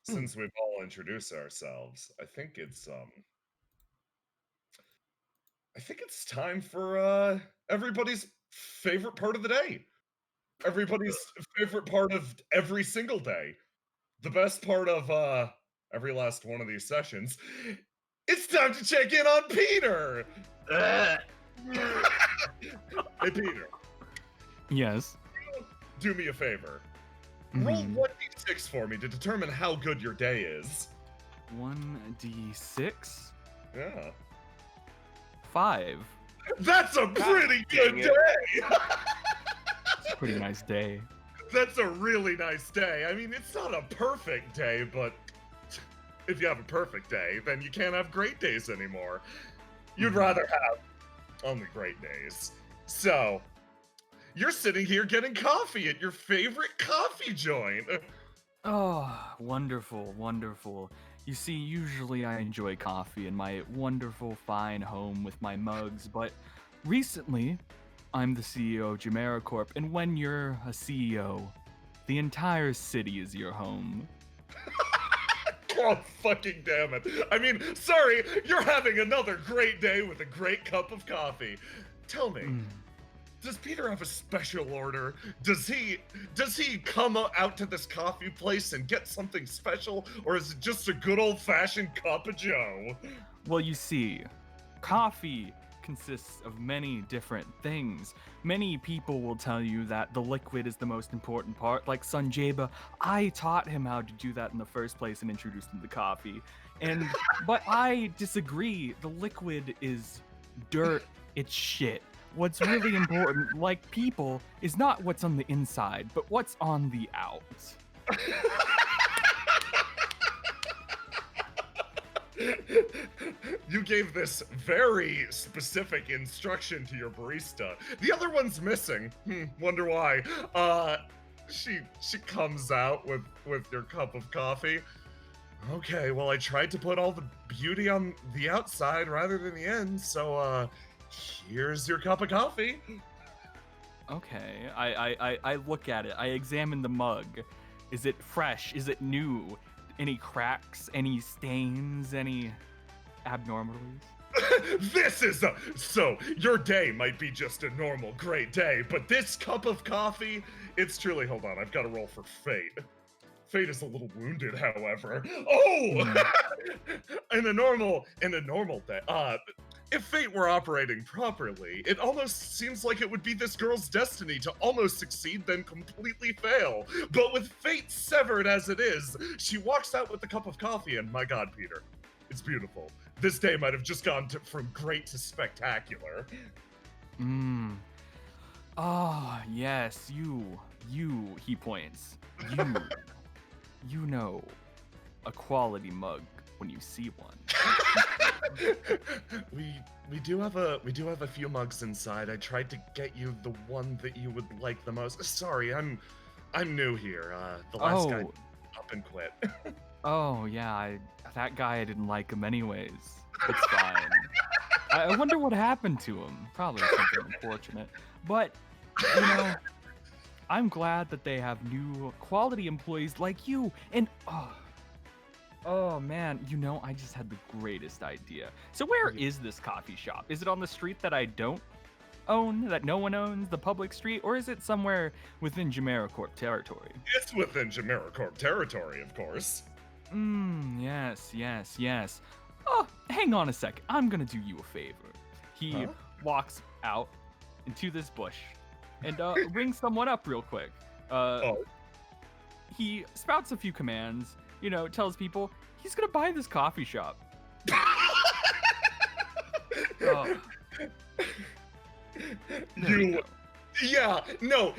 since we've all introduced ourselves, I think it's time for everybody's favorite part of the day. Everybody's favorite part of every single day. The best part of every last one of these sessions. It's time to check in on Peter. Hey Peter, Yes. do me a favor. Roll 1d6 for me to determine how good your day is. 1d6? Yeah. 5. That's a pretty good day! It's a pretty nice day. That's a really nice day. I mean, it's not a perfect day, but if you have a perfect day, then you can't have great days anymore. You'd rather have only great days. So, you're sitting here getting coffee at your favorite coffee joint. Oh, wonderful, wonderful. You see, usually I enjoy coffee in my wonderful, fine home with my mugs, but recently, I'm the CEO of JamiroCorp, and when you're a CEO, the entire city is your home. God fucking damn it. I mean, sorry, you're having another great day with a great cup of coffee. Tell me, does Peter have a special order? Does he come out to this coffee place and get something special, or is it just a good old-fashioned cup of joe? Well, you see, coffee consists of many different things. Many people will tell you that the liquid is the most important part, like Sanjayba. I taught him how to do that in the first place and introduced him to coffee. But I disagree. The liquid is dirt, it's shit. What's really important, like people, is not what's on the inside, but what's on the out. You gave this very specific instruction to your barista. The other one's missing. Wonder why. She comes out with your cup of coffee. Okay, well, I tried to put all the beauty on the outside rather than the end, so here's your cup of coffee. Okay, I look at it. I examine the mug. Is it fresh? Is it new? Any cracks? Any stains? Any abnormalities? So your day might be just a normal great day, but this cup of coffee, it's truly, hold on, I've got to roll for fate. Fate is a little wounded, however. Oh! in a normal day, if fate were operating properly, it almost seems like it would be this girl's destiny to almost succeed, then completely fail. But with fate severed as it is, she walks out with the cup of coffee, and my God, Peter, it's beautiful. This day might have just gone from great to spectacular. Oh, yes, you, he points. You know a quality mug when you see one. we do have a few mugs inside. I tried to get you the one that you would like the most. Sorry, I'm new here. The last guy up and quit. Oh yeah, that guy, I didn't like him anyways. It's fine. I wonder what happened to him. Probably something unfortunate. But you know, I'm glad that they have new quality employees like you. And oh man, you know, I just had the greatest idea. So where is this coffee shop? Is it on the street that I don't own, that no one owns, the public street, or is it somewhere within JamiroCorp territory? It's within JamiroCorp territory, of course. Yes. Oh, hang on a second. I'm gonna do you a favor. He walks out into this bush and rings someone up real quick. He spouts a few commands, you know, tells people he's gonna buy this coffee shop.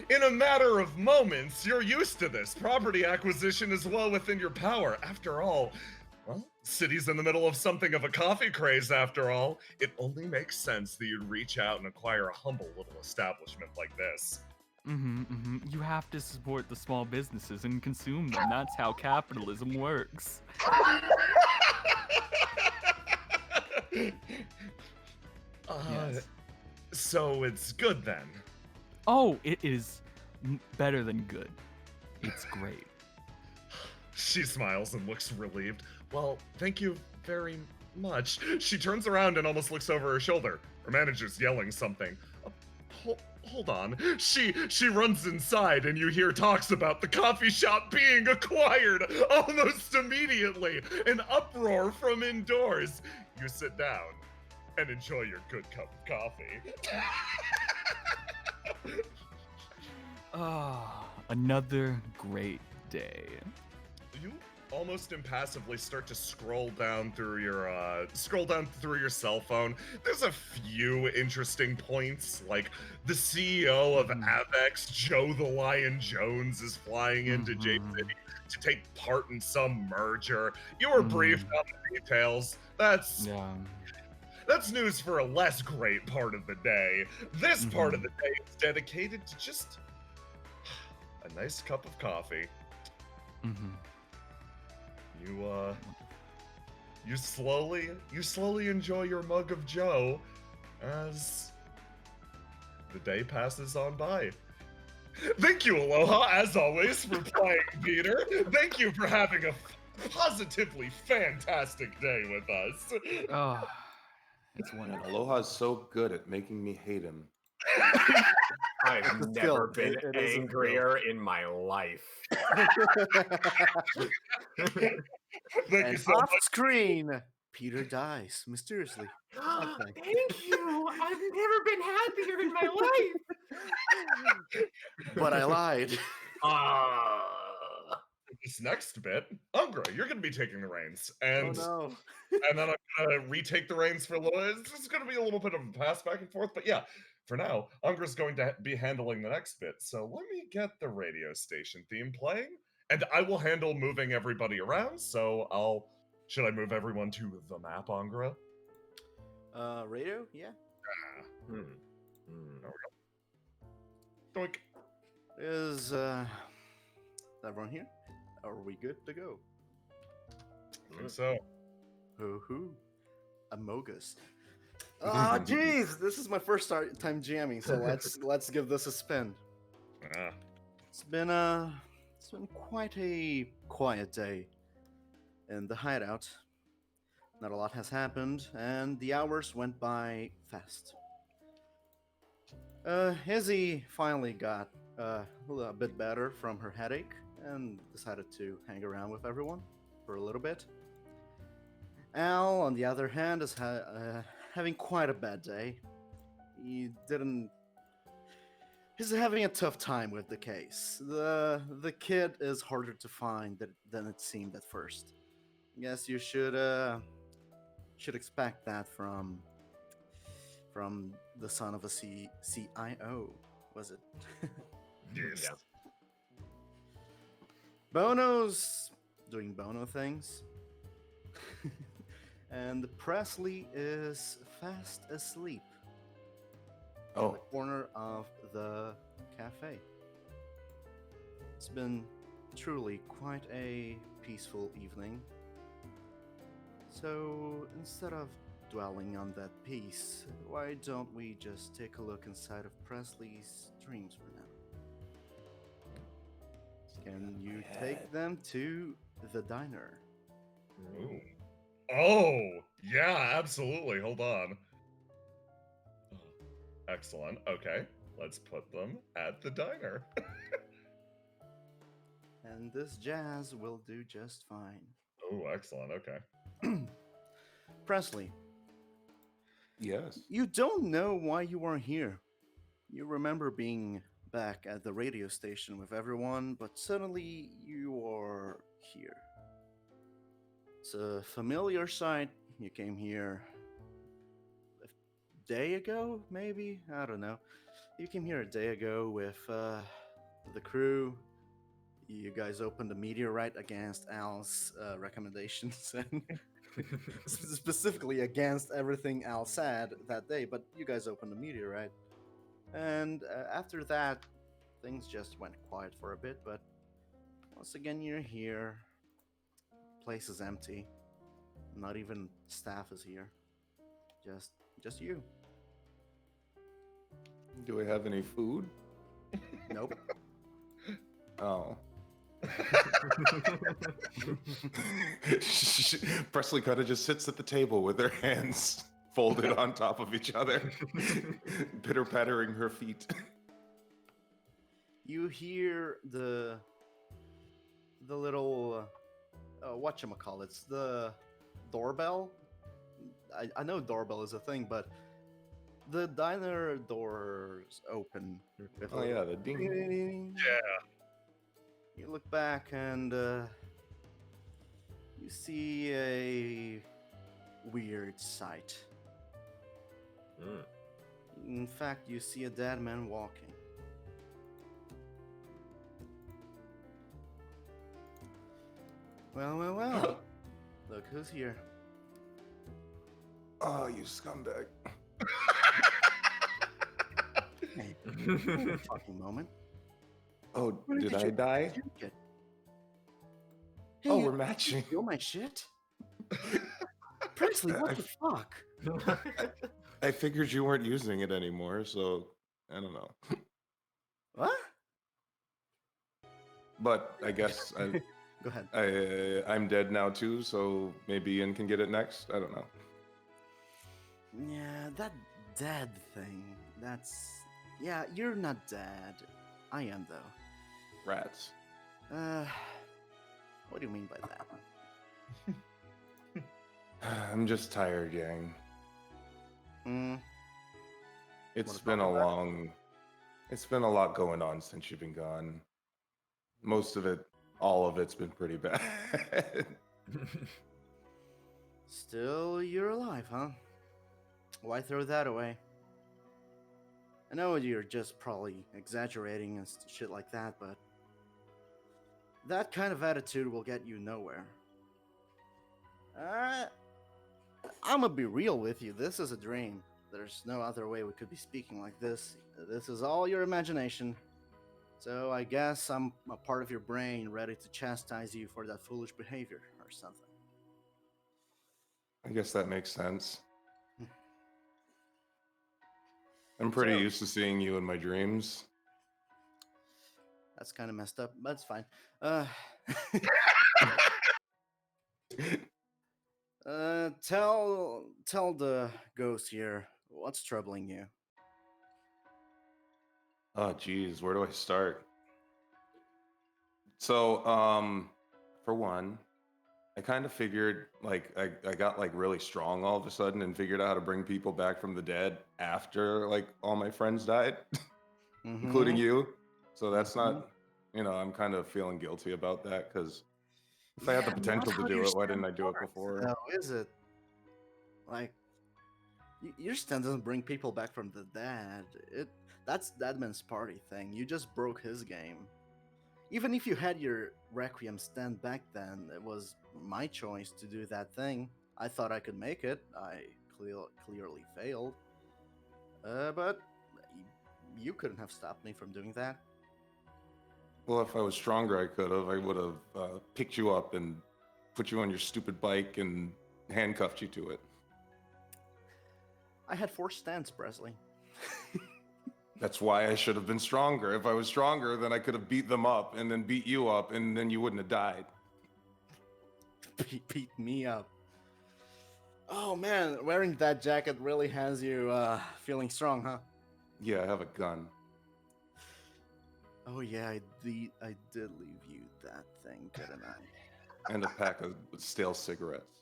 In a matter of moments, you're used to this. Property acquisition is well within your power. After all, well, city's in the middle of something of a coffee craze, after all. It only makes sense that you'd reach out and acquire a humble little establishment like this. You have to support the small businesses and consume them. That's how capitalism works. Yes. So it's good then? Oh, it is better than good. It's great. She smiles and looks relieved. Well, thank you very much. She turns around and almost looks over her shoulder. Her manager's yelling something. Hold on. She runs inside and you hear talks about the coffee shop being acquired almost immediately. An uproar from indoors. You sit down and enjoy your good cup of coffee. Another great day. You almost impassively start to scroll down through your cell phone. There's a few interesting points, like the CEO of Avex, Joe the Lion Jones, is flying into J City to take part in some merger. You were briefed on the details. That's news for a less great part of the day. This part of the day is dedicated to just a nice cup of coffee. You slowly enjoy your mug of Joe as the day passes on by. Thank you, Aloha, as always, for playing Peter. Thank you for having a positively fantastic day with us. Oh, it's wonderful. And Aloha's so good at making me hate him. I've never been angrier in my life. Thank you so off much. screen, Peter dies mysteriously. Thank you. I've never been happier in my life. But I lied. This next bit, Ungra, you're going to be taking the reins, and Oh and then I'm going to retake the reins for a little. It's going to be a little bit of a pass back and forth, but yeah, for now, Ungra's going to be handling the next bit. So let me get the radio station theme playing, and I will handle moving everybody around. So should I move everyone to the map, Ungra? Radio? Yeah. There we go. Doink. Is everyone here? Are we good to go? I think so. Hoo-hoo. Amogus. Ah, jeez! This is my first time jamming, so let's give this a spin. It's been quite a quiet day in the hideout. Not a lot has happened, and the hours went by fast. Izzy finally got a bit better from her headache and decided to hang around with everyone for a little bit. Al, on the other hand, is having quite a bad day. He's having a tough time with the case. The kid is harder to find than it seemed at first. Guess you should expect that from the son of a CIO, was it? Yes. Yeah. Bono's doing Bono things. And Presley is fast asleep in the corner of the cafe. It's been truly quite a peaceful evening. So instead of dwelling on that peace, why don't we just take a look inside of Presley's dreams for now? Can you take them to the diner? Ooh. Oh, yeah, absolutely. Hold on. Excellent. Okay, let's put them at the diner. And this jazz will do just fine. Oh, excellent. Okay. Presley. Yes. You don't know why you weren't here. You remember being back at the radio station with everyone, but suddenly you are here. It's a familiar sight. You came here a day ago, maybe? I don't know. You came here a day ago with the crew. You guys opened a meteorite against Al's recommendations, and specifically against everything Al said that day, but you guys opened a meteorite. And after that, things just went quiet for a bit, but once again, you're here. Place is empty. Not even staff is here. Just you. Do we have any food? Nope. Oh. Presley kind of just sits at the table with her hands folded on top of each other, pitter pattering her feet. You hear the little whatchamacallits, the doorbell. I know doorbell is a thing, but the diner doors open. with a Oh little yeah, the ding. ding. Yeah. You look back and you see a weird sight. Mm. In fact, you see a dead man walking. Well. Look who's here. Oh, you scumbag. Hey, wait a fucking moment. Oh, Where did I you die? take it? Hey, Oh, you we're matching. steal my shit? Presley, what the fuck? I figured you weren't using it anymore, so I don't know. What? But I guess Go ahead. I'm dead now too, so maybe Ian can get it next. I don't know. Yeah, that dead thing. That's... Yeah, you're not dead. I am, though. Rats. What do you mean by that? I'm just tired, gang. It's Wanna been talk a about it? long... It's been a lot going on since you've been gone. Most of it, all of it's been pretty bad. Still, you're alive, huh? Why throw that away? I know you're just probably exaggerating and shit like that, but that kind of attitude will get you nowhere. I'm gonna be real with you. This is a dream. There's no other way we could be speaking like this. This is all your imagination. So I guess I'm a part of your brain ready to chastise you for that foolish behavior or something. I guess that makes sense. I'm pretty So- used to seeing you in my dreams. That's kind of messed up, but it's fine. Tell the ghost here what's troubling you. Oh, geez, where do I start? So, for one, I kind of figured, like, I got, like, really strong all of a sudden and figured out how to bring people back from the dead after, like, all my friends died, including you. So that's not, I'm kind of feeling guilty about that, because if I had the potential to do it, why didn't I do it before? No, is it? Like, your stand doesn't bring people back from the dead. That's Deadman's party thing. You just broke his game. Even if you had your Requiem stand back then, it was my choice to do that thing. I thought I could make it. I clearly failed. But you couldn't have stopped me from doing that. Well, if I was stronger, I could have. I would have picked you up and put you on your stupid bike and handcuffed you to it. I had 4 stands, Presley. That's why I should have been stronger. If I was stronger, then I could have beat them up and then beat you up, and then you wouldn't have died. Beat me up. Oh man, wearing that jacket really has you feeling strong, huh? Yeah, I have a gun. Oh yeah, I did leave you that thing, didn't I? And a pack of stale cigarettes.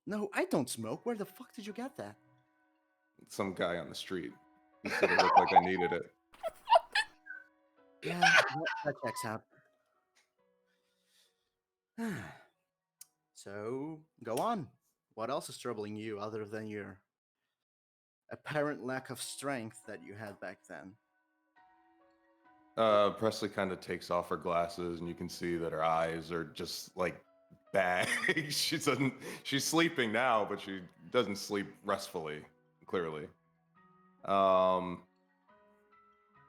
No, I don't smoke. Where the fuck did you get that? Some guy on the street. He said it looked like I needed it. Yeah, that checks out. So, go on. What else is troubling you other than your apparent lack of strength that you had back then? Presley kind of takes off her glasses, and you can see that her eyes are just like bags. She's sleeping now, but she doesn't sleep restfully, clearly.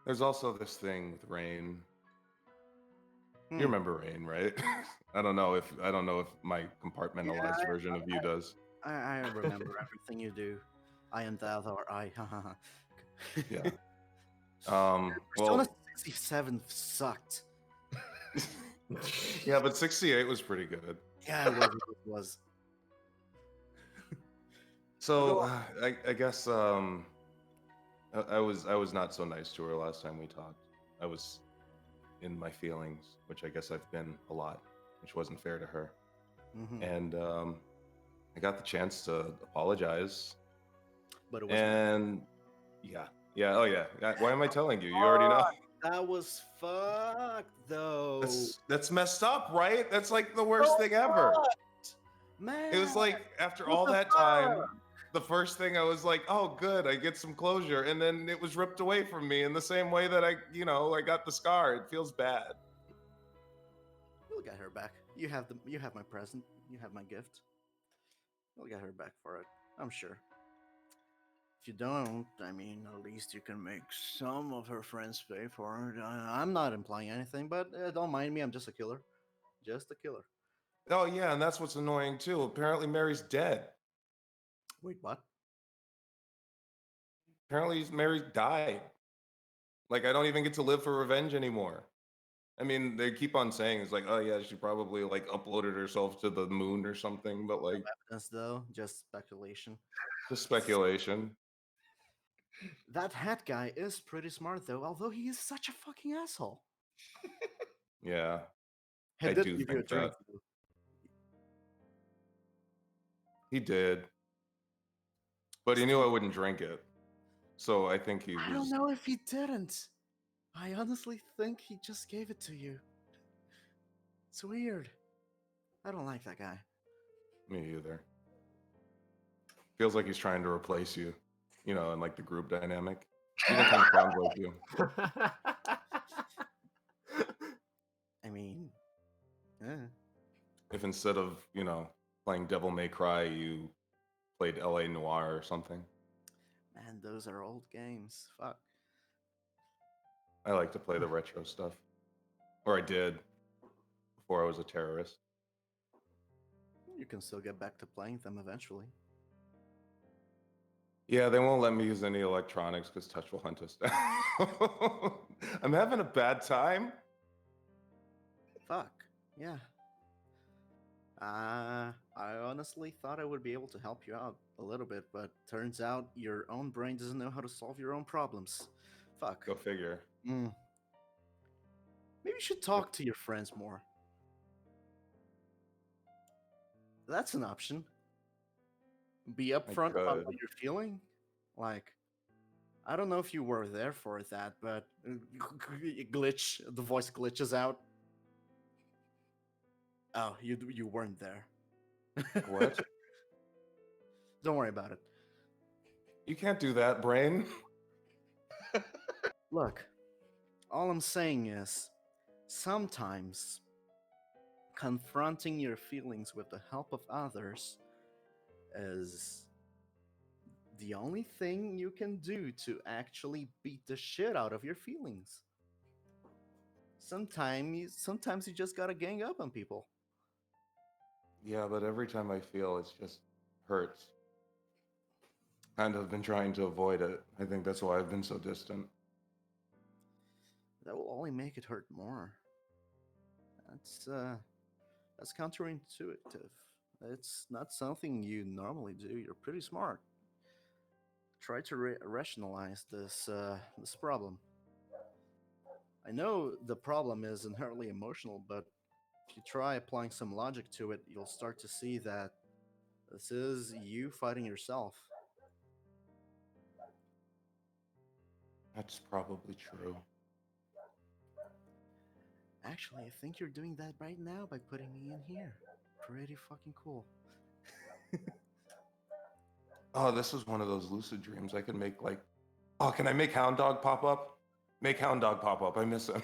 There's also this thing with Rain. You remember Rain, right? I don't know if my compartmentalized version of you does. I remember everything you do. I am thou, thou art I. Yeah. Persona Well, 67 sucked. Yeah, but 68 was pretty good. Yeah, it was. So I guess I was not so nice to her last time we talked. I was in my feelings, which I guess I've been a lot, which wasn't fair to her. Mhm. And I got the chance to apologize. But it was And oh yeah. Why am I telling you? You already know. that was fucked though. That's messed up, right? That's like the worst thing ever. Man, It was like after what all the that time, the first thing I was like, oh good, I get some closure, and then it was ripped away from me in the same way that I got the scar. It feels bad. You'll get her back. You have my present. You have my gift. You'll get her back for it, I'm sure. If you don't, I mean, at least you can make some of her friends pay for it. I'm not implying anything, but don't mind me. I'm just a killer. Just a killer. Oh yeah, and that's what's annoying too. Apparently Mary's dead. Wait, what? Apparently Mary died. Like I don't even get to live for revenge anymore. I mean, they keep on saying it's like, oh yeah, she probably like uploaded herself to the moon or something, but like Evidence, though, just speculation. just speculation. That hat guy is pretty smart, though, although he is such a fucking asshole. Yeah, He I did do give you a think drink, that. though. He did, but he knew I wouldn't drink it, so I think he I don't was. know if he didn't. I honestly think he just gave it to you. It's weird. I don't like that guy. Me either. Feels like he's trying to replace you, in like the group dynamic. Even kind of sounds like you. I mean, yeah. If instead of, playing Devil May Cry, you played LA Noire or something. Man, those are old games. Fuck. I like to play the retro stuff. Or I did before I was a terrorist. You can still get back to playing them eventually. Yeah, they won't let me use any electronics because Touch will hunt us down. I'm having a bad time. Fuck. Yeah. I honestly thought I would be able to help you out a little bit, but turns out your own brain doesn't know how to solve your own problems. Fuck. Go figure. Maybe you should talk to your friends more. That's an option. Be upfront about what you're feeling. Like, I don't know if you were there for that, but glitch. The voice glitches out. Oh, you weren't there. What? Don't worry about it. You can't do that, brain. Look, all I'm saying is, sometimes confronting your feelings with the help of others is the only thing you can do to actually beat the shit out of your feelings. Sometimes you just gotta gang up on people. Yeah, but every time I feel, it just hurts. And I've been trying to avoid it. I think that's why I've been so distant. That will only make it hurt more. That's counterintuitive. It's not something you normally do. You're pretty smart. Try to rationalize this problem. I know the problem is inherently emotional, but if you try applying some logic to it, you'll start to see that this is you fighting yourself. That's probably true. Actually, I think you're doing that right now by putting me in here. Pretty fucking cool. Oh, this is one of those lucid dreams. I can make oh, can I make Hound Dog pop up? Make Hound Dog pop up. I miss him.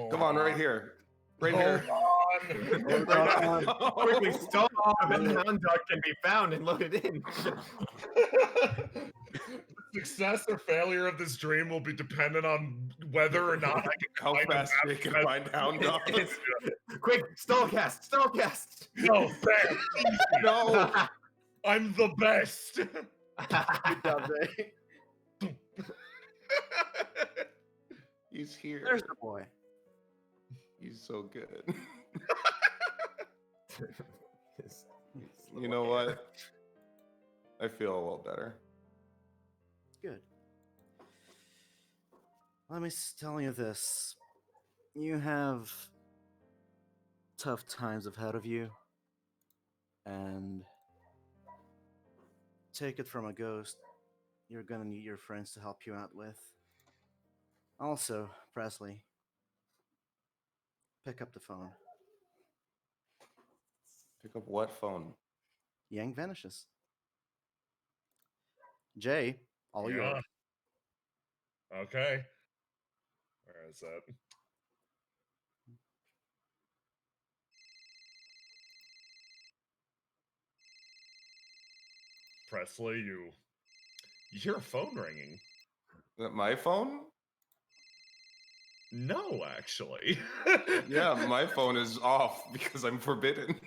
Come on, right here. Right here. Quickly stop, and the Hound Dog can be found and loaded in. Success or failure of this dream will be dependent on whether or not I can How find fast they can find Hound Dog. Quick, stallcast. No, Sam. No. I'm the best. Good job, Jay. He's here. There's the boy. He's so good. His You little know hair. what? I feel a little better. Good. Let me tell you this. You have tough times ahead of you. And take it from a ghost, you're gonna need your friends to help you out with. Also, Presley, pick up the phone. Pick up what phone? Yang vanishes. Jay, all Yeah. yours. Okay. Where is it? Presley, you hear a phone ringing. Is that my phone? No, actually. Yeah, my phone is off because I'm forbidden.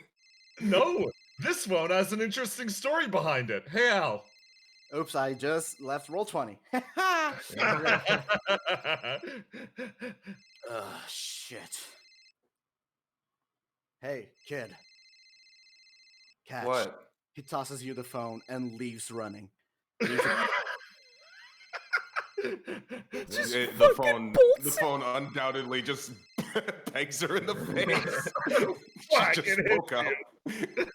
No, this phone has an interesting story behind it. Hey, Al. Oops, I just left roll 20. Shit. Hey, kid. Catch. What? He tosses you the phone and leaves running. The phone undoubtedly just pegs her in the face. Whack, She just it hits spoke out. you.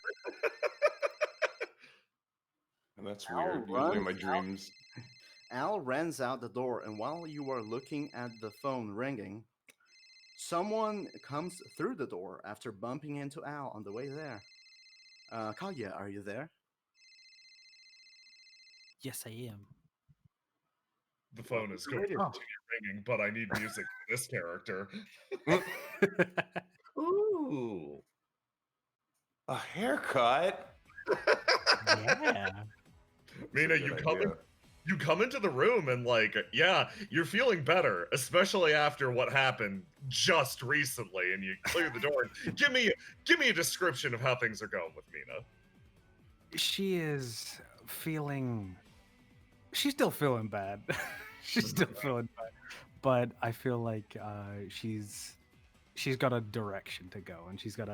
And that's Al weird. Usually in my runs out. dreams. Al runs out the door, and while you are looking at the phone ringing, someone comes through the door after bumping into Al on the way there. Kalya, are you there? Yes, I am. The phone is going to radio continue ringing, but I need music for this character. Ooh. A haircut? Yeah. Mina, you come into the room and yeah, you're feeling better, especially after what happened just recently, and you clear the door. Give me a description of how things are going with Mina. She is feeling. She's still feeling bad. She's still feeling bad, but I feel like she's got a direction to go, and she's got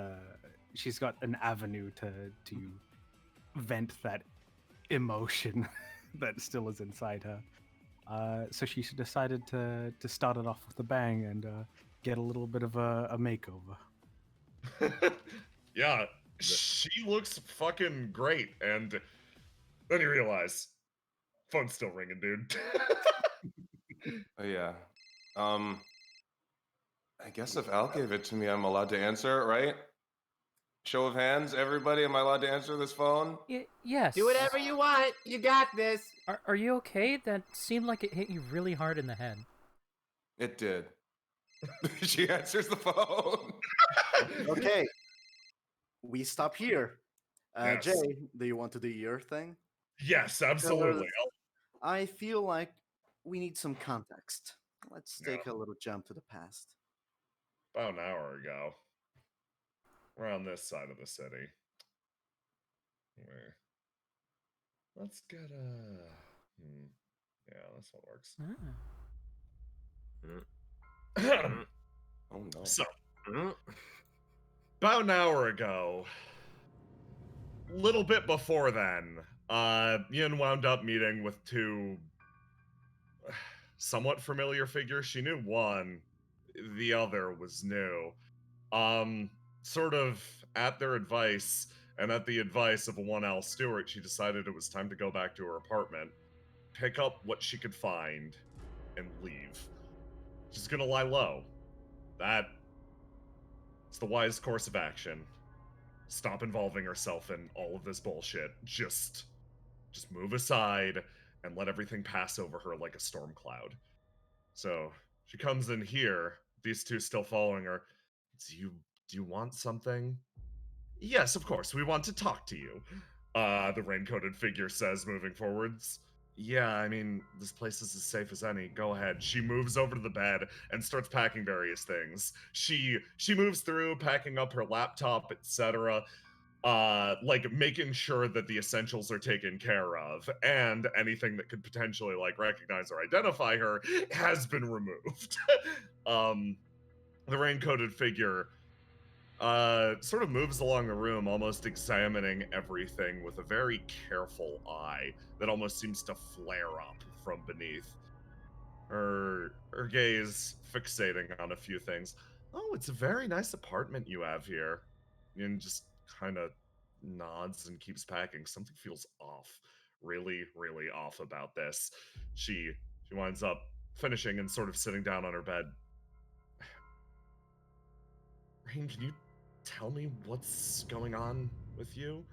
an avenue to vent that emotion that still is inside her. So she decided to start it off with a bang and get a little bit of a makeover. Yeah, she looks fucking great, and then you realize, phone's still ringing, dude. Oh, yeah. I guess if Al gave it to me, I'm allowed to answer it, right? Show of hands, everybody. Am I allowed to answer this phone? Yes. Do whatever you want. You got this. Are you okay? That seemed like it hit you really hard in the head. It did. She answers the phone. Okay. We stop here. Yes. Jay, do you want to do your thing? Yes, absolutely. I feel like we need some context. Let's Yeah. take a little jump to the past. About an hour ago, we're on this side of the city. Let's get a. Yeah, this one works. Oh no. So, about an hour ago, little bit before then, Yin wound up meeting with two somewhat familiar figures. She knew one, the other was new. Sort of at their advice and at the advice of one Al Stewart, she decided it was time to go back to her apartment, pick up what she could find, and leave. She's gonna lie low. That's the wise course of action. Stop involving herself in all of this bullshit. Just move aside and let everything pass over her like a storm cloud. So she comes in here, these two still following her. Do you want something? Yes, of course, we want to talk to you. The rain-coated figure says, moving forwards. Yeah, I mean, this place is as safe as any. Go ahead. She moves over to the bed and starts packing various things. She moves through, packing up her laptop, etc. like making sure that the essentials are taken care of, and anything that could potentially like recognize or identify her has been removed. The rain-coated figure sort of moves along the room, almost examining everything with a very careful eye that almost seems to flare up from beneath. Her gaze fixating on a few things. Oh, it's a very nice apartment you have here. And just kind of nods and keeps packing. Something feels off. Really, really off about this. She winds up finishing and sort of sitting down on her bed. Rain, can you tell me what's going on with you?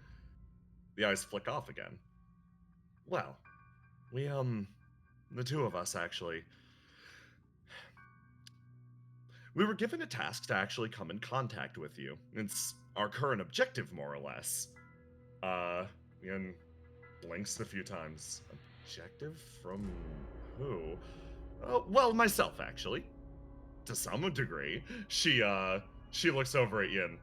The eyes flick off again. Well, we, the two of us actually, we were given a task to actually come in contact with you. It's our current objective, more or less. Ian blinks a few times. Objective from who? Well, myself, actually. To some degree. She looks over at Ian.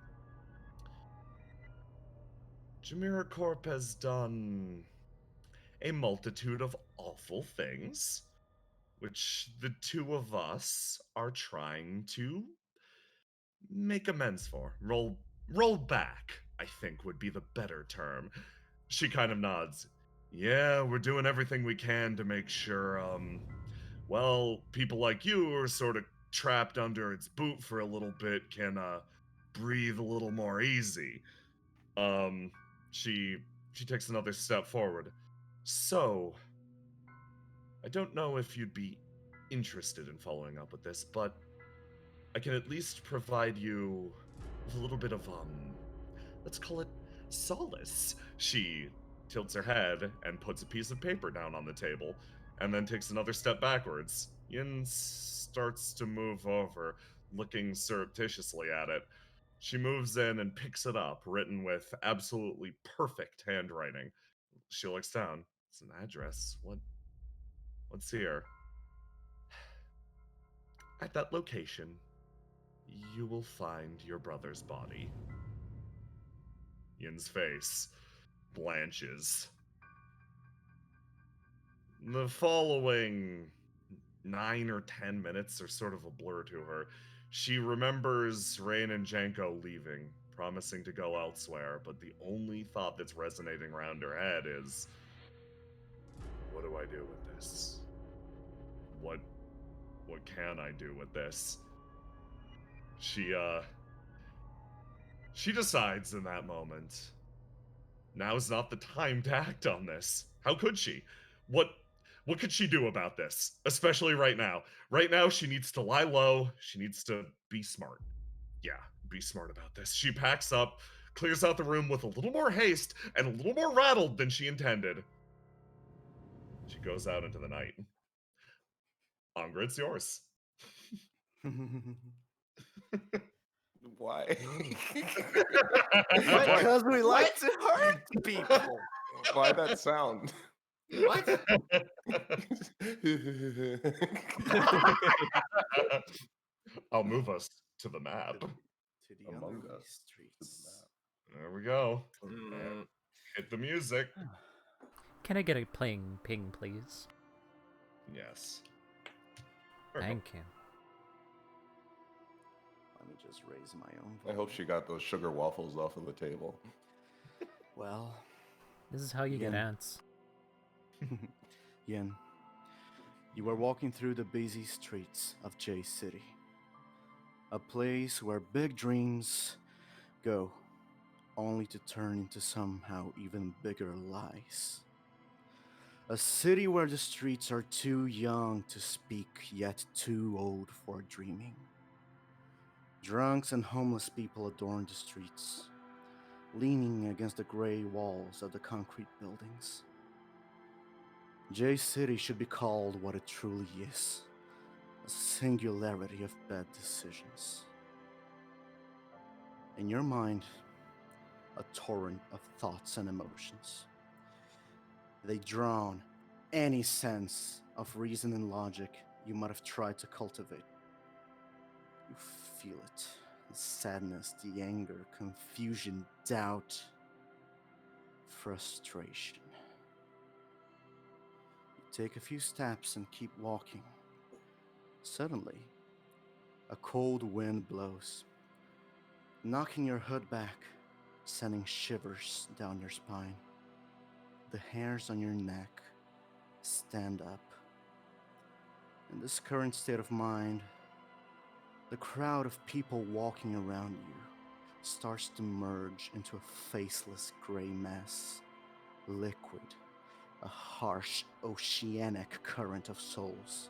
JamiroCorp has done a multitude of awful things, which the two of us are trying to make amends for. Roll back, I think would be the better term. She kind of nods. Yeah, we're doing everything we can to make sure, well, people like you who are sort of trapped under its boot for a little bit can, breathe a little more easy. She takes another step forward. So, I don't know if you'd be interested in following up with this, but I can at least provide you with a little bit of, let's call it solace. She tilts her head and puts a piece of paper down on the table, and then takes another step backwards. Yin starts to move over, looking surreptitiously at it. She moves in and picks it up, written with absolutely perfect handwriting. She looks down. It's an address. What's here? At that location, you will find your brother's body. Yin's face blanches. The following 9 or 10 minutes are sort of a blur to her. She remembers Rain and Janko leaving, promising to go elsewhere, but the only thought that's resonating around her head is, what do I do with this? What can I do with this? She decides in that moment, now's not the time to act on this. How could she? What could she do about this? Especially right now. Right now, she needs to lie low. She needs to be smart. Yeah, be smart about this. She packs up, clears out the room with a little more haste and a little more rattled than she intended. She goes out into the night. Angra, it's yours. Why? Because we like to hurt people. Why that sound? What? I'll move us to the map. To the Among unholy Us. streets. There we go. Hit the music. Can I get a ping, please? Yes. Thank you. Let me just raise my own I hope she got those sugar waffles off of the table. Well, This is how you get Yeah. ants. Yin, you were walking through the busy streets of J City, a place where big dreams go, only to turn into somehow even bigger lies. A city where the streets are too young to speak, yet too old for dreaming. Drunks and homeless people adorn the streets, leaning against the gray walls of the concrete buildings. J City should be called what it truly is, a singularity of bad decisions. In your mind, a torrent of thoughts and emotions. They drown any sense of reason and logic you might have tried to cultivate. You feel it, the sadness, the anger, confusion, doubt, frustration. You take a few steps and keep walking. Suddenly, a cold wind blows, knocking your hood back, sending shivers down your spine. The hairs on your neck stand up. In this current state of mind, the crowd of people walking around you starts to merge into a faceless gray mass, liquid, a harsh oceanic current of souls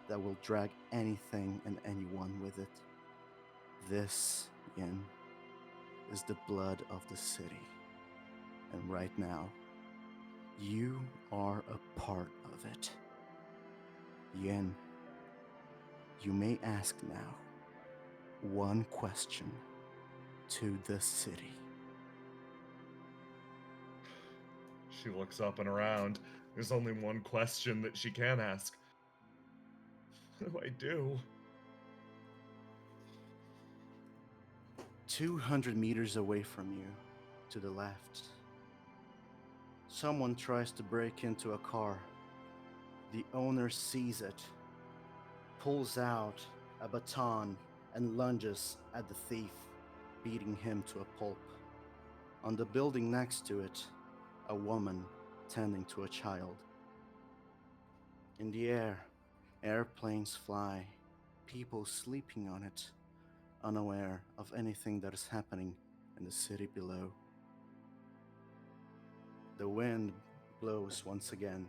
that will drag anything and anyone with it. This, Yin, is the blood of the city. And right now, you are a part of it. Yin, you may ask now one question to the city. She looks up and around. There's only one question that she can ask. What do I do? 200 meters away from you, to the left, someone tries to break into a car. The owner sees it, pulls out a baton, and lunges at the thief, beating him to a pulp. On the building next to it, a woman tending to a child. In the air, airplanes fly, people sleeping on it, unaware of anything that is happening in the city below. The wind blows once again,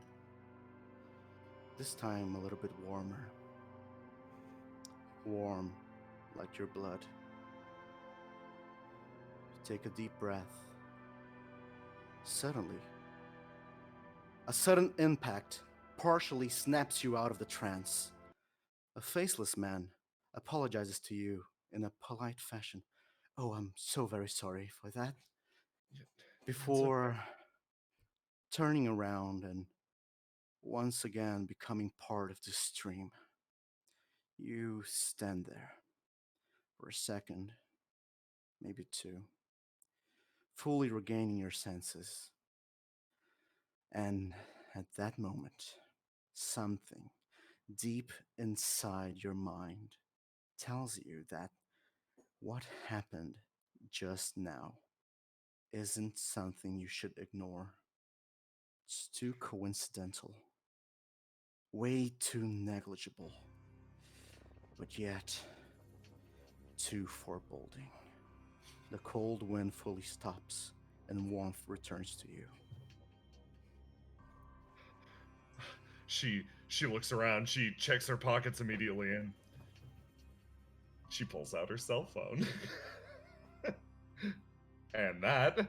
this time a little bit warmer. Warm like your blood. You take a deep breath. Suddenly, a sudden impact partially snaps you out of the trance. A faceless man apologizes to you in a polite fashion. Oh, I'm so very sorry for that. Before turning around and once again becoming part of the stream, you stand there for a second, maybe two, fully regaining your senses. And at that moment, something deep inside your mind tells you that what happened just now isn't something you should ignore. It's too coincidental, way too negligible, but yet too foreboding. The cold wind fully stops and warmth returns to you. She looks around, she checks her pockets immediately, and she pulls out her cell phone. And that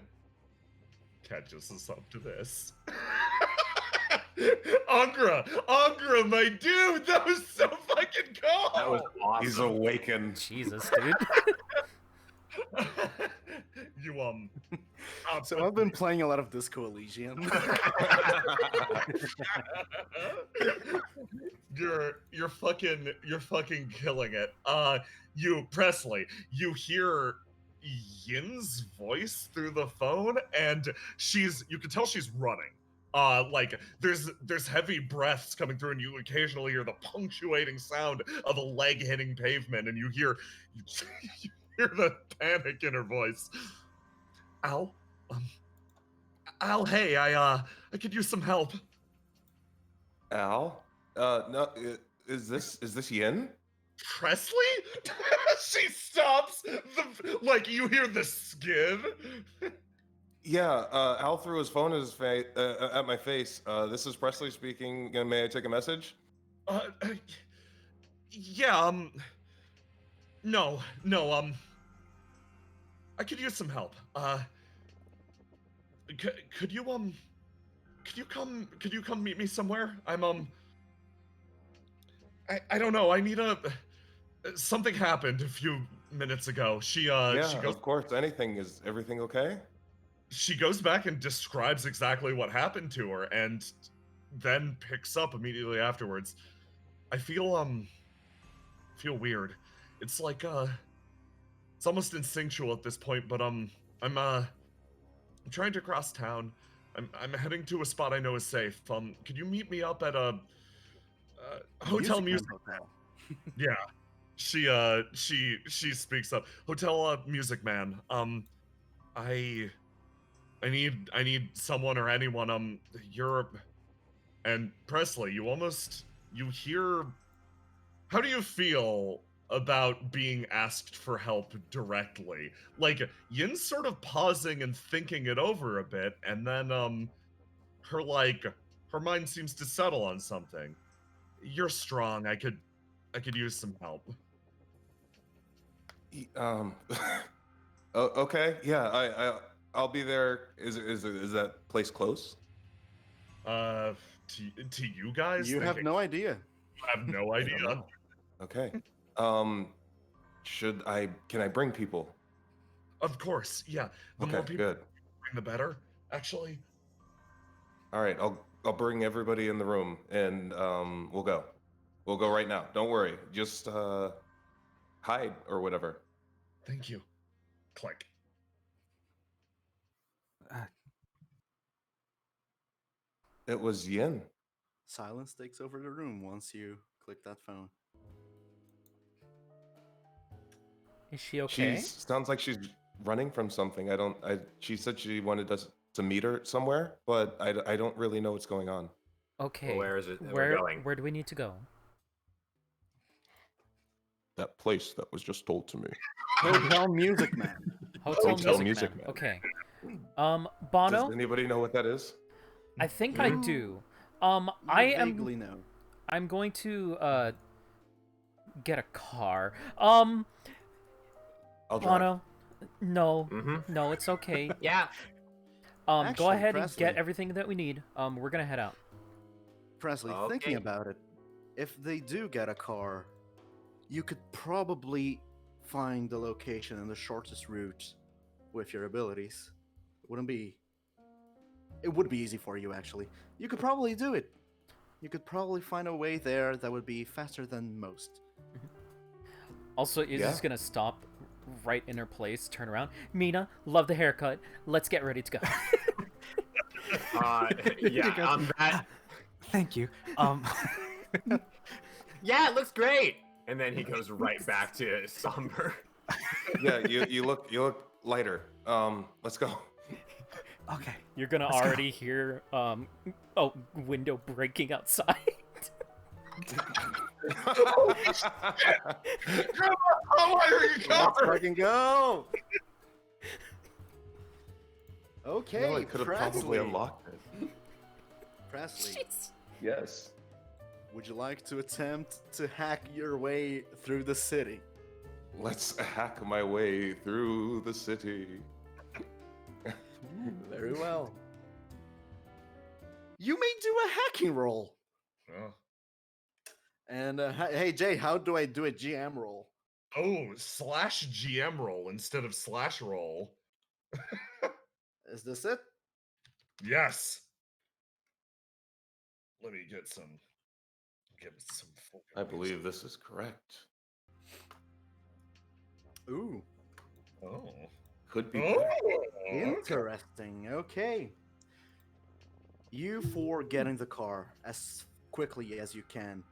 catches us up to this. Angra, my dude, that was so fucking cool. That was awesome. He's awakened. Jesus, dude. You So I've been playing a lot of Disco Elysium. you're fucking killing it. You Presley, you hear Yin's voice through the phone, and you can tell she's running. Like there's heavy breaths coming through, and you occasionally hear the punctuating sound of a leg hitting pavement, and you hear the panic in her voice. Al, hey, I could use some help. Al? No, is this Yin? Presley? She stops. Like you hear the skid. Yeah, Al threw his phone at my face. This is Presley speaking. May I take a message? Yeah, no, I could use some help. Could you come meet me somewhere? I'm I don't know. I need something happened a few minutes ago. She goes, of course. Is everything okay? She goes back and describes exactly what happened to her, and then picks up immediately afterwards. I feel weird. It's like it's almost instinctual at this point, but I'm trying to cross town. I'm heading to a spot I know is safe. Could you meet me up at a hotel music? Hotel. Yeah. She speaks up. Hotel Music Man. I need someone or anyone. You're and Presley, you hear. How do you feel about being asked for help directly? Like Yin's sort of pausing and thinking it over a bit, and then her mind seems to settle on something. You're strong. I could use some help. Oh, okay. Yeah, I'll be there. Is that place close? To you guys, You have no idea. I have no I don't idea. know. Okay. Can I bring people? Of course, yeah. The more Okay, people good. bring, the better. Actually, All right, I'll bring everybody in the room and we'll go. We'll go right now. Don't worry. Just hide or whatever. thank you. Click. It was Yin. Silence takes over the room once you click that phone. Is she okay? She sounds like she's running from something. She said she wanted us to meet her somewhere, but I don't really know what's going on. Okay. Well, where is it that Where we're going? Where do we need to go? That place that was just told to me. Hotel Music Man. Hotel Music Man. Man. Okay. Does Bono, anybody know what that is? I think I do. I vaguely am. know. I'm going to get a car. I'll drive. Bono, no, Mm-hmm. no, it's okay. Yeah. Go Actually, ahead and Presley. get everything that we need. We're gonna head out. Presley, thinking Okay. about it, if they do get a car, you could probably find the location and the shortest route with your abilities. It would be easy for you, actually. You could probably do it. You could probably find a way there that would be faster than most. Also, is Yeah. just gonna stop right in her place, turn around. Mina, love the haircut. Let's get ready to go. Yeah, on that. Thank you. Yeah, it looks great. And then he goes right back to somber. Yeah, you look lighter. Let's go. Okay. You're gonna Let's go. already hear window breaking outside. How are you, Let's car? fucking go! Okay, Well, I could have probably Presley. unlocked it. Presley, Yes. would you like to attempt to hack your way through the city? Let's hack my way through the city. Very well. You may do a hacking roll. Oh. And hey Jay, how do I do a GM roll? /GM roll instead of /roll. Is this it? Yes. Let me get some focus. I believe this is correct. Ooh, Oh. Could be. Oh. interesting. Okay. You four get in the car as quickly as you can.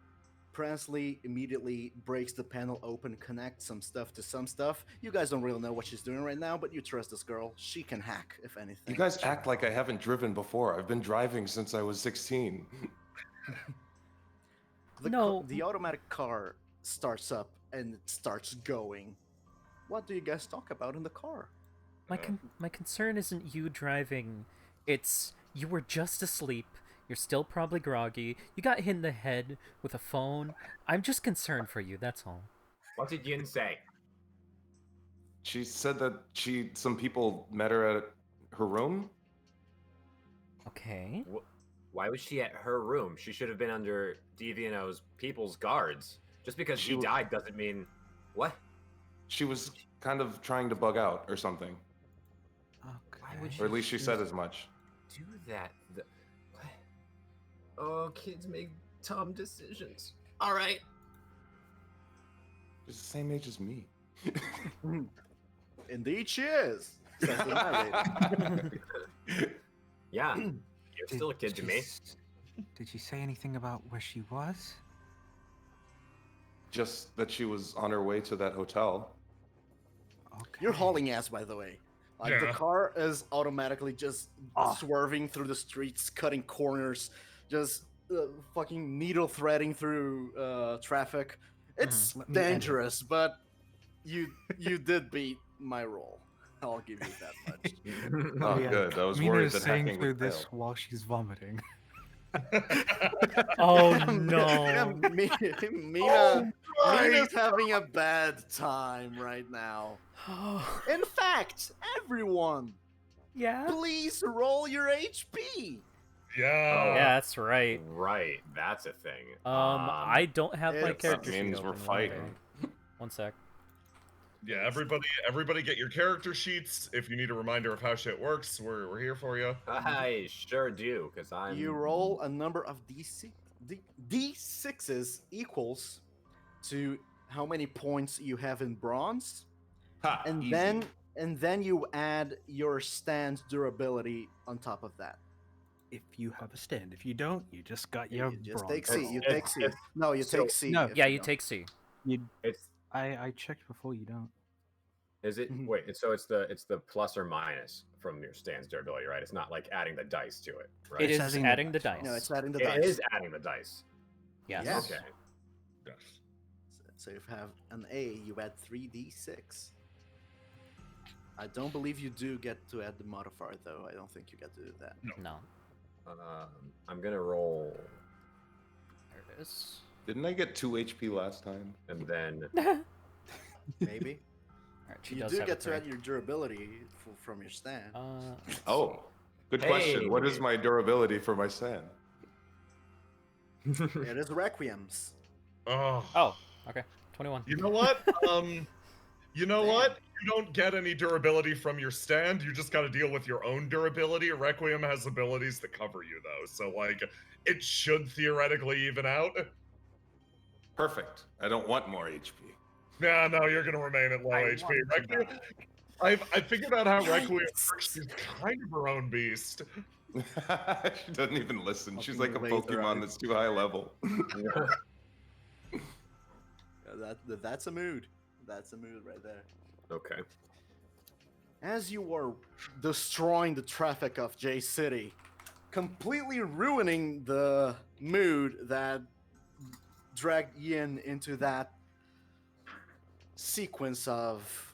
Presley immediately breaks the panel open, connects some stuff to some stuff. You guys don't really know what she's doing right now, but you trust this girl. She can hack, if anything. You guys act like I haven't driven before. I've been driving since I was 16. The automatic car starts up and it starts going. What do you guys talk about in the car? My concern isn't you driving. It's you were just asleep. You're still probably groggy. You got hit in the head with a phone. I'm just concerned for you, that's all. What did Yin say? She said that some people met her at her room. Okay. Why was she at her room? She should have been under Deviano's people's guards. Just because She she w- died doesn't mean... What? She was kind of trying to bug out or something. Why would Or at least she said as much. do that? What? Oh, kids make dumb decisions. All right. She's the same age as me. Indeed, she is. Says the narrator. Yeah, you're still a kid to me. Did she say anything about where she was? Just that she was on her way to that hotel. Okay. You're hauling ass, by the way. Like the Yeah. car is automatically just swerving through the streets, cutting corners, just fucking needle threading through traffic. It's Let me edit. dangerous, but you did beat my roll. I'll give you that much. Oh, yeah. good. I was Mina worried is that saying hacking through would this fail. while she's vomiting. Oh Yeah, no. Mina's having a bad time right now. In fact, everyone, Yeah. please roll your HP. Yeah. Yeah, that's right. Right, that's a thing. I don't have my it's- character That sheet means we're open. fighting. One sec. Yeah, everybody get your character sheets. If you need a reminder of how shit works, we're here for you. I sure do, because I'm. You roll a number of D6s equals to how many points you have in bronze, Ha, and easy. then you add your stand durability on top of that. If you have a stand, if you don't, you just got You your just bronze. take C. You It's- take C. it's- No, you so- take C. No. if Yeah, you don't. take C. It's I checked before you don't. is it Mhm. wait? So it's the plus or minus from your stance durability, right? It's not like adding the dice to it, right? It It's is adding the adding the dice. dice. No, it's adding the It dice. is adding the dice. Yes. Yes. Okay. Yes. So if you have an A, you add 3d6. I don't believe you do get to add the modifier, though. I don't think you get to do that. No. I'm gonna roll, There it is. Didn't I get 2 HP last time? and then Maybe. Alright, she You does do have get a to add three. your durability from your stand. Oh, good question. What is Hey. my durability for my stand? It is Requiem's. Oh, okay. 21. You know what? You know Damn. what? You don't get any durability from your stand. You just got to deal with your own durability. Requiem has abilities that cover you, though. So, like, it should theoretically even out. Perfect. I don't want more HP. Nah, no, you're gonna remain at low I HP. want to Requiem, die. I figured out how Requiem Yikes. works. She's kind of her own beast. She doesn't even listen. She's like a Fucking laser Pokemon eyes. that's too high level. That's a mood. That's a mood right there. okay. As you are destroying the traffic of J City, completely ruining the mood that dragged Yin into that sequence of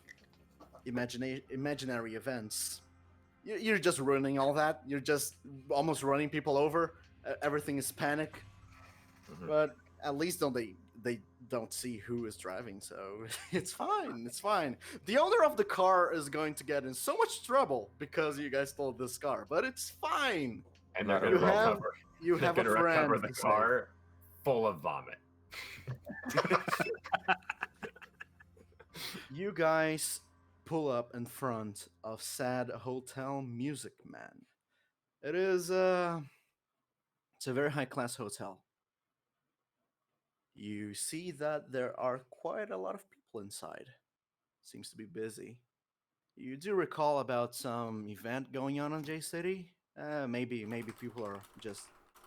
imaginary events. You're just ruining all that. You're just almost running people over. Everything is panic. Mhm. But at least they don't see who is driving, so it's fine. It's fine. The owner of the car is going to get in so much trouble because you guys stole this car, but it's fine. And they're You gonna have- recover. You They're have a gonna friend. recover the to save. car full of vomit. You guys pull up in front of Sad Hotel Music Man. It is it's a very high class hotel. You see that there are quite a lot of people inside. Seems to be busy. You do recall about some event going on in J City? Maybe people are just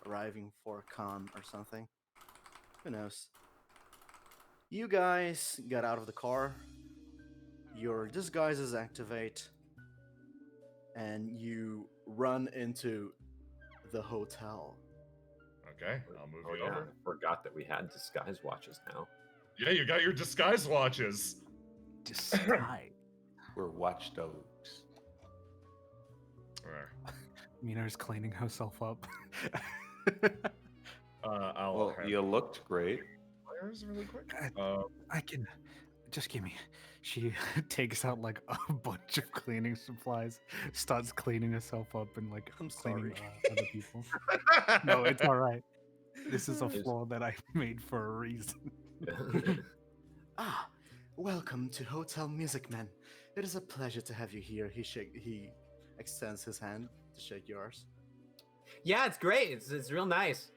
arriving for a con or something. Who knows? You guys get out of the car. Your disguises activate, and you run into the hotel. Okay, I'll move Oh you yeah, over. I forgot that we had disguise watches now. Yeah, you got your disguise watches. Disguise. We're watchdogs. There. Mina's cleaning herself up. I'll Well, have you looked great. players really quick. I can. Just give me. She takes out like a bunch of cleaning supplies, starts cleaning herself up and like I'm cleaning sorry. other people. No, it's all right. This is a flaw that I made for a reason. Ah, welcome to Hotel Music Man. It is a pleasure to have you here. He extends his hand to shake yours. Yeah, it's great. It's real nice.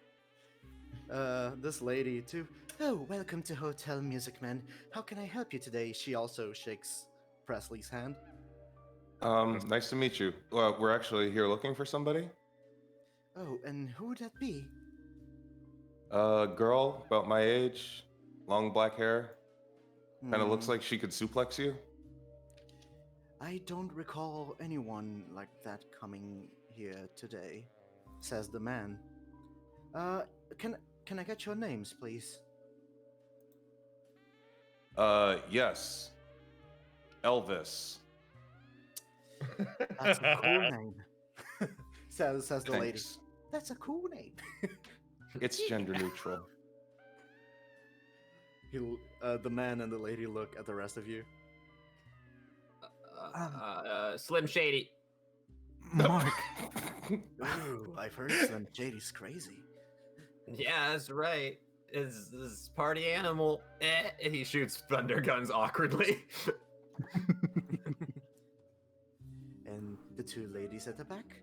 This lady too. Oh, welcome to Hotel Music Man. How can I help you today? She also shakes Presley's hand. Nice to meet you. We're actually here looking for somebody. Oh, and who would that be? Girl about my age, long black hair. Kind of looks Hmm, like she could suplex you. I don't recall anyone like that coming here today, says the man. Uh, can I get your names, please? Yes. Elvis. That's a cool name. says the lady. Thanks. That's a cool name. It's gender neutral. The man and the lady look at the rest of you. Slim Shady. Mark. Ooh, I've heard Slim Shady's crazy. Yeah, that's right. Is this party animal? And he shoots thunder guns awkwardly. And the two ladies at the back?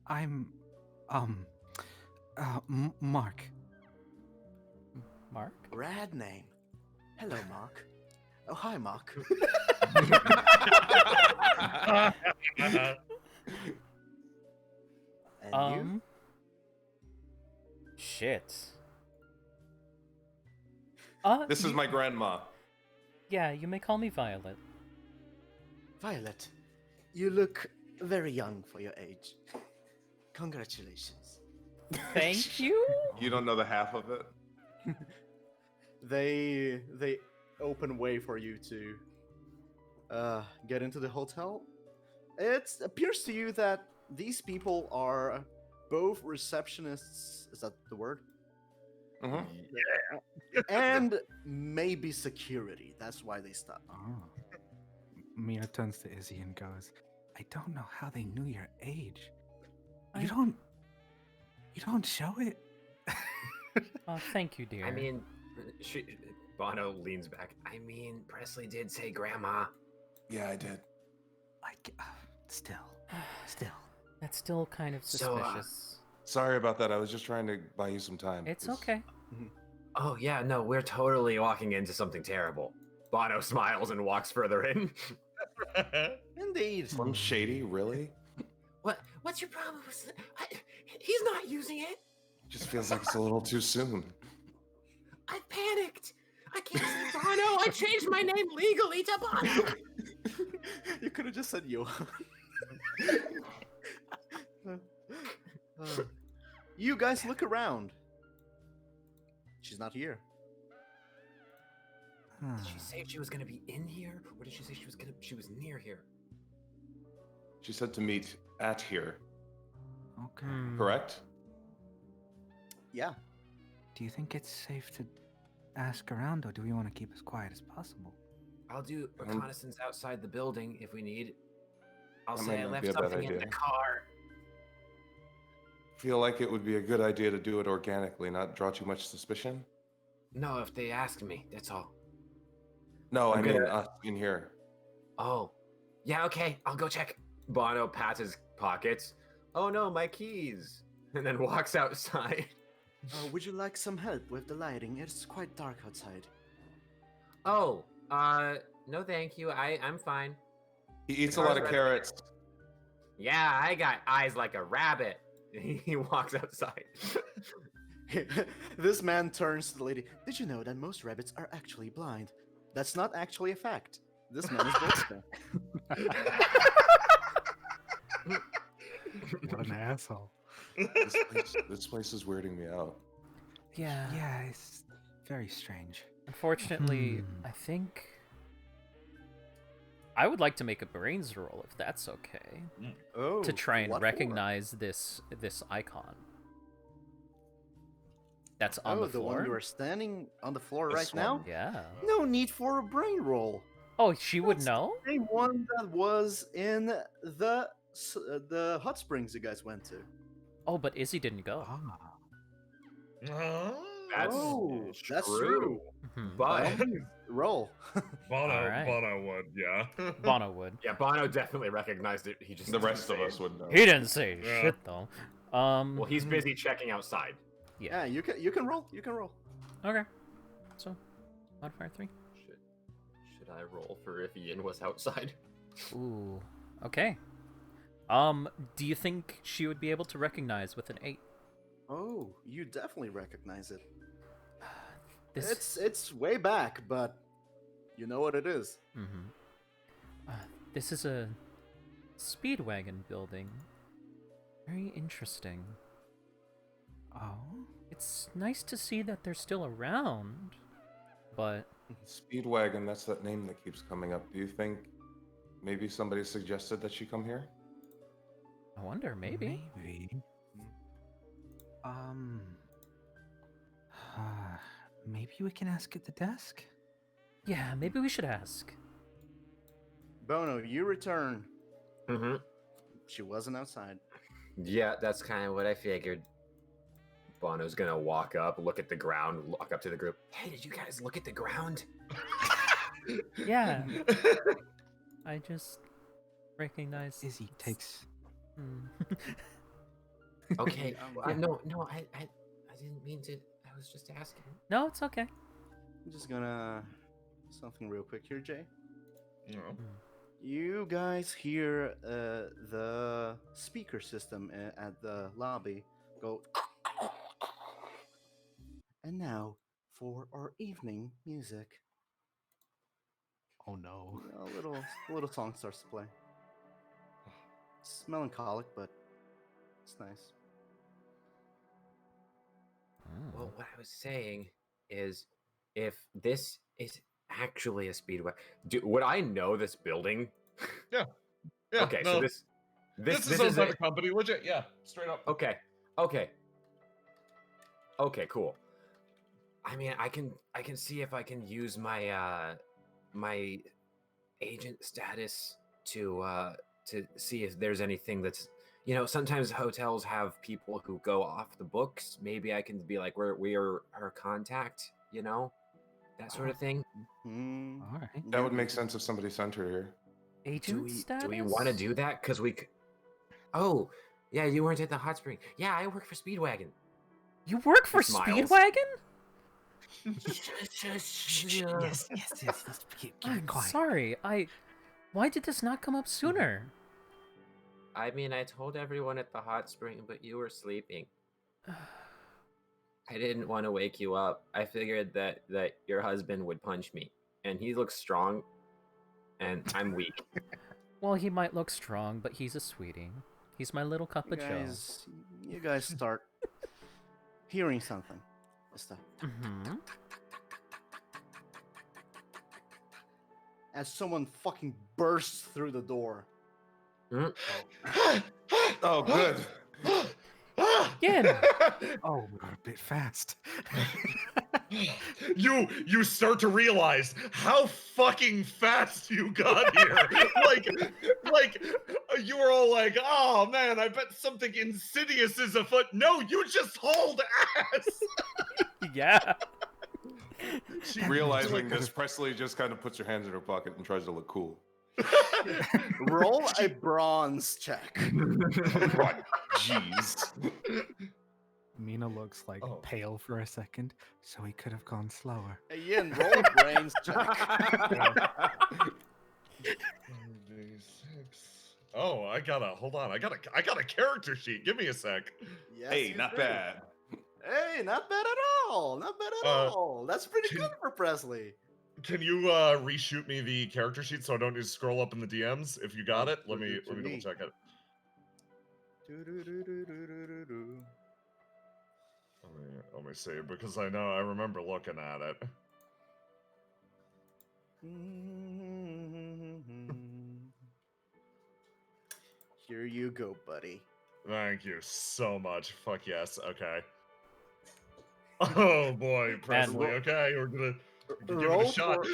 I'm, Mark. Mark? Rad name. Hello, Mark. Oh, hi, Mark. And you? Shit. This is my grandma. Yeah, you may call me Violet. Violet, you look very young for your age. Congratulations. Thank you. You don't know the half of it. They open way for you to get into the hotel. It appears to you that these people are both receptionists. Is that the word? Mhm. And maybe security. That's why they stopped. Oh. Mia turns to Izzy and goes, I don't know how they knew your age. You don't show it. Oh, thank you, dear. I mean, Bono leans back. I mean, Presley did say grandma. Yeah, I did. Still. That's still kind of So, suspicious. Sorry about that. I was just trying to buy you some time. It's okay. Oh, yeah, no, we're totally walking into something terrible. Bono smiles and walks further in. Indeed. Slim Shady, really? What's your problem with he's not using it. Just feels like it's a little too soon. I panicked. I can't say Bono. I changed my name legally to Bono. You could have just said Johan. You guys look around. She's not here. Did she say she was gonna be in here, or did she say she was near here? She said to meet at here, Okay. correct? Yeah. Do you think it's safe to ask around, or do we want to keep as quiet as possible? I'll do reconnaissance outside the building if we need. I'll That say I might not left be a bad something in the idea. car. Feel like it would be a good idea to do it organically, not draw too much suspicion? No, if they ask me, that's all. No, I I'm mean gonna- us in here. Oh, yeah, okay, I'll go check. Bono pats his pockets. Oh no, my keys. And then walks outside. Would you like some help with the lighting? It's quite dark outside. Oh, no thank you. I'm fine. He eats a lot of Car's carrots. Yeah, I got eyes like a rabbit. He walks outside. This man turns to the lady. Did you know that most rabbits are actually blind? That's not actually a fact. This man is boasting. What an asshole. This place is weirding me out. Yeah. Yeah, it's very strange. Unfortunately, Hmm. I think I would like to make a brains roll if that's okay. Oh, To try and what for? recognize this icon. That's on the the floor. one you are standing on the floor This right now? one. Yeah. No need for a brain roll. Oh, she would That's know? The same one that was in the hot springs you guys went to. Oh, but Izzy didn't go. Ah. That's That's true. true. Mhm. But Roll. Bono, Alright. Bono would, yeah. Bono would. yeah, Bono definitely recognized it. He just The didn't rest of say us it. would know. He didn't say Yeah. shit though. Well, he's busy checking outside. Yeah, you can roll. You can roll. Okay. So, modifier 3. Should I roll for if Ian was outside? Ooh. Okay. Do you think she would be able to recognize with an 8? Oh, you definitely recognize it. This It's way back, but you know what it is. this is a Speedwagon building. Very interesting. Oh, It's nice to see that they're still around, but Speedwagon, that's that name that keeps coming up. Do you think maybe somebody suggested that she come here? I wonder, maybe. maybe. Um, maybe we can ask at the desk. Yeah, maybe we should ask. Bono, you return. Mm-hmm. She wasn't outside. Yeah, that's kind of what I figured. Bono's gonna walk up, look at the ground, walk up to the group. Hey, did you guys look at the ground? Yeah. I just recognize Izzy takes. Okay. Yeah. No, I didn't mean to. I was just asking. No, it's okay. I'm just gonna something real quick here, Jay. You know. You guys hear the speaker system at the lobby go. And now for our evening music. Oh no. A little song starts to play. It's melancholic, but it's nice. Well, what I was saying is, if this is actually a speedway, would I know this building? Yeah, Okay, no, so this is owned is by it. the company, legit. Yeah, straight up. Okay, cool. I mean, I can see if I can use my my agent status to see if there's anything that's, sometimes hotels have people who go off the books. Maybe I can be like, we are her contact, that sort of thing. All right. That would make sense if somebody sent her here. Agent status? Do we want to do that? Because oh, yeah, you weren't at the hot spring. Yeah, I work for Speedwagon. You work for He smiles. Speedwagon? Yes. Let's keep I'm quiet. sorry. Why did this not come up sooner? I mean, I told everyone at the hot spring, but you were sleeping. I didn't want to wake you up. I figured that your husband would punch me, and he looks strong, and I'm weak. Well, he might look strong, but he's a sweetie. He's my little cup of joe. You guys start hearing something. It's the as someone fucking bursts through the door. Oh, good. Again. Oh, we got a bit fast. You start to realize how fucking fast you got here. like you were all like, oh man, I bet something insidious is afoot. No, you just hauled ass. Yeah. Realizing this, Presley just kind of puts her hands in her pocket and tries to look cool. Roll a bronze check. What? Jeez. Mina looks like pale for a second, so he could have gone slower. Ian, roll a brains check. Oh, hold on. I got a character sheet. Give me a sec. Yes, Hey, you not do. bad. Hey, not bad at all. Not bad at all. That's pretty good for Presley. Can you reshoot me the character sheet so I don't need to scroll up in the DMs? If you got it, let me double check it. Let me see, because I remember looking at it. Here you go, buddy. Thank you so much. Fuck yes. Okay. Oh boy, Presley. Okay, we're gonna give it a shot.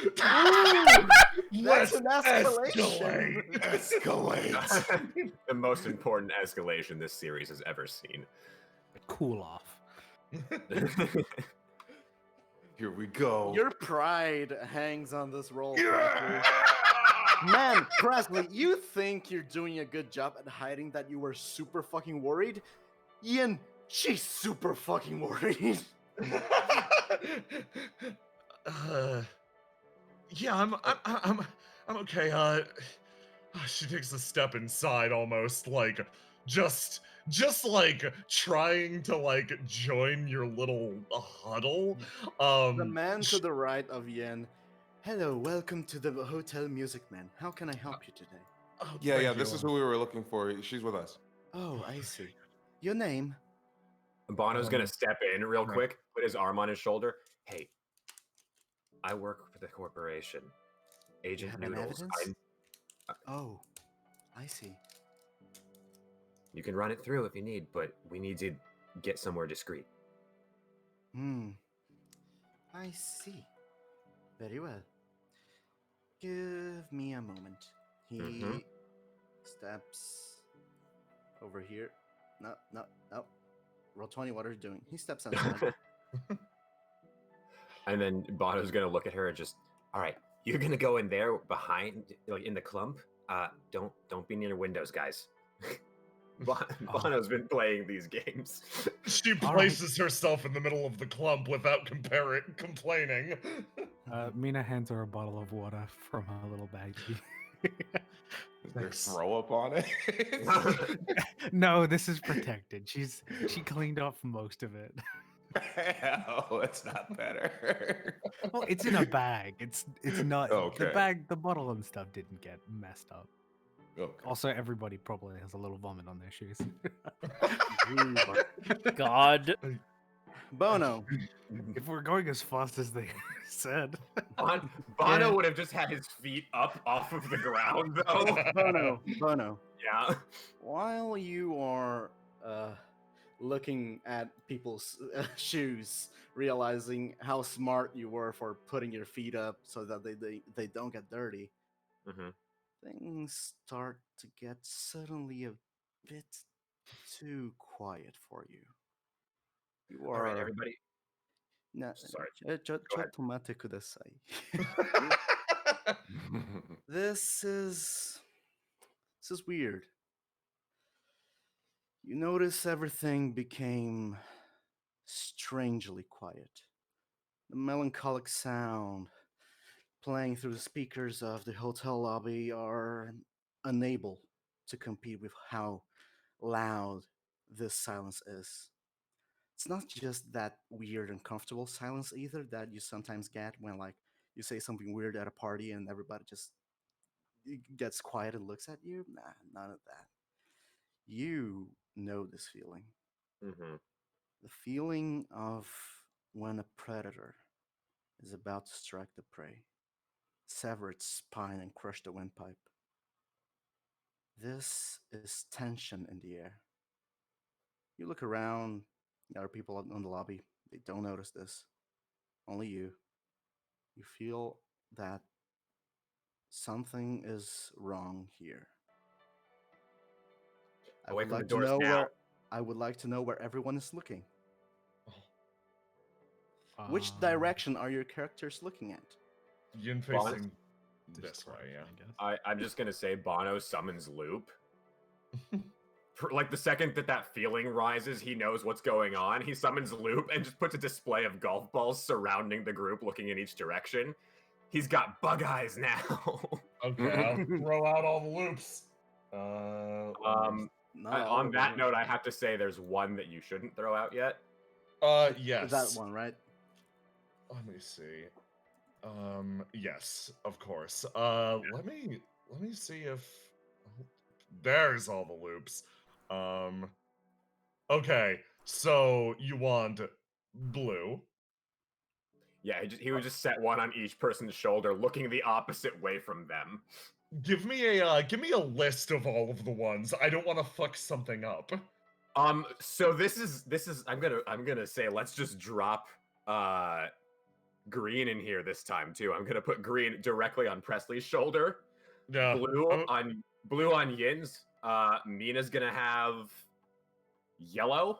That's an escalation. Escalate. The most important escalation this series has ever seen. Cool off. Here we go. Your pride hangs on this roll. Yeah! Man, Presley, you think you're doing a good job at hiding that you were super fucking worried? Ian, she's super fucking worried. Yeah, I'm okay. She takes a step inside, almost like just like trying to like join your little huddle. The man sh- to the right of Yen. Hello, welcome to the Hotel Music Man. How can I help you today? oh, Yeah, thank yeah, you. this is who we were looking for. She's with us. Oh, I see. Your name? Bono's gonna Um, step in real right. quick, put his arm on his shoulder. Hey, I work for the corporation. You Agent have an Noodles. evidence? Oh, I see. You can run it through if you need, but we need to get somewhere discreet. I see. Very well. Give me a moment. He steps over here. No. Roll 20, what are you doing? He steps outside. And then Bono's gonna look at her and just, all right, you're gonna go in there behind, like in the clump. Don't be near windows, guys. Bono's been playing these games. She All places herself in the middle of the clump without complaining. Mina hands her a bottle of water from her little baggie. Is there throw up on it? No, this is protected. She cleaned off most of it. Oh, it's not better. Well, it's in a bag. It's not Okay. the bag. The bottle and stuff didn't get messed up. Okay. Also, everybody probably has a little vomit on their shoes. God. Bono. If we're going as fast as they said, Bono would have just had his feet up off of the ground, though. Bono. Yeah. While you are looking at people's shoes, realizing how smart you were for putting your feet up so that they don't get dirty, things start to get suddenly a bit too quiet for you. You are... All right, everybody. Sorry. Go ahead. Tomate kudasai. This is weird. You notice everything became strangely quiet. The melancholic sound playing through the speakers of the hotel lobby are unable to compete with how loud this silence is. It's not just that weird, uncomfortable silence either that you sometimes get when, like, you say something weird at a party and everybody just gets quiet and looks at you. Nah, none of that. You know this feeling. The feeling of when a predator is about to strike the prey, sever its spine and crush the windpipe. This is tension in the air. You look around, there are people in the lobby. They don't notice this. Only you. You feel that something is wrong here. I Away would from like the to doors know now. where everyone is looking. Which direction are your characters looking at? Yin facing this way, yeah. I'm just gonna say Bono summons Loop. Like the second that feeling rises, he knows what's going on. He summons Loop and just puts a display of golf balls surrounding the group, looking in each direction. He's got bug eyes now. Okay, I'll throw out all the loops. On that note, I have to say there's one that you shouldn't throw out yet. Yes. That one, right? Let me see. Yes, of course. Let me see if there's all the loops. Okay, so you want blue. Yeah, he would just set one on each person's shoulder, looking the opposite way from them. Give me a list of all of the ones. I don't want to fuck something up. So this is I'm gonna say let's just drop green in here this time too. I'm gonna put green directly on Presley's shoulder. Yeah. Blue on Yin's. Mina's gonna have yellow.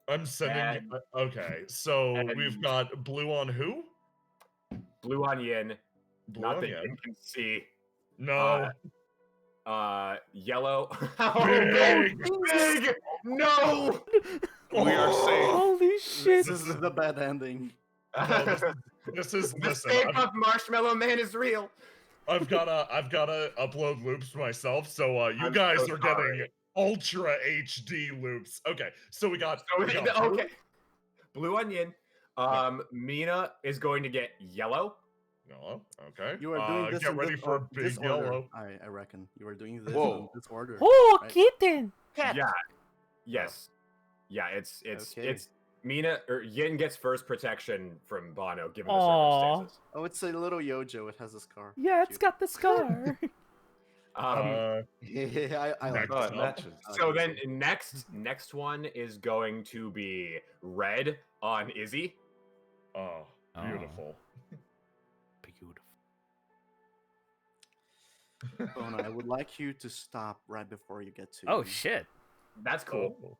I'm sending. Okay, so we've got blue on who? Blue on Yin. Blue Not on that Yin. Yin can see. No. Yellow. Big! Big! No! We are safe. Holy shit! This is the bad ending. No, this is The shape of Marshmallow Man is real. I've gotta upload loops myself, so you I'm guys so are getting sorry. ultra HD loops. Okay, so we got Okay. Blue onion. Mina is going to get yellow. yellow. Okay. You are doing this get in ready this, for a this big order. yellow. I reckon you are doing this in Whoa. this order. Oh, right? kitten! Yeah. Yes. Yeah. It's Okay. Mina or Yin gets first protection from Bono given the Aw. circumstances. Oh, it's a little Yojo. It has a scar. Yeah, it's Cute. got the scar. Yeah, I like next Oh, it. it matches. So then next one is going to be red on Izzy. Oh, beautiful. Beautiful. Bona, I would like you to stop right before you get to. Oh shit! That's cool. Oh.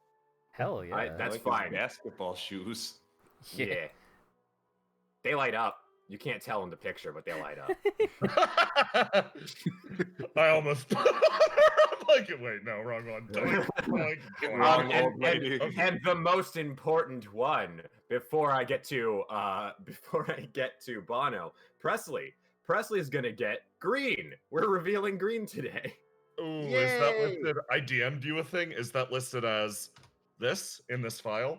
Hell yeah! That's Like his fine. Basketball shoes. Yeah. They light up. You can't tell in the picture, but they light up. I almost like it. Wait, no, wrong one. Wrong old lady. And the most important one before I get to Bono, Presley. Presley is gonna get green. We're revealing green today. Ooh, is that listed? I DM'd you a thing. Is that listed as this in this file?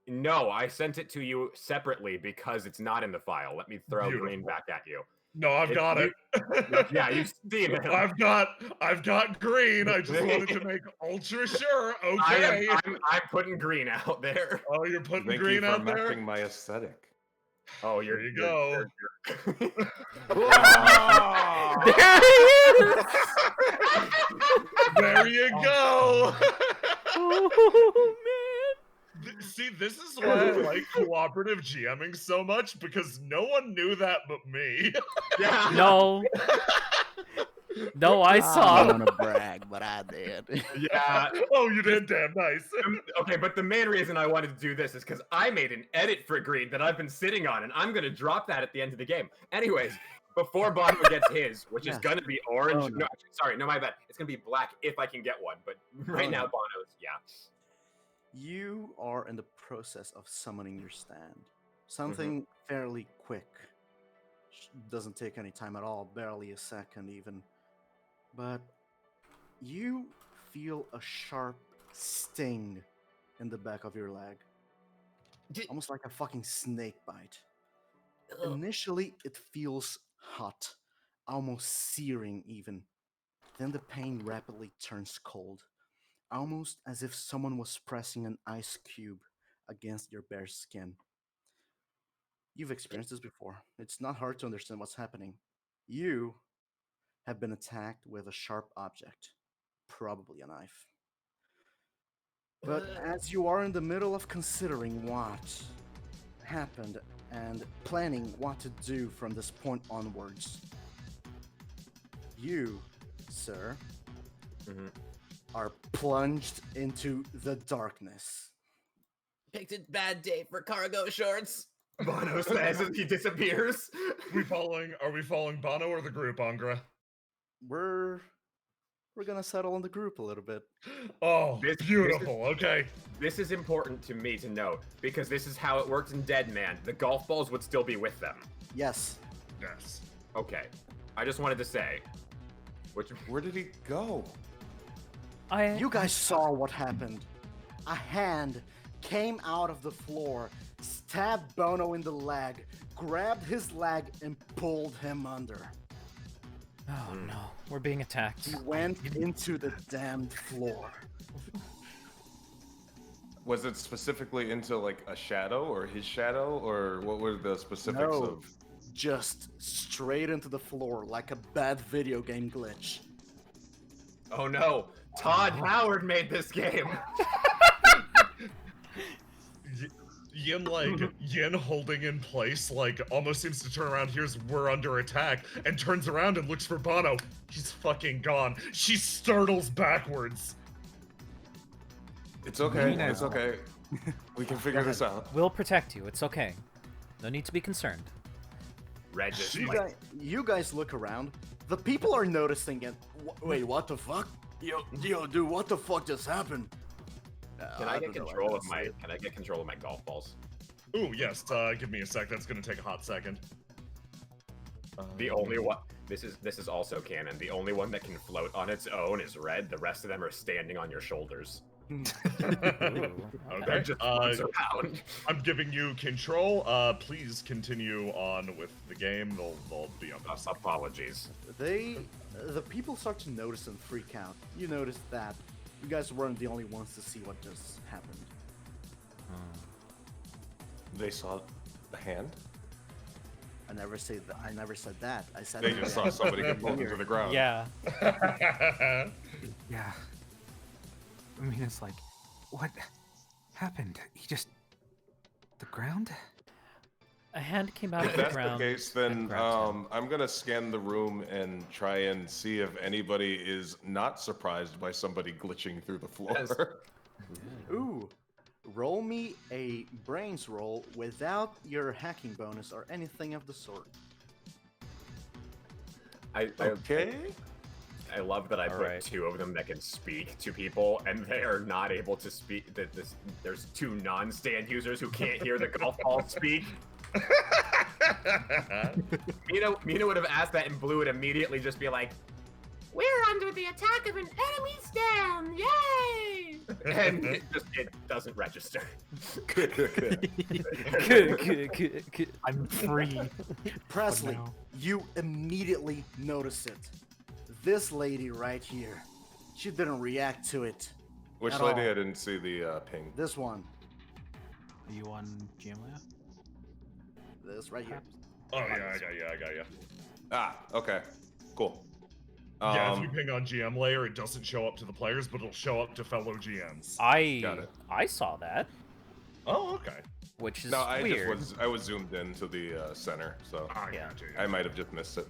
No, I sent it to you separately because it's not in the file. Let me throw green Beautiful. back at you. No, I've got it. Yeah, you see it. I've got green. I just wanted to make ultra sure. Okay. I'm putting green out there. Oh, you're putting Thank green you for out there. matching my aesthetic. Oh, There you go. There he is! There you go. Oh See, this is why I like cooperative GMing so much, because no one knew that but me. Yeah. man! No. No, I I saw. don't want to brag, but I did. Yeah. Oh, you did? Damn nice. Okay, but the main reason I wanted to do this is because I made an edit for green that I've been sitting on, and I'm going to drop that at the end of the game. Anyways, before Bono gets his, which is Yes. going to be orange. Oh, no. No, actually, sorry, no, my bad. It's going to be black if I can get one, but right Oh, now, no. Bono's, yeah. You are in the process of summoning your stand. Something fairly quick. Doesn't take any time at all, barely a second even. But you feel a sharp sting in the back of your leg. Almost like a fucking snake bite. Initially, it feels hot, almost searing even. Then the pain rapidly turns cold, almost as if someone was pressing an ice cube against your bare skin. You've experienced this before. It's not hard to understand what's happening. You have been attacked with a sharp object, probably a knife. But as you are in the middle of considering what happened and planning what to do from this point onwards, you, sir, are plunged into the darkness. Picked a bad day for cargo shorts. Bono says as he disappears. Are we following Bono or the group, Angra? We're gonna settle on the group a little bit. Oh, This- beautiful. Okay. This is important to me to note because this is how it worked in Dead Man. The golf balls would still be with them. Yes. Yes. Okay. I just wanted to say. Where did he go? You guys saw what happened. A hand came out of the floor, stabbed Bono in the leg, grabbed his leg, and pulled him under. Oh no, we're being attacked. He went into the damned floor. Was it specifically into like a shadow or his shadow, or what were the specifics No, of? just straight into the floor like a bad video game glitch. Oh no, Todd Howard made this game. Yin holding in place, like almost seems to turn around, hears we're under attack, and turns around and looks for Bono. He's fucking gone. She startles backwards. It's okay. It's okay. We can figure this out. We'll protect you. It's okay. No need to be concerned. Regis. You guys look around. The people are noticing it. Wait, what the fuck? Yo, dude, what the fuck just happened? Can I get control of my golf balls? Ooh, yes. Give me a sec. That's gonna take a hot second. The only one. This is also canon. The only one that can float on its own is red. The rest of them are standing on your shoulders. They're Okay. just floats around. I'm giving you control. Please continue on with the game. They'll be on this. Apologies. The people start to notice and freak out. You notice that you guys weren't the only ones to see what just happened. They saw the hand. I never said that. I said They just saw somebody get pulled into the ground. Yeah. Yeah. I mean, it's like, what happened? He just... The ground? A hand came out If of the that's the ground. case, and then grabbed him. I'm gonna scan the room and try and see if anybody is not surprised by somebody glitching through the floor. Yes. Ooh. Roll me a brains roll without your hacking bonus or anything of the sort. Okay. I love that I put Alright. 2 of them that can speak to people, and they are not able to speak. There's 2 non-stand users who can't hear the golf ball speak. Mina would have asked that, and Blue would immediately just be like, We're under the attack of an enemy stand! Yay! and it doesn't register. Good, good. I'm free. Presley, now. you immediately notice it. This lady right here, she didn't react to it. Which At lady? all. I didn't see the ping. This one. Are you on Jamila? This right here. Oh yeah, I got you. Ah, okay, cool. Yeah, if you ping on GM layer, it doesn't show up to the players, but it'll show up to fellow GMs. Got it. I saw that, Oh, okay. which is No, I weird. I was zoomed in to the center, so I Yeah. got you. I might have just missed it.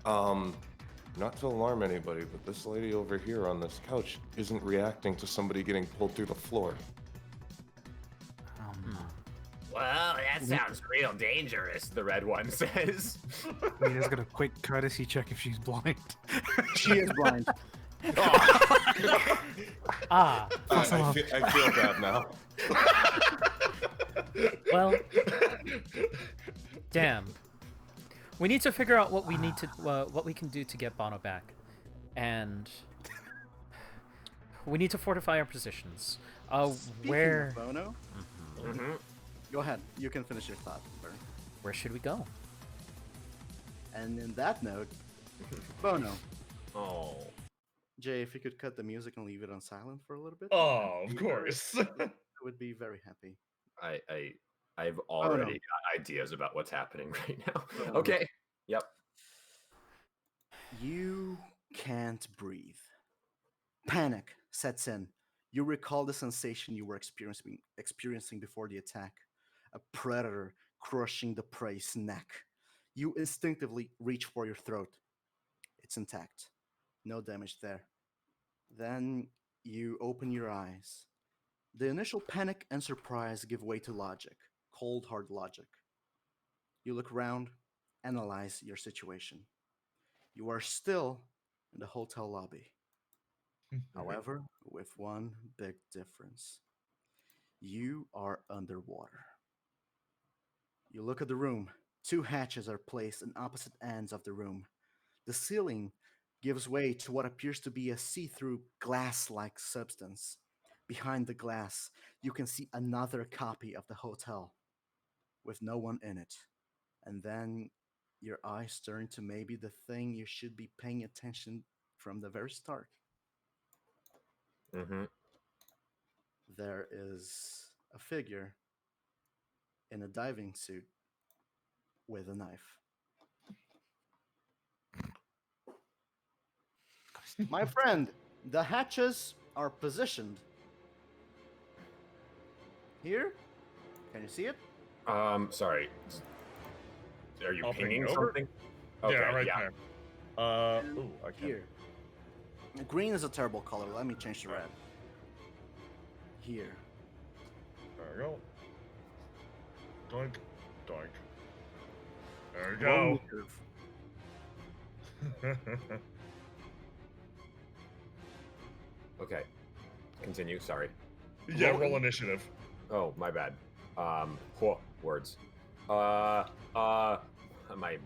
Not to alarm anybody, but this lady over here on this couch isn't reacting to somebody getting pulled through the floor. Well, that sounds real dangerous, the red one says. Mina's got a quick courtesy check if she's blind. She is blind. Ah, I feel bad now. well, damn. We need to figure out what we need to, what we can do to get Bono back, and we need to fortify our positions. Speaking Where, of Bono, go ahead. You can finish your thought, Vern. where should we go? And in that note, Bono, Oh. Jay, if you could cut the music and leave it on silent for a little bit. Oh, of course. I would be very happy. I've already got ideas about what's happening right now. Okay. Yep. You can't breathe. Panic sets in. You recall the sensation you were experiencing before the attack. A predator crushing the prey's neck. You instinctively reach for your throat. It's intact. No damage there. Then you open your eyes. The initial panic and surprise give way to logic. Cold, hard logic. You look around, analyze your situation. You are still in the hotel lobby. However, with one big difference. You are underwater. You look at the room. 2 hatches are placed on opposite ends of the room. The ceiling gives way to what appears to be a see-through glass-like substance. Behind the glass, you can see another copy of the hotel with no one in it. And then your eyes turn to maybe the thing you should be paying attention from the very start. There is a figure in a diving suit with a knife. My friend, the hatches are positioned here. Can you see it? Sorry. Are you I'll ping pinging it over. something? Yeah, right there. And Ooh, I can't. here. Green is a terrible color. Let me change to red. Here. There we go. Doink, doink. There we Roll go. curve. Okay. Continue. Sorry. Yeah, roll initiative. Oh, my bad. Words. my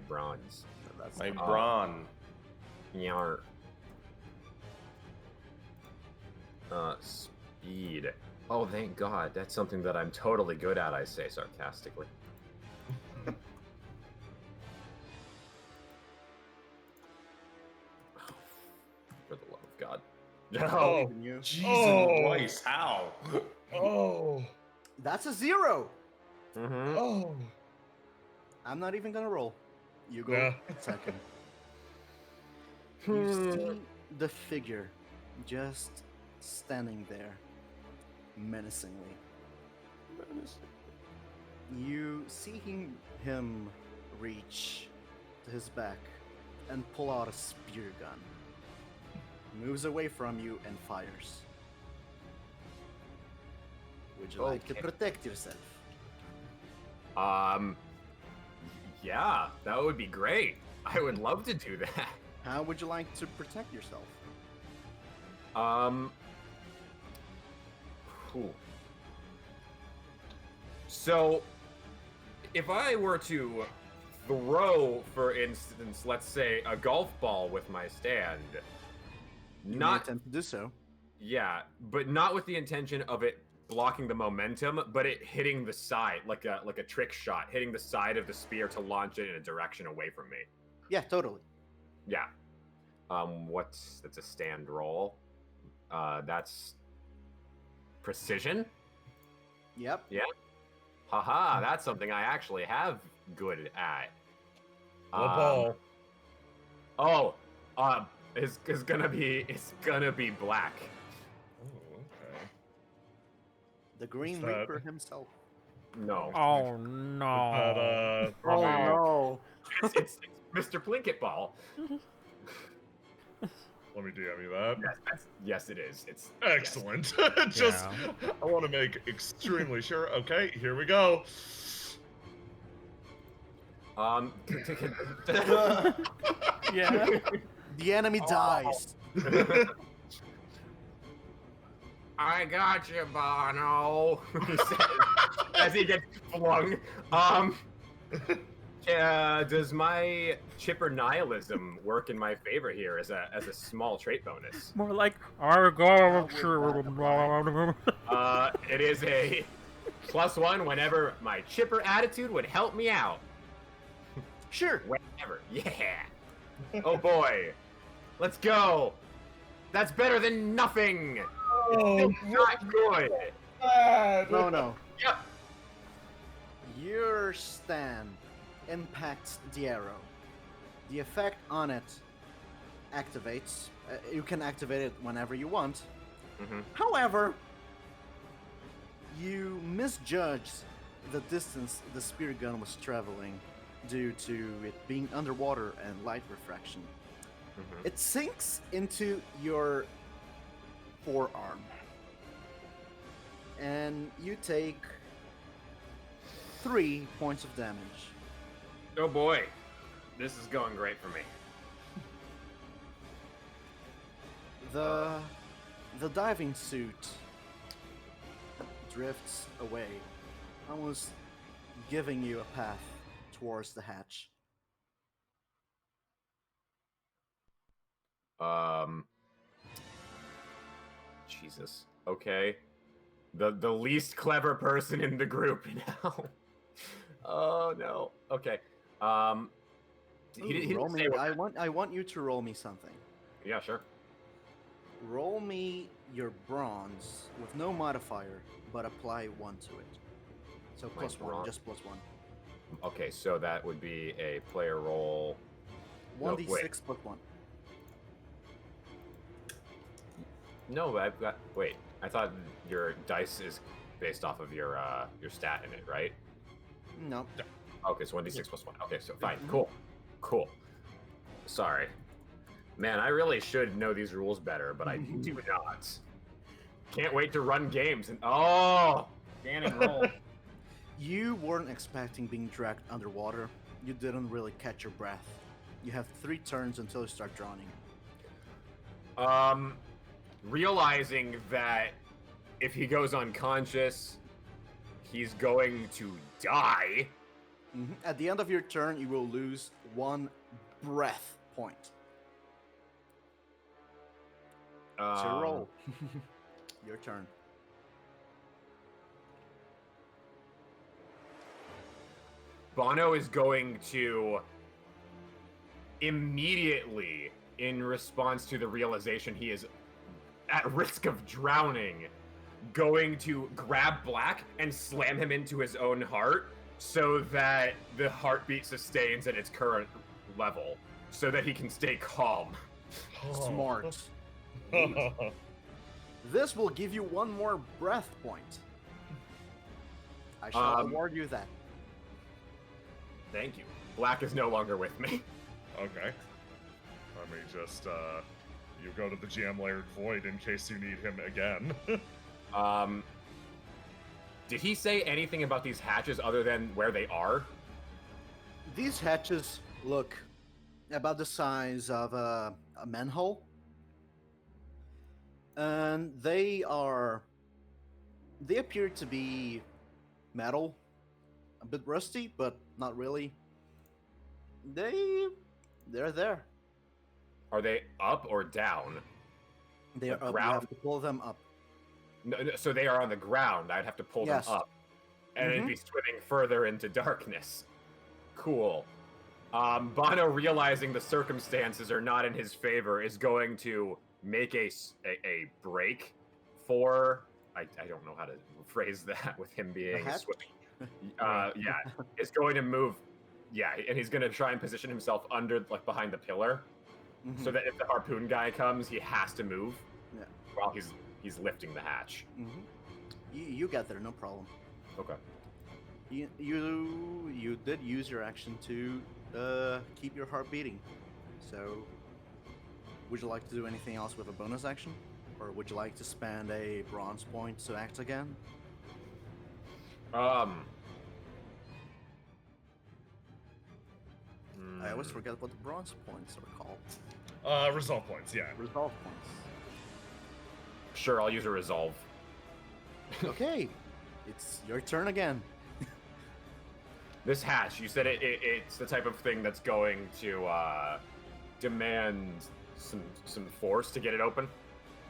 bronze. That's My fine. brawn. Yarr. Speed. Oh, thank God. That's something that I'm totally good at, I say sarcastically. For the love of God. Oh, Even you. Jesus Oh. Christ, how? oh, That's a 0. Mm-hmm. oh. I'm not even gonna roll. You go Yeah. second. You see the figure just standing there menacingly. You see him reach to his back and pull out a spear gun. Moves away from you and fires. Would you like to Okay. protect yourself? Yeah, that would be great. I would love to do that. How would you like to protect yourself? Cool. So, if I were to throw, for instance, let's say a golf ball with my stand, You may not attempt to do so. yeah, but not with the intention of it blocking the momentum, but it hitting the side like a trick shot, hitting the side of the spear to launch it in a direction away from me. Yeah, totally. Yeah. That's a stand roll. That's precision. Yep. Haha, that's something I actually have good at. The ball. It's gonna be black. Oh, okay. The Green that? Reaper himself. No, Oh no. But, no. it's Mr. Plinkett Ball. let me DM you that. Yes, it is. It's Excellent. Just, I want to make extremely sure. Okay, here we go. Yeah. The enemy dies. I got you, Bono. He says as he gets flung. Does my chipper nihilism work in my favor here as a small trait bonus? More like I got It is a +1 whenever my chipper attitude would help me out. Sure. Whenever. Yeah. Oh boy. Let's go. That's better than nothing. Oh, Not good. No. Yep. Your stand impacts the arrow. The effect on it activates. You can activate it whenever you want. Mm-hmm. However, you misjudge the distance the spear gun was traveling due to it being underwater and light refraction. Mm-hmm. It sinks into your forearm. And you take 3 points of damage. Oh boy. This is going great for me. The diving suit drifts away, almost giving you a path towards the hatch. Jesus. Okay. The least clever person in the group now. Oh no. Okay. He didn't Roll me. say what- I want you to roll me something. Yeah, sure. Roll me your bronze with no modifier, but apply 1 to it. So My +1, bronze. just +1. Okay, so that would be a player roll. No, 1d6 wait. +1. No, I've got. Wait, I thought your dice is based off of your stat in it, right? No. Okay, so 1d6 +1. Okay, so fine. Cool. Sorry. Man, I really should know these rules better, but I do not. Can't wait to run games and Gannon roll. You weren't expecting being dragged underwater. You didn't really catch your breath. You have 3 turns until you start drowning. Realizing that if he goes unconscious, he's going to die. At the end of your turn, you will lose 1 breath point. So roll. Your turn. Bono is going to immediately, in response to the realization he is at risk of drowning, going to grab Black and slam him into his own heart so that the heartbeat sustains at its current level, so that he can stay calm. Smart. Neat. This will give you 1 more breath point. I shall award you that. Thank you. Black is no longer with me. Okay. Let me just, you go to the jam-layered void in case you need him again. Did he say anything about these hatches other than where they are? These hatches look about the size of a manhole. And they appear to be metal, a bit rusty, but not really. They're there. Are they up or down? They're up. You Ground? have to pull them up. No, so they are on the ground. I'd have to pull Yes. them up. And it'd be swimming further into darkness. Cool. Bono, realizing the circumstances are not in his favor, is going to make a break for... I don't know how to phrase that with him being swimming. Yeah, it's going to move. Yeah, and he's going to try and position himself under, like, behind the pillar, so that if the harpoon guy comes, he has to move while he's lifting the hatch. You got there, no problem. Okay. You did use your action to keep your heart beating. So, would you like to do anything else with a bonus action? Or would you like to spend a bronze point to act again? I always forget what the bronze points are called. Resolve points, yeah. Resolve points. Sure, I'll use a resolve. Okay, it's your turn again. This hatch, you said it's the type of thing that's going to demand some force to get it open?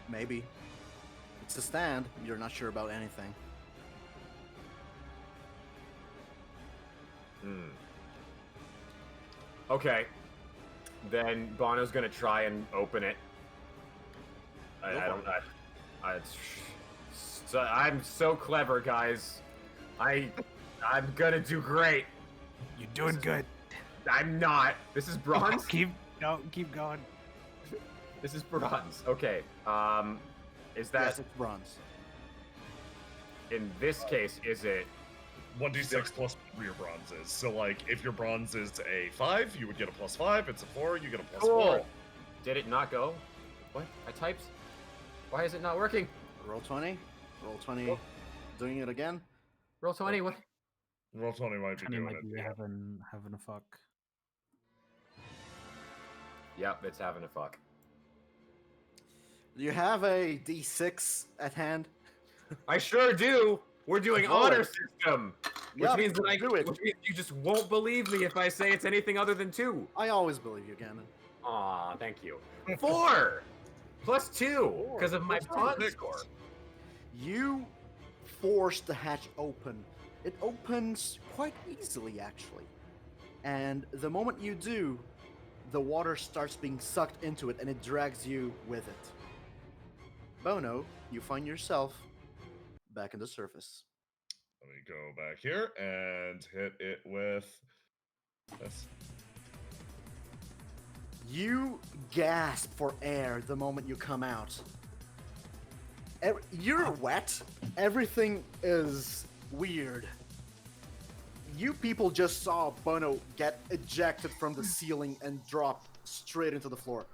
Maybe. It's a stand. You're not sure about anything. Okay. Then Bono's gonna try and open it. I'm so clever, guys. I'm gonna do great. You're doing good. I'm not. This is bronze. Keep going. This is bronze. Okay. Is that Yes, it's bronze. in this case? Is it 1d6 plus whatever your bronze is. So, like, if your bronze is a 5, you would get a +5. It's a 4, you get a +4. cool? Did it not go? What? I typed. Why is it not working? Roll 20. Roll 20. Oh. Doing it again. Roll 20. What? Roll 20 might be Tony doing might it. be Yeah. having a fuck. Yep, it's having a fuck. Do you have a d6 at hand? I sure do. We're doing Roll honor it. system, which Yep, means that do which means you just won't believe me if I say it's anything other than 2. I always believe you, Gannon. Aw, thank you. 4 plus 2 because of my Plus bronze 6. score. You force the hatch open. It opens quite easily, actually. And the moment you do, the water starts being sucked into it and it drags you with it. Bono, you find yourself back in the surface. Let me go back here and hit it with this. You gasp for air the moment you come out. You're wet. Everything is weird. You people just saw Bono get ejected from the ceiling and drop straight into the floor.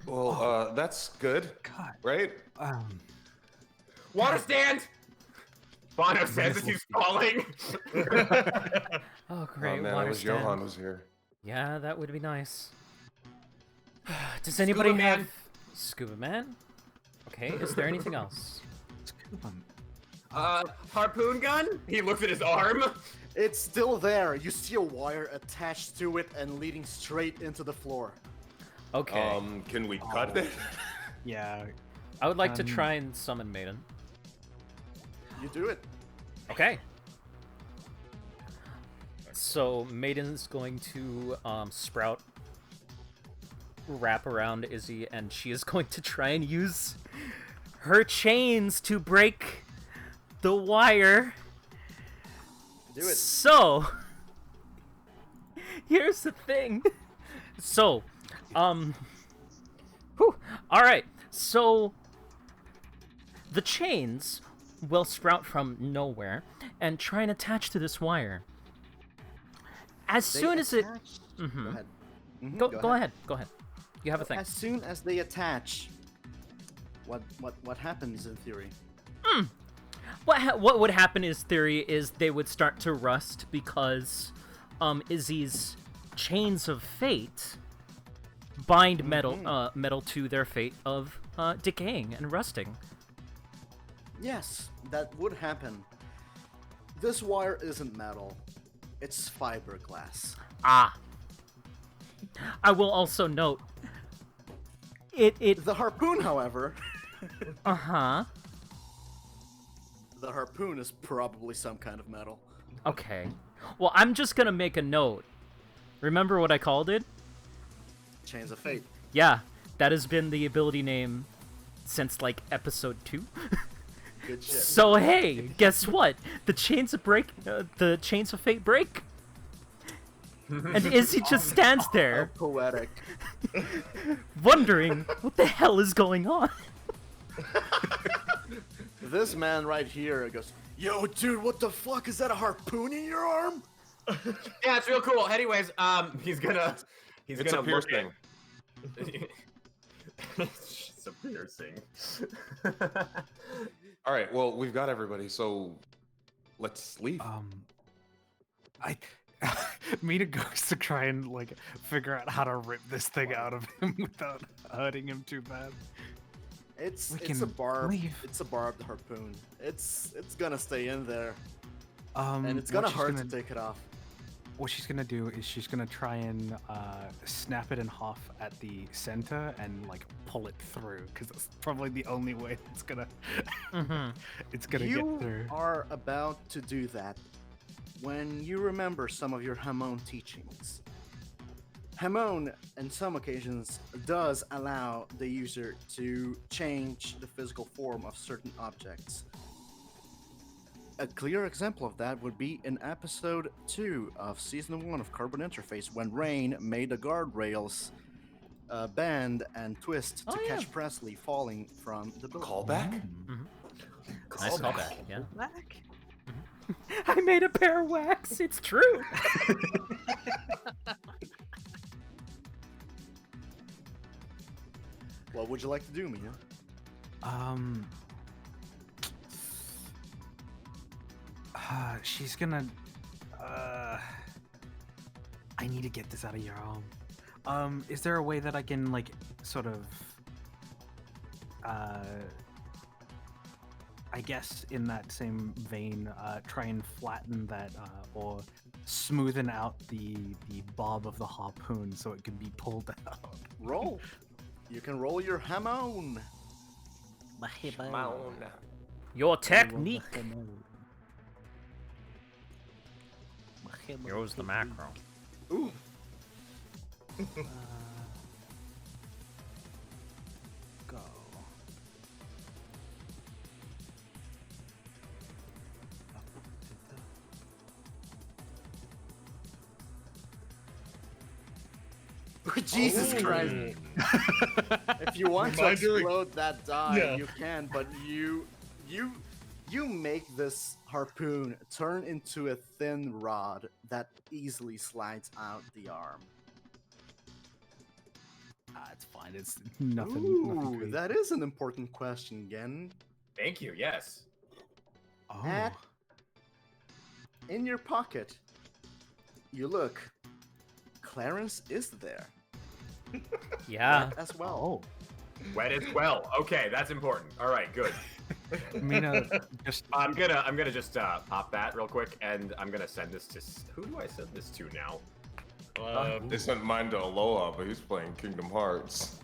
Well, that's good, God. right? Water stand. Bono says as he's falling. Oh, Oh great. man, I water wish stand. Johan was here. Yeah, that would be nice. Does anybody Scuba have man. Scuba Man? Okay, is there anything else? Harpoon gun. He looks at his arm It's still there. You see a wire attached to it and leading straight into the floor. Okay. Can we cut it? Yeah. I would like to try and summon Maiden. You do it. Okay. So Maiden's going to sprout, wrap around Izzy, and she is going to try and use her chains to break the wire. Do it. So here's the thing. So, all right. So the chains will sprout from nowhere and try and attach to this wire. As soon as it, Go ahead. Mhm, go ahead. You have a thing. As soon as they attach, what happens in theory? What would happen is theory is they would start to rust because Izzy's chains of fate bind metal to their fate of decaying and rusting. Yes, that would happen. This wire isn't metal. It's fiberglass. Ah. I will also note it The harpoon, however, uh-huh. the harpoon is probably some kind of metal. Okay. Well, I'm just going to make a note. Remember what I called it? Chains of fate. Yeah, that has been the ability name since like episode 2. Good shit. So hey, guess what? The chains of fate break. And Izzy just stands there, Poetic. wondering what the hell is going on. This man right here goes, "Yo, dude, what the fuck? Is that a harpoon in your arm?" Yeah, it's real cool. Anyways, he's gonna It's look a piercing. It's a piercing. All right. Well, we've got everybody, so let's leave. Mina goes to try and like figure out how to rip this thing out of him without hurting him too bad. It's We a can barb. leave. It's a barbed harpoon. It's gonna stay in there, And and it's gonna hurt to take it off. What she's gonna do is she's gonna try and snap it in half at the center and like pull it through, because that's probably the only way it's gonna it's gonna You get through. are about to do that when you remember some of your Hamon teachings. Hamon, in some occasions, does allow the user to change the physical form of certain objects. A clear example of that would be in episode 2 of season 1 of Carbon Interface, when Rain made the guardrails bend and twist to catch Presley falling from the building. Callback? Nice callback, yeah. I made a pair of wax. It's true. What would you like to do, Mina? She's gonna I need to get this out of your arm. Is there a way that I can like sort of I guess in that same vein, try and flatten that or smoothen out the bob of the harpoon so it can be pulled out? Roll. You can roll your Hamon. Your technique. Here's the macro. Ooh. Go. Jesus Christ. If you want to Am I doing- explode that die, Yeah. you can, but you make this harpoon turn into a thin rod that easily slides out the arm. It's fine. It's nothing. Ooh, crazy. that is an important question, Gen. Thank you. Yes. Oh. At- In your pocket, you look. Clarence is there Yeah. as well. Oh. Wet as well. Okay, that's important. All right, good. Mina just I'm gonna just pop that real quick, and I'm gonna send this to. Who do I send this to now? They sent mine to Aloha, but he's playing Kingdom Hearts.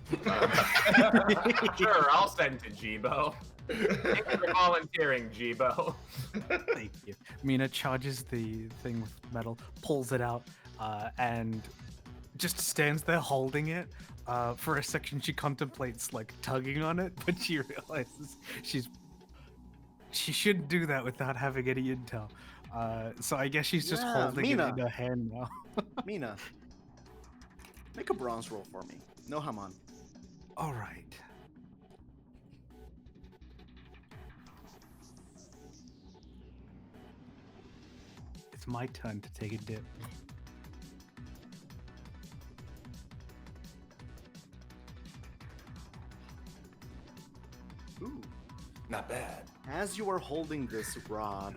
Sure, I'll send to Jibo. Thank you for volunteering, Jibo. Thank you. Mina charges the thing with metal, pulls it out, and just stands there holding it. For a second, she contemplates like tugging on it, but she realizes she shouldn't do that without having any intel. So I guess she's just holding Mina. it in her hand now. Mina, make a bronze roll for me. No Haman. All right. It's my turn to take a dip. Ooh. Not bad. As you are holding this rod,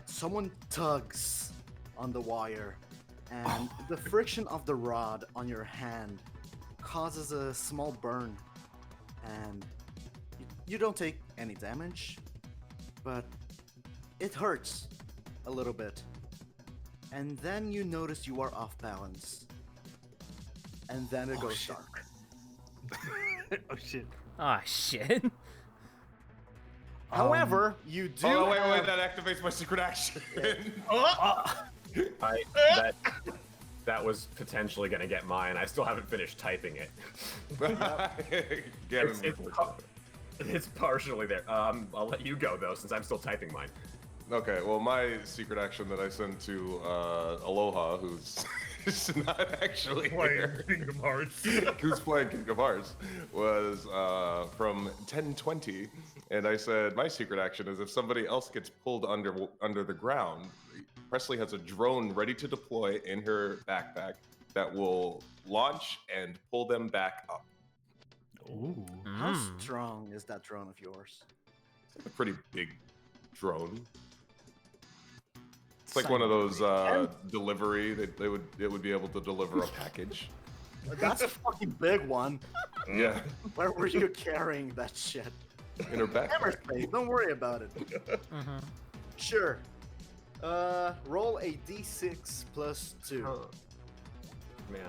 someone tugs on the wire, and the friction of the rod on your hand causes a small burn, and you don't take any damage, but it hurts a little bit. And then you notice you are off balance, and then it goes shit. dark. Oh shit. Ah, shit. However, you do. Oh wait, have... that activates my secret action. That was potentially gonna get mine. I still haven't finished typing it. It's partially there. I'll let you go though, since I'm still typing mine. Okay, well, my secret action that I sent to Aloha, who's not actually Playing here, Kingdom Hearts. who's playing Kingdom Hearts, was from 1020, and I said my secret action is if somebody else gets pulled under the ground, Presley has a drone ready to deploy in her backpack that will launch and pull them back up. Ooh. How strong is that drone of yours? It's like a pretty big drone. It's like one of those delivery that it would be able to deliver a package. That's a fucking big one. Yeah, Where were you carrying that shit? in her backpack. Everspace, don't worry about it. Sure. Roll a d6 plus 2. Huh. Man,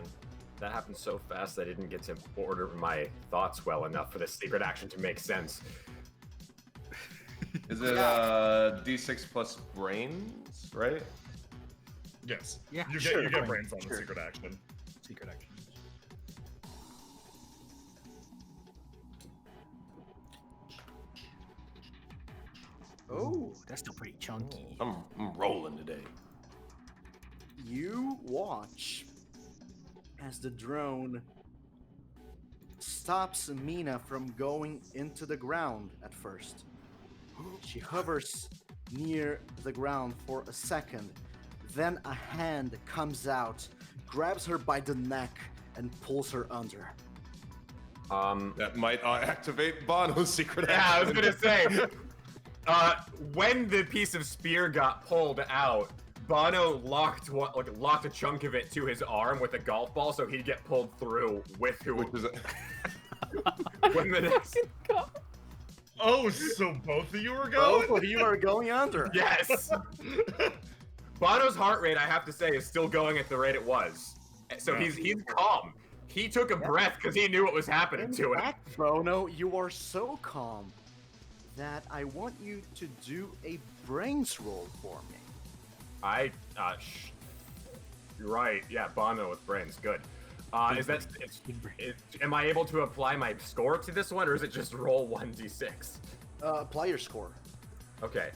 that happened so fast I didn't get to order my thoughts well enough for this secret action to make sense. Is it D6 plus brains, right? Yes. Yeah, You sure, get fine, brains on the sure. secret action. Secret action. Oh, That's still pretty chunky. I'm rolling today. you watch as the drone stops Mina from going into the ground at first. She hovers near the ground for a second, then a hand comes out, grabs her by the neck, and pulls her under. That might activate Bono's secret Yeah, I action. was gonna say. When the piece of spear got pulled out, Bono locked a chunk of it to his arm with a golf ball, so he'd get pulled through with who. Which is When the next. Oh, so both of you are Both going? of you are going under. Yes. Bono's heart rate, I have to say, is still going at the rate it was. So Yeah. he's calm. He took a breath because he knew what was happening In to him. fact, Bono, you are so calm that I want you to do a brains roll for me. You're right. Yeah, Bono with brains. Good. Am I able to apply my score to this one, or is it just roll 1d6? Apply your score. Okay.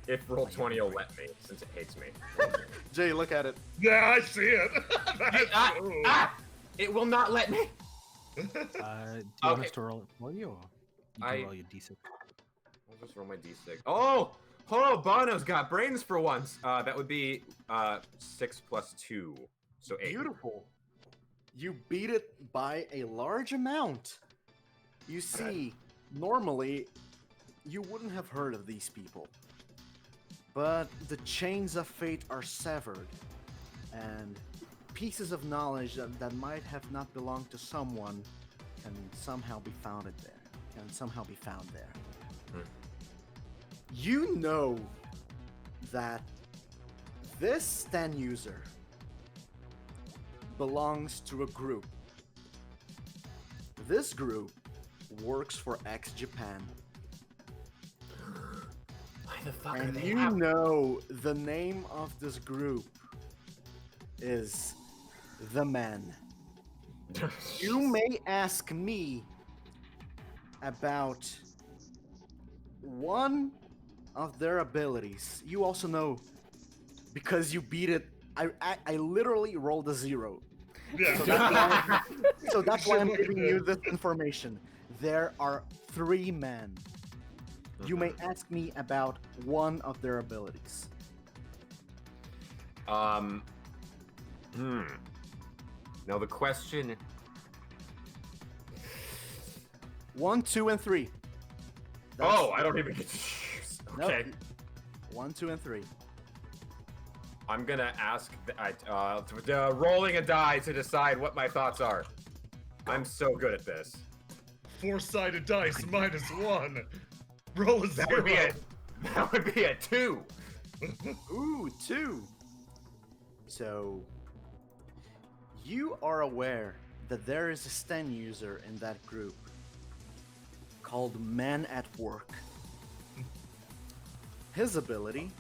If roll 20 will let me, since it hates me. Jay, look at it. Yeah, I see it. It will not let me. Do you want us to roll it for you, or you can I- roll your d6? I'll just roll my d6. Oh, Bono's got brains for once. That would be 6 plus 2, so 8. Beautiful. You beat it by a large amount. You see, normally, you wouldn't have heard of these people. But the chains of fate are severed, and pieces of knowledge that might have not belonged to someone can somehow be found there. You know that this stand user belongs to a group. This group works for X Japan. Why the fuck are And they you out? know the name of this group is The Man. You may ask me about one of their abilities. You also know, because you beat it, I literally rolled a 0. Yeah. So that's why I'm Shit, look at giving you this. this information. There are 3 men. You may ask me about one of their abilities. Now the question. 1, 2, and 3. Oh, I don't even get to choose. Nope. Okay. 1, 2, and 3. I'm gonna ask rolling a die to decide what my thoughts are. I'm so good at this. 4-sided dice -1. Roll a 0. That would be a 2. Ooh, 2. So, you are aware that there is a stand user in that group called Man at Work. His ability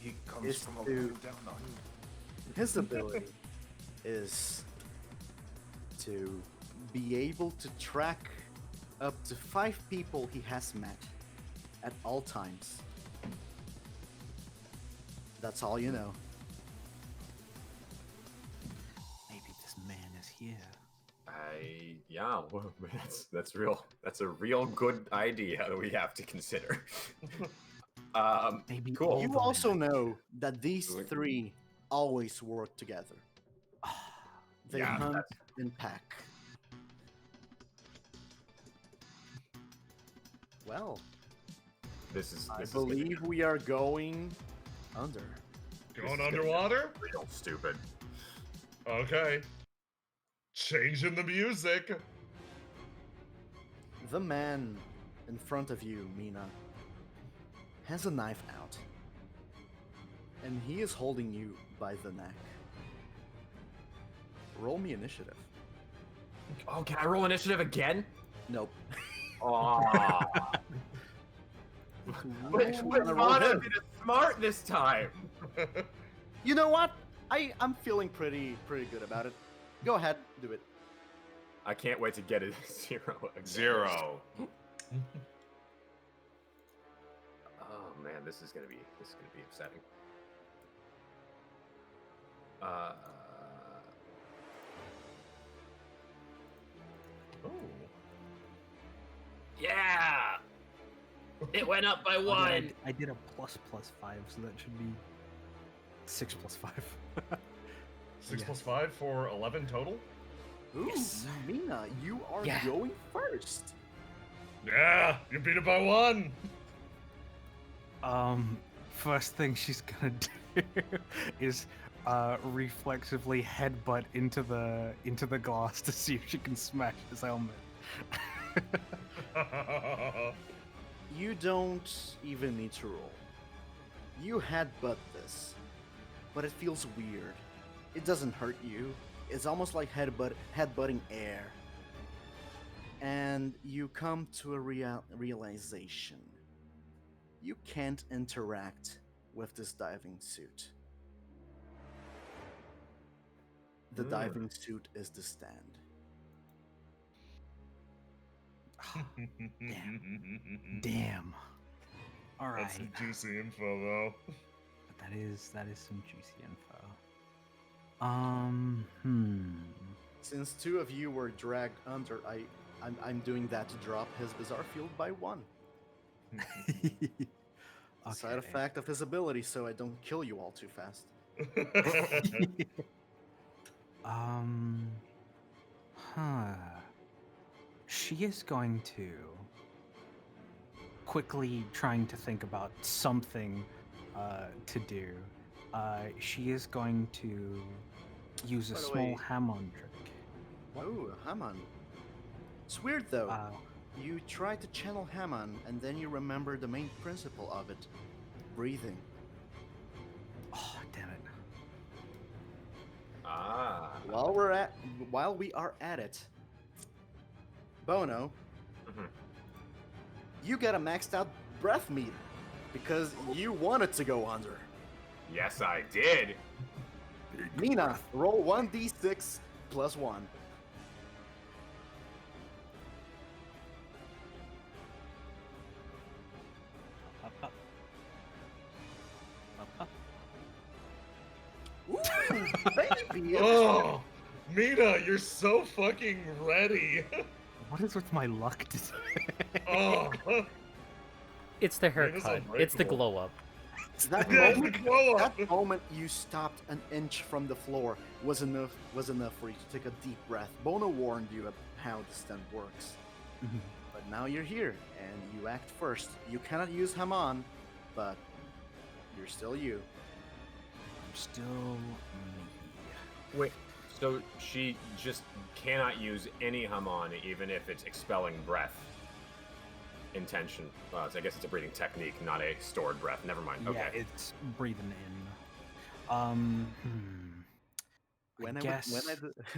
He comes is from a to- low down on you. His ability is to be able to track up to 5 people he has met at all times. That's all you know. Maybe this man is here. Yeah, well, that's real. That's a real good idea that we have to consider. Maybe Cool. all You the also men. know that these 3 always work together. They Yeah, hunt in pack. Well, I This believe we are going under. Going underwater? real stupid. Okay. Changing the music. The man in front of you, Mina, has a knife out. And he is holding you by the neck. Roll me initiative. Oh, can I roll initiative again? Nope. Aw. But Roll Mana him. did it smart this time. You know what? I'm feeling pretty good about it. Go ahead, do it. I can't wait to get a 0 again. 0. Oh man, this is gonna be upsetting. Oh. Yeah, it went up by Oh, yeah, 1. I did a ++5, so that should be 6 + 5. 6 Yeah. plus 5 for 11 total? Ooh, Yes. Mina, you are Yeah. going first. Yeah, you beat it by 1. First thing she's gonna do is reflexively headbutt into the glass to see if she can smash his helmet. You don't even need to roll. You headbutt this, but it feels weird. It doesn't hurt you. It's almost like headbutting air. And you come to a realization. You can't interact with this diving suit. The diving suit is the stand. Damn. All right. That's some juicy info, though. That is some juicy info. Since 2 of you were dragged under, I'm doing that to drop his bizarre field by 1. Side Okay. effect of his ability, so I don't kill you all too fast. She is going to quickly trying to think about something to do. She is going to use a By the small way- Hammond trick. Oh, Haman. It's weird though. You try to channel Hammond, and then you remember the main principle of it: breathing. Oh, damn it. Ah. While we are at it, Bono, Mhm. you got a maxed out breath meter because you wanted to go under. Yes, I did. Mina, roll 1d6 plus 1. Up, up. Up, up. Ooh, baby! Oh, Mina, you're so fucking ready. What is with my luck today? Oh, It's the Mina's haircut. It's the unbreakable. glow up. That yeah, moment, glow up. that moment you stopped an inch from the floor was enough for you to take a deep breath. Bono warned you of how this stunt works. Mhm. But now you're here, and you act first. You cannot use Haman, but you're still you. I'm still me. Wait, so she just cannot use any Haman, even if it's expelling breath. Intention. Well, I guess it's a breathing technique, not a stored breath. Never mind. Okay. Yeah, it's breathing in. When I, guess.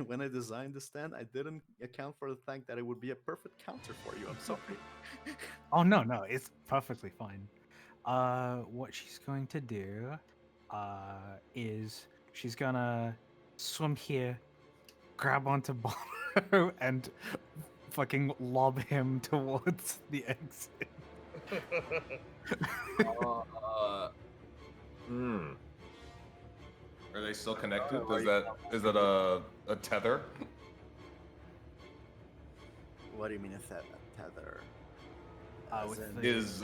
when I designed the stand, I didn't account for the fact that it would be a perfect counter for you. I'm sorry. Oh no, it's perfectly fine. What she's going to do, is she's gonna swim here, grab onto Bono, and fucking lob him towards the exit. Hmm. Are they still connected? Oh, Is that a tether? What do you mean a tether? As With in- the- Is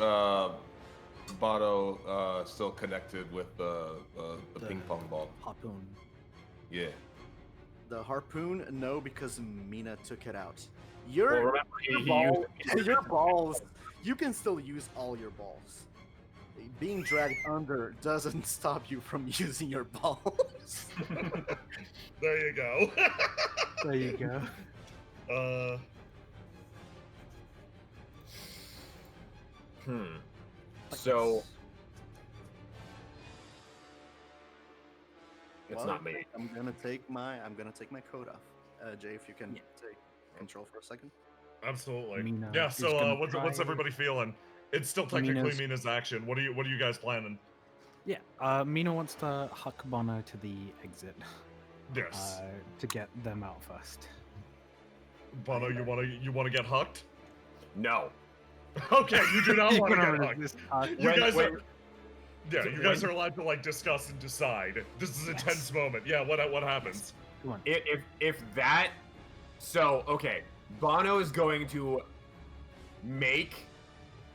Bado still connected with the ping pong ball? harpoon. Yeah. The harpoon? No, because Mina took it out. Well, Your, remember, your, he ball, used your balls, you can still use all your balls. Being dragged under doesn't stop you from using your balls. There you go. There you go. So it's Well, not me. I'm gonna take my coat off. Jay, if you can take control for a second. Absolutely. Mina Yeah. is So, gonna what's try- everybody feeling? It's still technically Mina's- Mina's action. What are you guys planning? Yeah, Mina wants to huck Bono to the exit Yes. to get them out first. Bono, you wanna get hucked? No. Okay, you do not You want to wanna get hucked. resist huck. You When- guys when- are. Yeah, you guys are allowed to like discuss and decide. This is a tense moment. Yeah, what happens? Come on. If that, so okay, Bono is going to make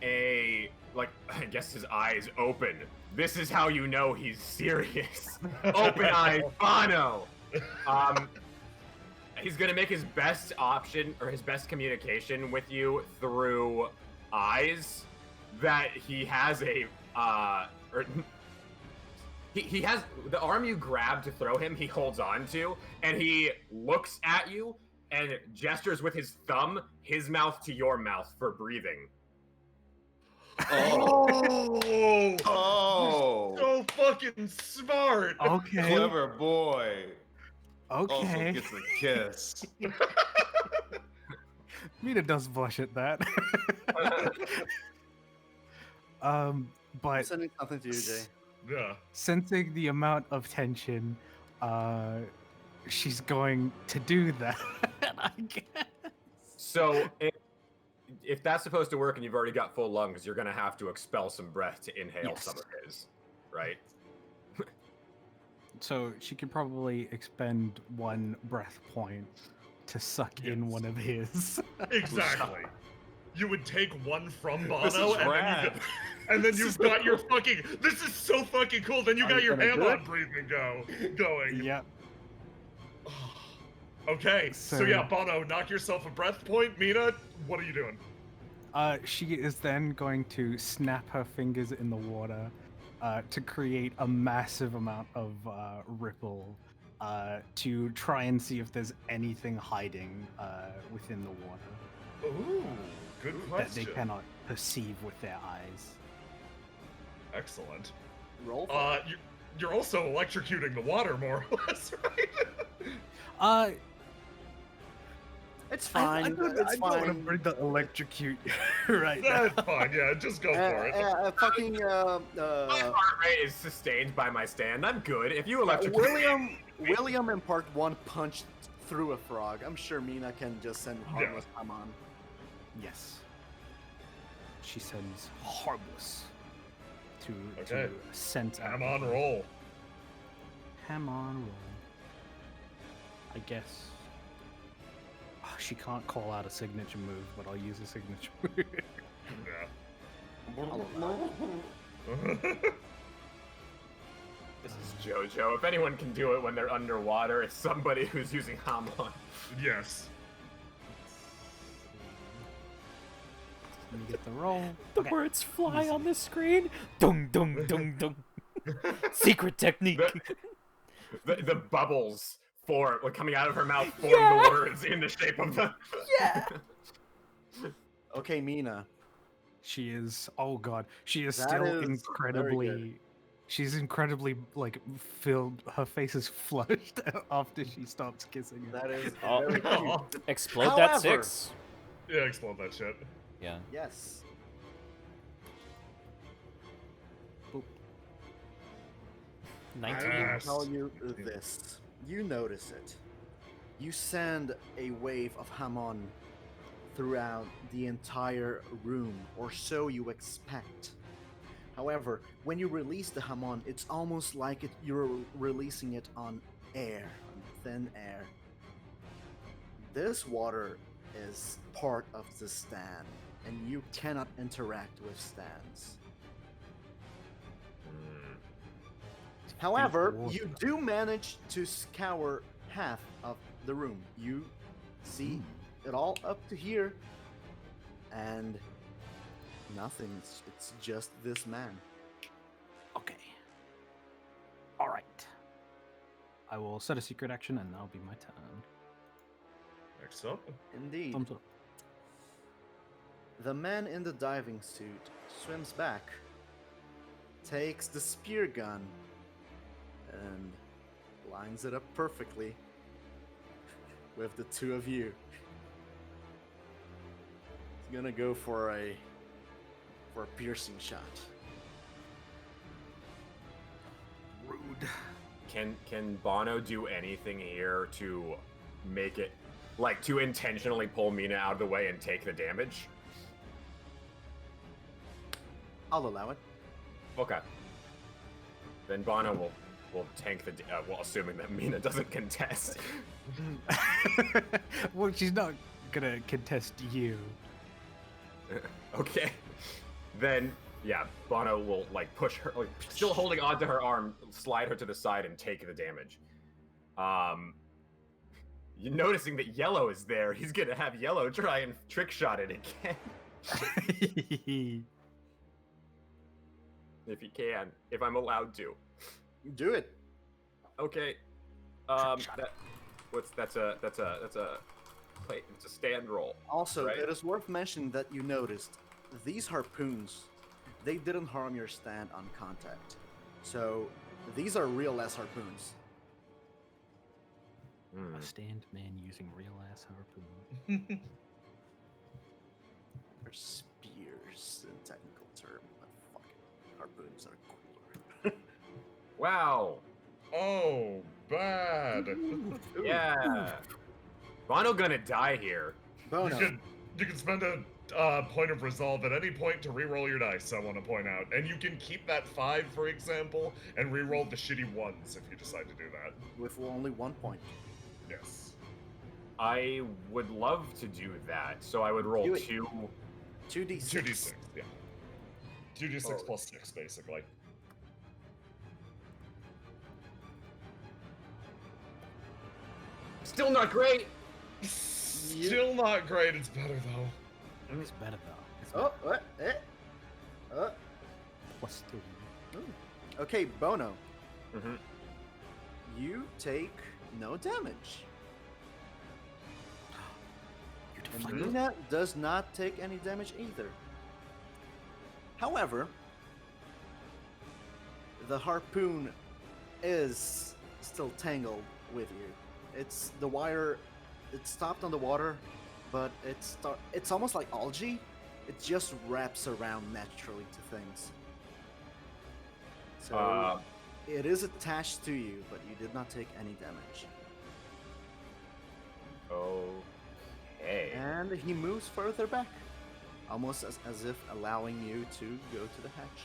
a, like, I guess his eyes open. This is how you know he's serious. Open eyes, Bono. He's gonna make his best option or his best communication with you through eyes. That he has a or he has the arm you grab to throw him. He holds on to, and he looks at you and gestures with his thumb, his mouth to your mouth for breathing. Oh, Oh, so fucking smart. Okay. clever boy. Also Okay. gets a kiss. Mina does blush at that. I'm But sending something to you, Jay. Yeah. sensing the amount of tension, she's going to do that. I guess. So if that's supposed to work and you've already got full lungs, you're gonna have to expel some breath to inhale some of his, right? So she could probably expend one breath point to suck in Yes. one of his. Exactly. You would take one from Bono, This is and then, rad. and then you've got your fucking. This is so fucking cool. Then you Are got you your gonna do hand-on it? breathing going. Yep. Okay, so So- yeah, Bono, knock yourself a breath point. Mina, what are you doing? She is then going to snap her fingers in the water to create a massive amount of ripple to try and see if there's anything hiding within the water. Ooh, good that question. they cannot perceive with their eyes. Excellent. Roll. For it. You're also electrocuting the water, more or less, right? It's fine. I don't it's want to fine. bring the electrocute right now. That's fine. Yeah, just go for it. Fucking My heart rate is sustained by my stand. I'm good. If you electrocute William in part 1 punched through a frog. I'm sure Mina can just send harmless Hamon. Yes. She sends harmless to Okay. sense out. I'm on roll. Ham on roll. I guess. Oh, she can't call out a signature move, but I'll use a signature move. Yeah. This is JoJo. If anyone can do it when they're underwater, it's somebody who's using Hamon. Yes. Let me get the roll. The Okay. words fly Easy. on the screen. Dung dung dung dung. Secret technique. The bubbles coming out of her mouth form Yeah. the words in the shape of the. Yeah. Okay, Mina. She is. Oh god, she is That still is very incredibly. good. She's incredibly filled. Her face is flushed after she stops kissing her. That is Oh. very cute. Explode However- that 6. Yeah, explode that shit. Yeah. Yes. Boop. 19. I'll Yes. tell you this. You notice it. You send a wave of Hamon throughout the entire room, or so you expect. However, when you release the Hamon, it's almost like you're releasing it on air, on thin air. This water is part of the stand, and you cannot interact with stands. However, water. you do manage to scour half of the room. You see it all up to here, and nothing. It's just this man. Okay. All right. I will set a secret action, and that'll be my turn. Next up. Indeed. Thumbs up. The man in the diving suit swims back, takes the spear gun, and lines it up perfectly with the two of you. He's gonna go for a piercing shot. Rude. Can Bono do anything here to make it, like, to intentionally pull Mina out of the way and take the damage? I'll allow it. Okay. Then Bono will tank the. Well, assuming that Mina doesn't contest. Well, she's not gonna contest you. Okay. Then yeah, Bono will like push her, like, still holding onto her arm, slide her to the side and take the damage. You're noticing that Yellow is there. He's gonna have Yellow try and trick shot it again. If he can, if I'm allowed to. Do it. Okay. Shot it. That's a play. It's a stand roll. Also, Right. it is worth mentioning that you noticed these harpoons, they didn't harm your stand on contact. So these are real ass harpoons. A stand man using real ass harpoon. They're spears in technical term, but fucking harpoons are cooler. Wow. Oh, bad. Yeah. Bono gonna die here. Bono. You can spend a point of resolve at any point to reroll your dice, I want to point out. And you can keep that 5, for example, and reroll the shitty 1s if you decide to do that. With only 1 point. Yes. I would love to do that. So I would roll Do it. 2. 2d6. 2d6, yeah. 2d6 plus 6, basically. Still not great. Still not great, it's better though. It's better though. It's Oh, what? plus 3. Okay, Bono. Mhm. You take no damage. You And Mina does not take any damage either. However, the harpoon is still tangled with you. It's the wire. It stopped on the water, but it's almost like algae. It just wraps around naturally to things. So it is attached to you, but you did not take any damage. Okay. And he moves further back, almost as if allowing you to go to the hatch.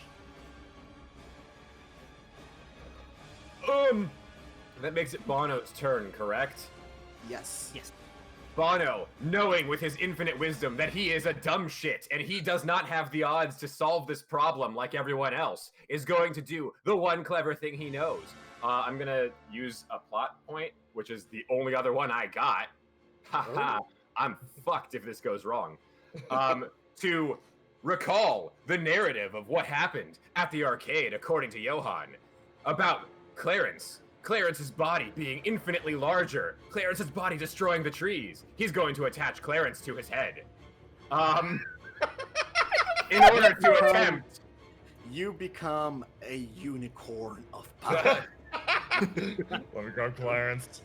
That makes it Bono's turn, correct? Yes. Yes. Bono, knowing with his infinite wisdom that he is a dumb shit and he does not have the odds to solve this problem like everyone else, is going to do the one clever thing he knows. I'm gonna use a plot point, which is the only other one I got. Haha, I'm fucked if this goes wrong. To recall the narrative of what happened at the arcade, according to Johan, about Clarence's body being infinitely larger, Clarence's body destroying the trees. He's going to attach Clarence to his head. In order to attempt... You become a unicorn of power. Let me go, Clarence.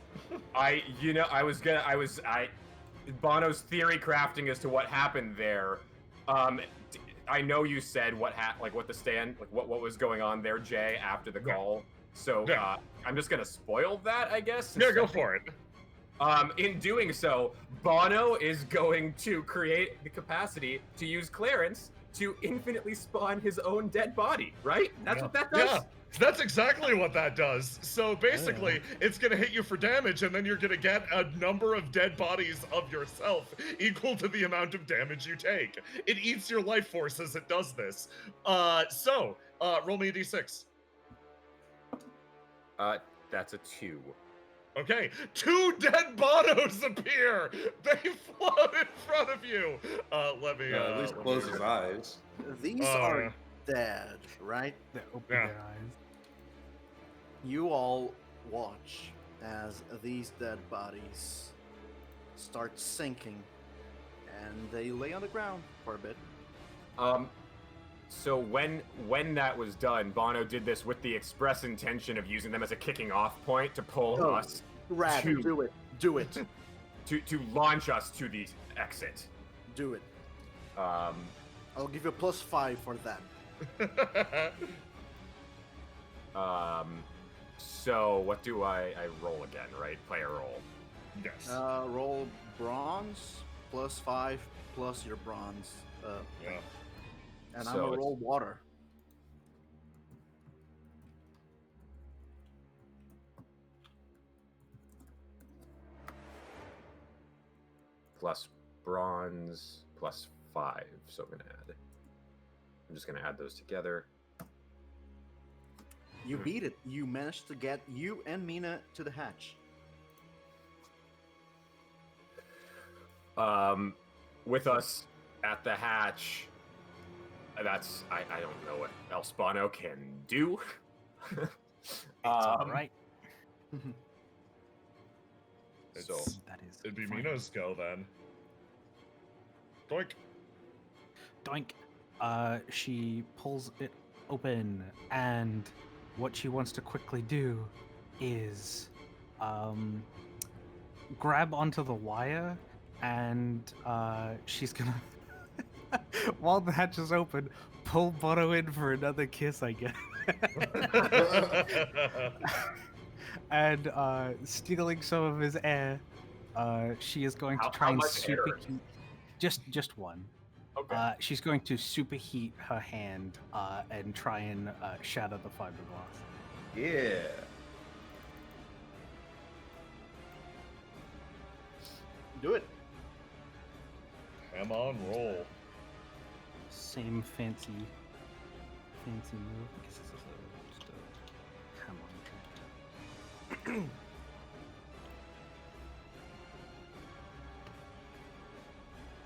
Bono's theory crafting as to what happened there. I know you said what was going on there, Jay, after the call. So I'm just gonna spoil that, I guess. Yeah, go for it. In doing so, Bono is going to create the capacity to use Clarence to infinitely spawn his own dead body, right? That's what that does? Yeah, that's exactly what that does. So basically, it's going to hit you for damage, and then you're going to get a number of dead bodies of yourself equal to the amount of damage you take. It eats your life force as it does this. Roll me a d6. That's a 2. Okay, 2 dead Bonos appear! They float in front of you! Let me, at least close his eyes. These are dead, right? They open Yeah. their eyes. You all watch as these dead bodies start sinking, and they lay on the ground for a bit. So when that was done, Bono did this with the express intention of using them as a kicking off point to pull us Rad, to do it, to launch us to the exit. do it. Um, I'll give you a +5 for that. So what do I roll again, right? Player roll. Yes. Roll bronze +5 plus your bronze. Yeah. And So I'm gonna it's- roll water. Plus bronze plus 5. So I'm just gonna add those together. You beat it. You managed to get you and Mina to the hatch. With us at the hatch, I don't know what else Bono can do. It's all right. So That is. It'd be fine. Mino's go then. Doink. Doink. She pulls it open, and what she wants to quickly do is grab onto the wire, and she's gonna, while the hatch is open, pull Bono in for another kiss, I guess. And stealing some of his air, she is going to How try and much air? superheat. Just one. okay. She's going to superheat her hand and try and shatter the fiberglass. Yeah. Do it. Come on, roll. Same fancy move. I guess this is just a hammer.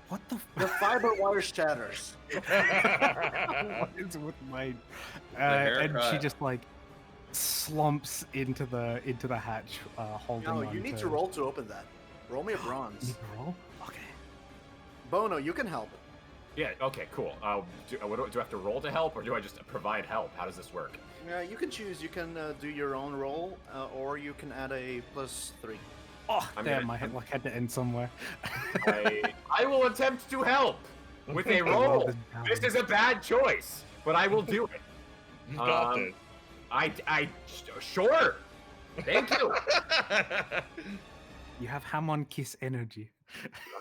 What the? The fiber wire shatters. What is with my? And she haircut. just like slumps into the hatch, holding No, on you need to roll to open that. Roll me a bronze. Need to roll? Okay. Bono, you can help. Yeah. Okay. Cool. Do I have to roll to help, or do I just provide help? How does this work? You can choose. You can do your own roll, or you can add a +3. Oh, I'm damn! gonna- My head had to end somewhere. I will attempt to help with a roll. This is a bad choice, but I will do it. You got this. Sure. Thank you. You have Hamon Kiss energy.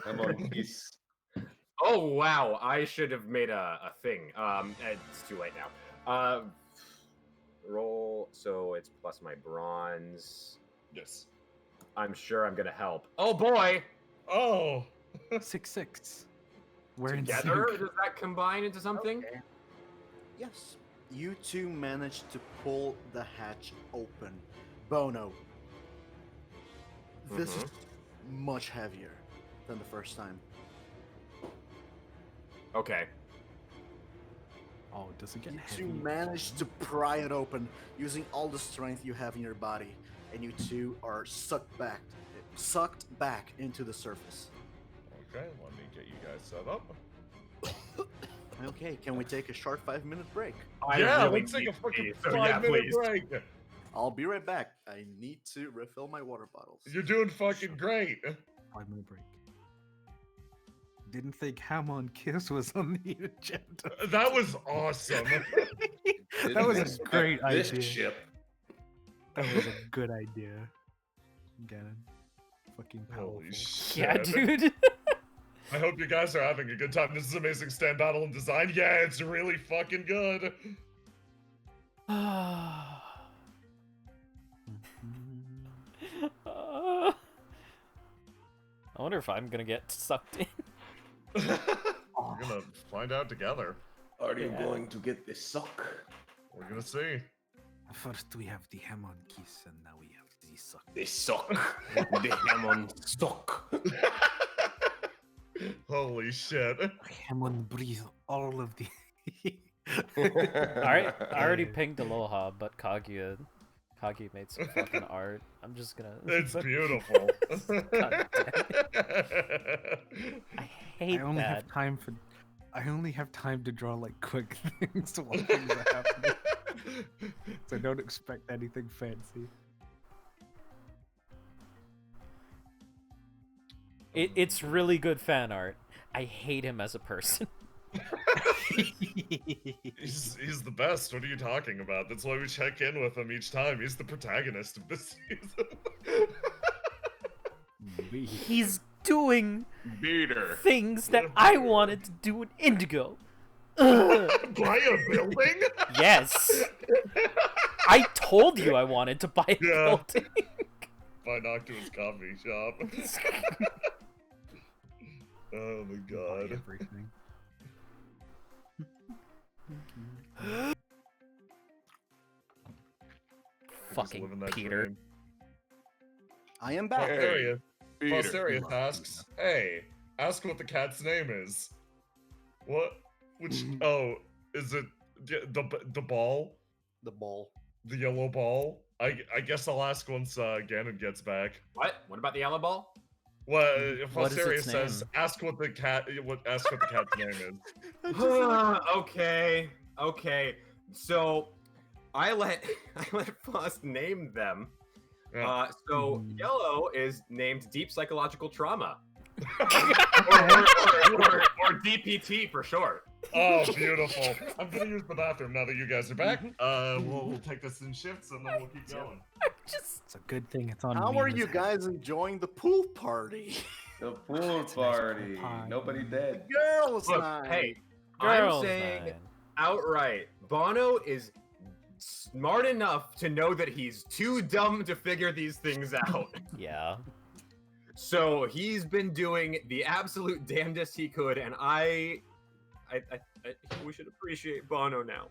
I'm on peace. Oh wow, I should have made a thing. It's too late now. Roll, so it's plus my bronze. Yes. I'm sure I'm gonna help. Oh boy! Oh. 6-6. We're in Together, sync. does that combine into something? Okay. Yes. You two managed to pull the hatch open. Bono. This is much heavier than the first time. Okay. Oh, does it get You heavy? two managed to pry it open using all the strength you have in your body, and you two are sucked back into the surface. Okay, let me get you guys set up. Okay, can we take a short 5-minute break? Yeah, really let's take a need fucking these, so yeah, 5-minute please. break. I'll be right back. I need to refill my water bottles. You're doing fucking great. 5-minute break. Didn't think Hamon Kiss was on the agenda. That was awesome. That was Didn't a great expect this idea. ship. That was a good idea. Gannon. Fucking powerful. Holy shit. Yeah, dude. I hope you guys are having a good time. This is amazing stand battle and design. Yeah, it's really fucking good. I wonder if I'm gonna get sucked in. We're gonna find out together. Are you Yeah. going to get this suck? We're gonna see. First we have the Hamon Kiss, and now we have the suck. This suck. The Hamon suck. Holy shit. Hamon breathe all of the. Alright, I already pinged Aloha, but Kaguya made some fucking art. I'm just gonna. It's beautiful. God I hate I only that. have time for. I only have time to draw like quick things while things are happening. So don't expect anything fancy. It's really good fan art. I hate him as a person. He's the best. What are you talking about? That's why we check in with him each time. He's the protagonist of this season. He's doing Beater. things that I wanted to do in Indigo. Ugh. Buy a building? Yes. I told you I wanted to buy a Yeah. building. By Noctua's coffee shop. Oh my god. Everything. Just Fucking living that Peter. dream. I am back. Posterior. Beater. Posterior asks, hey, ask what the cat's name is. What? Which? Oh, is it the ball? The ball. The yellow ball? I guess I'll ask once Ganon gets back. What? What about the yellow ball? Well, What is Fosteria its says, name? ask what the cat's name is. Okay. So I let Foss name them. Yeah. So yellow is named deep psychological trauma, or DPT for short. Oh, beautiful. I'm gonna use the bathroom now that you guys are back. We'll take this in shifts and then we'll keep going. It's a good thing it's on. How are Mina's you head. guys enjoying the pool party? The pool party. pie. Nobody dead. Girls' Look, night. hey, Girls' I'm saying night. outright, Bono is smart enough to know that he's too dumb to figure these things out. Yeah. So he's been doing the absolute damnedest he could, and I we should appreciate Bono now.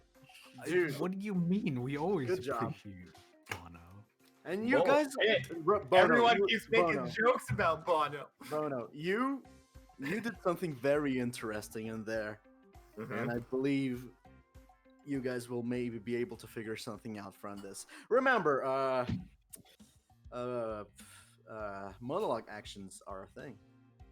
Dude, What do you mean? We always Good job. appreciate Bono. and you Bono. guys, Hey, Bono, Everyone you- keeps making Bono, jokes about Bono. Bono, you did something very interesting in there, and I believe you guys will maybe be able to figure something out from this. Remember, monologue actions are a thing.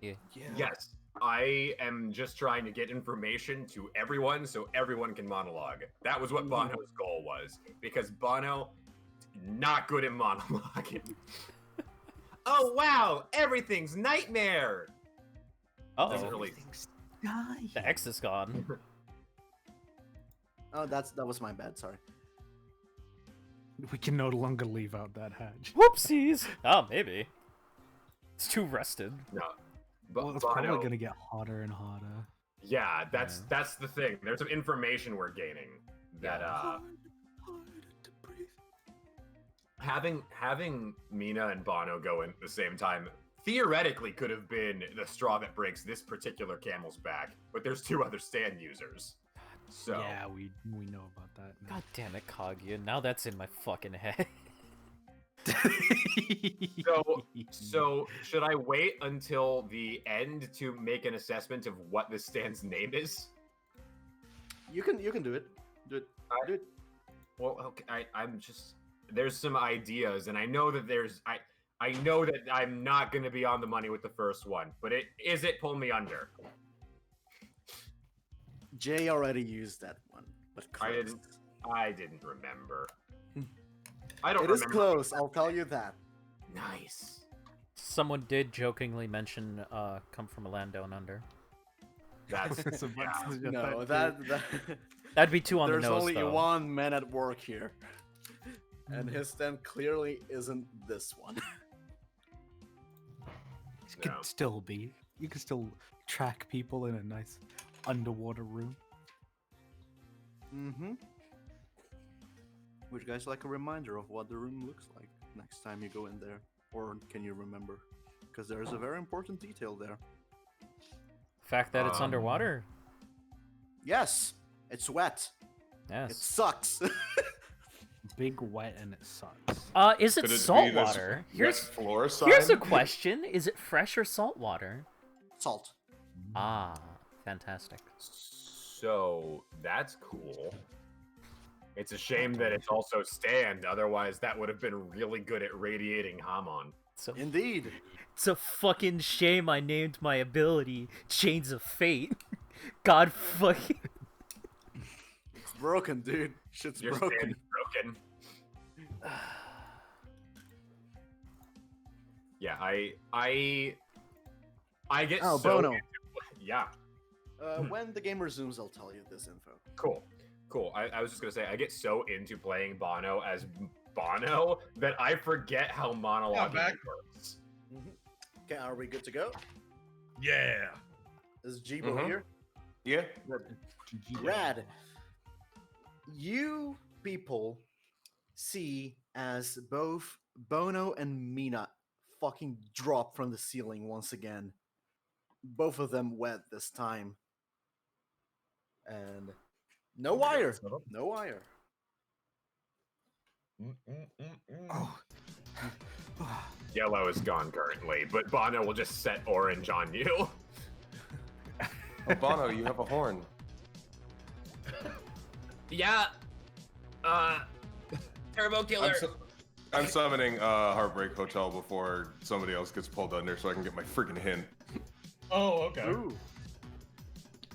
Yeah. Yes. I am just trying to get information to everyone so everyone can monologue. That was what Bono's goal was, because Bono, not good at monologuing. Oh wow, everything's nightmare. Doesn't really. The X is gone. Oh, that was my bad. Sorry. We can no longer leave out that hatch. Whoopsies! Oh, maybe. It's too rested. No, but Well, it's Bono, probably gonna get hotter and hotter. yeah, that's the thing. There's some information we're gaining that having Mina and Bono go in at the same time theoretically could have been the straw that breaks this particular camel's back, but there's 2 other stand users. So Yeah, we know about that. now. God damn it, Kaguya. Now that's in my fucking head. So should I wait until the end to make an assessment of what this stand's name is? You can do it. Do it. Do it. Well, okay, I'm just there's some ideas, and I know that I know that I'm not going to be on the money with the first one, but it pull me under. Jay already used that one, but close. I didn't remember. I don't It remember. is close, I'll tell you that. Nice. Someone did jokingly mention come from a land down under. That's No, That'd be too on the there's nose, only though. one man at work here. And his stand clearly isn't this one. It could still be. You can still track people in a nice underwater room. Mm-hmm. Would you guys like a reminder of what the room looks like next time you go in there? Or can you remember? Because there's a very important detail there. Fact that it's underwater. Yes, it's wet. It Yes. sucks. Big wet and it sucks. Is it Could it be salt this water? wet floor Here's a sign? question. Is it fresh or salt water? Salt. Ah, fantastic. So that's cool. It's a shame that it's also stand, otherwise that would have been really good at radiating Hamon. So Indeed. it's a fucking shame I named my ability Chains of Fate. God fucking. It's broken, dude. Shit's Your broken. stand's broken. Yeah, I get Oh, so Bono. yeah, When the game resumes, I'll tell you this info. cool. I was just gonna say I get so into playing Bono as Bono that I forget how monologue works. Okay, are we good to go? Yeah. Is Jibo here? Yeah. Rad. You people see as both Bono and Mina fucking drop from the ceiling once again. Both of them wet this time. And no wire. No wire. Oh. Yellow is gone currently, but Bono will just set orange on you. Oh, Bono, you have a horn. Yeah. Turbo Killer. I'm summoning Heartbreak Hotel before somebody else gets pulled under so I can get my freaking hint. Oh, okay. Ooh.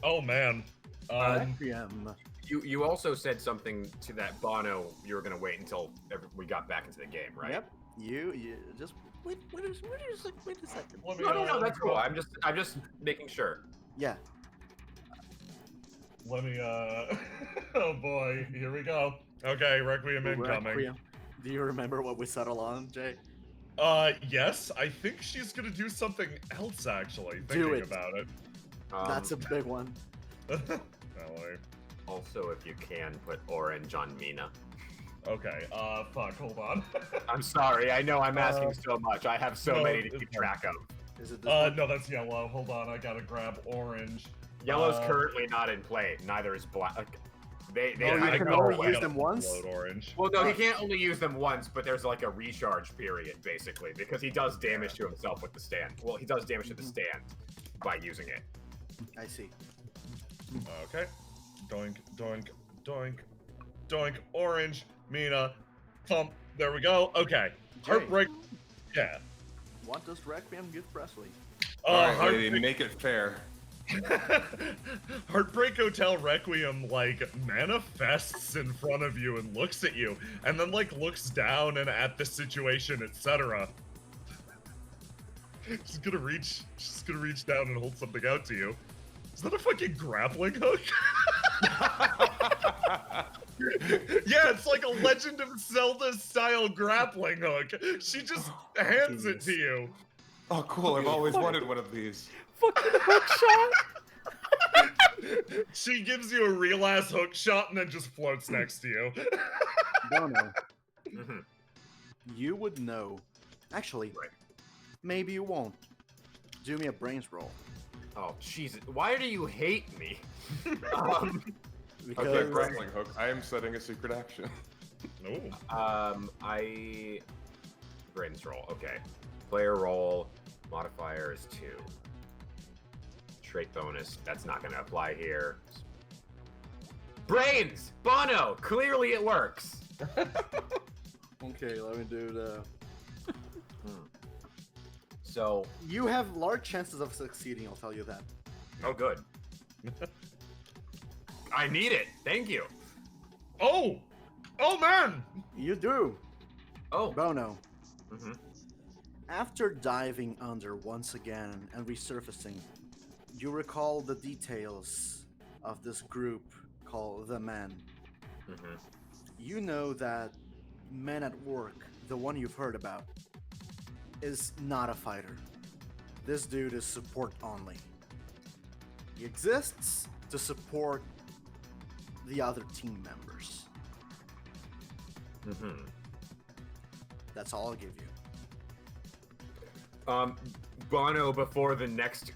Oh, man. Requiem. You also said something to that Bono. You were gonna wait until we got back into the game, right? Yep. You just wait a second. Let me, No, that's cool. I'm just making sure. Yeah. Let me, oh boy, here we go. Okay, Requiem incoming. Requiem. Do you remember what we settled on, Jay? Yes, I think she's gonna do something else, actually, Do thinking it. about it. That's a big one. Golly. Also, if you can, put orange on Mina. Okay, fuck, hold on. I'm sorry. I know I'm asking so much. I have so no, many to it's keep fine. track of. Is it this one? No, that's yellow. Hold on, I gotta grab orange. Yellow's currently not in play. Neither is black. They Oh, you kinda can go only away. use them once? Load orange. Well, no, he can't only use them once, but there's like a recharge period, basically, because he does damage to himself with the stand. Well, he does damage to the stand by using it. I see. Okay. Doink, doink, doink, doink, orange, Mina, thump. There we go. Okay. Jay. Heartbreak. Yeah. What does Requiem give Presley? All right, Heartbreak, lady, make it fair. Heartbreak Hotel Requiem like manifests in front of you and looks at you, and then like looks down and at the situation, etc. She's gonna reach down and hold something out to you. Is that a fucking grappling hook? Yeah, it's like a Legend of Zelda style grappling hook. She just hands it to you. Oh, cool! I've always wanted one of these. Fucking hook shot. She gives you a real ass hook shot and then just floats next to you. Bono, Mhm. you would know. Actually, Right. maybe you won't. Do me a brains roll. Oh, Jesus. Why do you hate me? Because Okay, grappling hook. I am setting a secret action. No. I brains roll. Okay. Player roll. Modifier is 2. Trait bonus. That's not going to apply here. Brains! Bono! Clearly it works. Okay, let me do the. So, You have large chances of succeeding. I'll tell you that. oh, good. I need it. Thank you. Oh! Oh man! You do, Oh. Bono. hmm After diving under once again and resurfacing, you recall the details of this group called the Men. hmm You know that Men at Work, the one you've heard about, is not a fighter. This dude is support only. He exists to support the other team members. hmm That's all I'll give you. Bono, before the next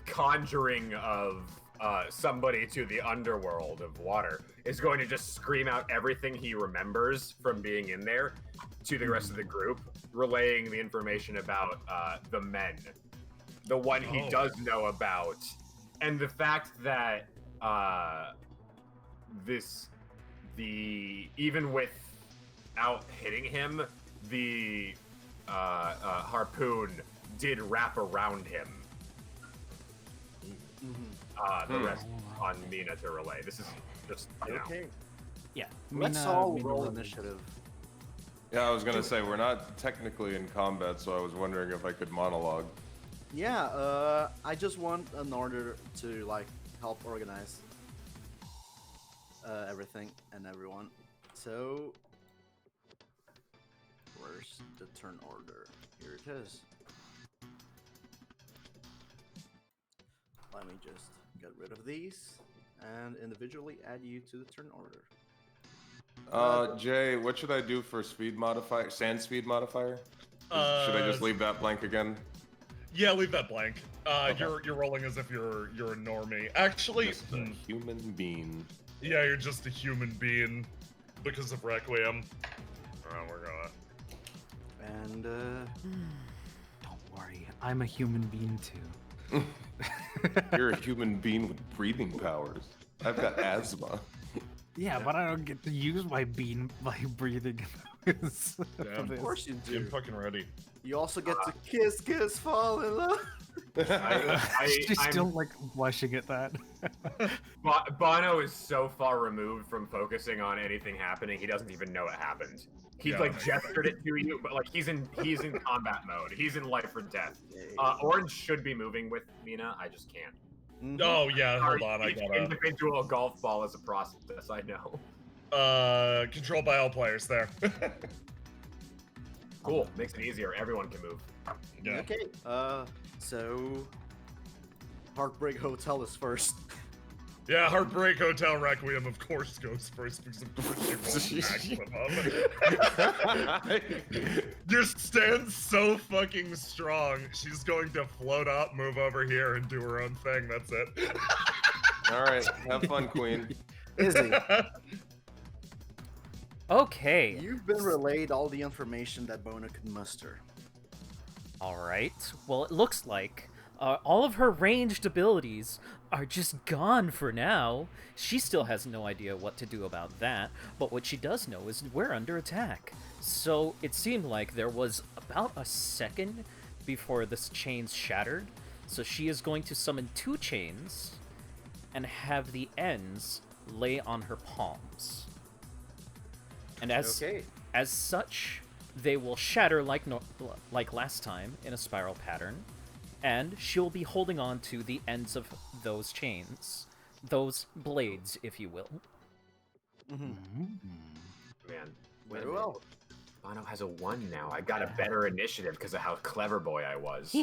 conjuring of somebody to the underworld of water, is going to just scream out everything he remembers from being in there to the rest of the group, relaying the information about the Men, the one he Oh. does know about, and the fact that even without hitting him, the harpoon did wrap around him. The rest on Mina to relay. This is just, you know. Okay. Yeah. Let's Mina- all Mina roll really- initiative. Yeah, I was gonna say we're not technically in combat, so I was wondering if I could monologue. Yeah, I just want an order to like help organize everything and everyone. So, where's the turn order? Here it is. Let me just get rid of these and individually add you to the turn order. Jay, what should I do for speed modifier? Sand speed modifier? Should I just leave that blank again? Yeah, leave that blank. You're rolling as if you're a normie. Actually, Just a human being. yeah, you're just a human being because of Requiem. We're gonna. And Don't worry, I'm a human being too. You're a human being with breathing powers. I've got asthma. Yeah, but I don't get to use my breathing. powers for Yeah, of this. of course you I'm do. fucking ready. You also get to kiss, fall in love. She's I'm- still like blushing at that. Bono is so far removed from focusing on anything happening, he doesn't even know it happened. He's Yeah, like makes gestured it to you, but like he's in combat mode. He's in life or death. Orange should be moving with Mina. I just can't. Mhm. Oh yeah, hold Sorry, on. I each gotta. individual golf ball is a process. I know. Controlled by all players there. Cool. Makes it easier. Everyone can move. Yeah. Okay. So Heartbreak Hotel is first. Yeah, Heartbreak Hotel Requiem, of course, goes first because of course you won't back them up. Your stand's so fucking strong. She's going to float up, move over here, and do her own thing. That's it. All right, have fun, Queen. Izzy, Okay. you've been relayed all the information that Bono could muster. All right. Well, it looks like all of her ranged abilities are just gone for now. She still has no idea what to do about that, but what she does know is we're under attack. So it seemed like there was about a second before this chain's shattered. So she is going to summon 2 chains and have the ends lay on her palms. And as such, they will shatter like last time in a spiral pattern, and she'll be holding on to the ends of those chains, those blades, if you will. Man, Very well. Bono has a 1 now. I got a better initiative because of how clever boy I was.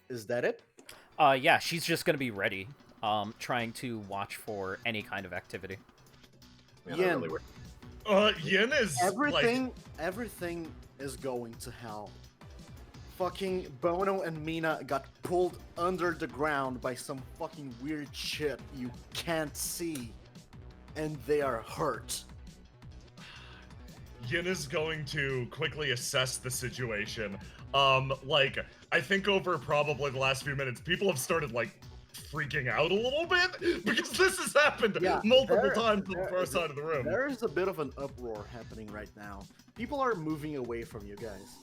Is that it? Yeah, she's just gonna be ready, trying to watch for any kind of activity. Man, Yen. Yin is Everything is going to hell. Fucking Bono and Mina got pulled under the ground by some fucking weird shit you can't see, and they are hurt. Yin is going to quickly assess the situation. I think over probably the last few minutes, people have started, freaking out a little bit, because this has happened multiple times on the far side of the room. There is a bit of an uproar happening right now. People are moving away from you guys.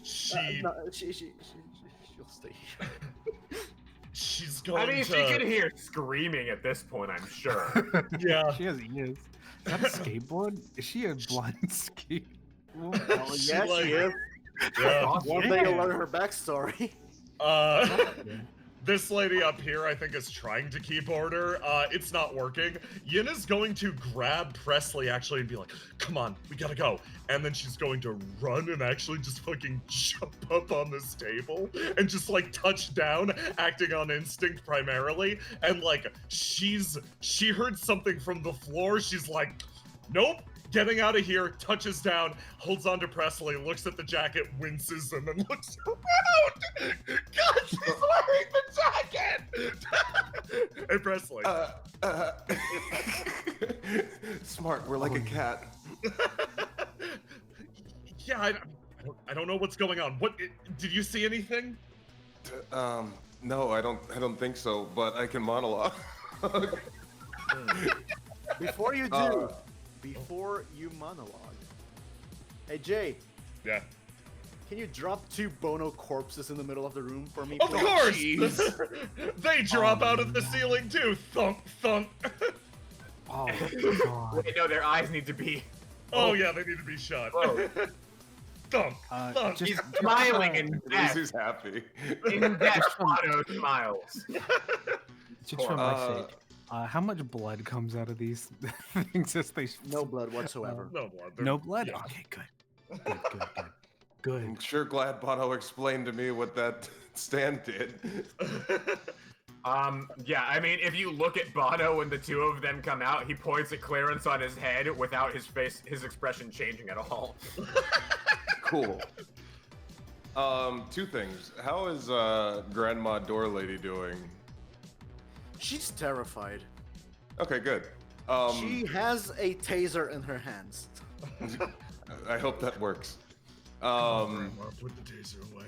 She'll stay here. She's going she can hear screaming at this point, I'm sure. Yeah. She has ears. Is that a skateboard? Is she a blind skateboard? Oh, yeah, she is. Yeah. One day you'll learn her backstory. This lady up here, I think, is trying to keep order. It's not working. Yin is going to grab Presley, actually, and be like, come on, we gotta go. And then she's going to run and actually just fucking jump up on this table and just, touch down, acting on instinct primarily. And, she heard something from the floor. She's like, nope. Getting out of here, touches down, holds on to Presley, looks at the jacket, winces, and then looks around. God, she's wearing the jacket! Hey, Presley. Smart, we're like a cat. Yeah, I don't know what's going on. What did you see anything? No, I don't think so, but I can monologue. Before you do, before you monologue, hey Jay. Yeah. Can you drop 2 Bono corpses in the middle of the room for me? Of course! They drop out of the no. ceiling too. Thump, thump. Oh, God. Wait, no, their eyes need to be... Oh yeah, they need to be shut. Whoa. Thump, thump. He's smiling in death. He's happy. In death, Bono smiles. Just for my sake, how much blood comes out of these things as they... No blood whatsoever. No blood. No blood? Yeah. Okay, good. Good. I'm sure glad Bono explained to me what that stand did. Yeah, I mean, if you look at Bono when the 2 of them come out, he points at Clarence on his head without his expression changing at all. Cool. 2 things. How is Grandma Door Lady doing? She's terrified. Okay, good. She has a taser in her hands. I hope that works. Put the taser away.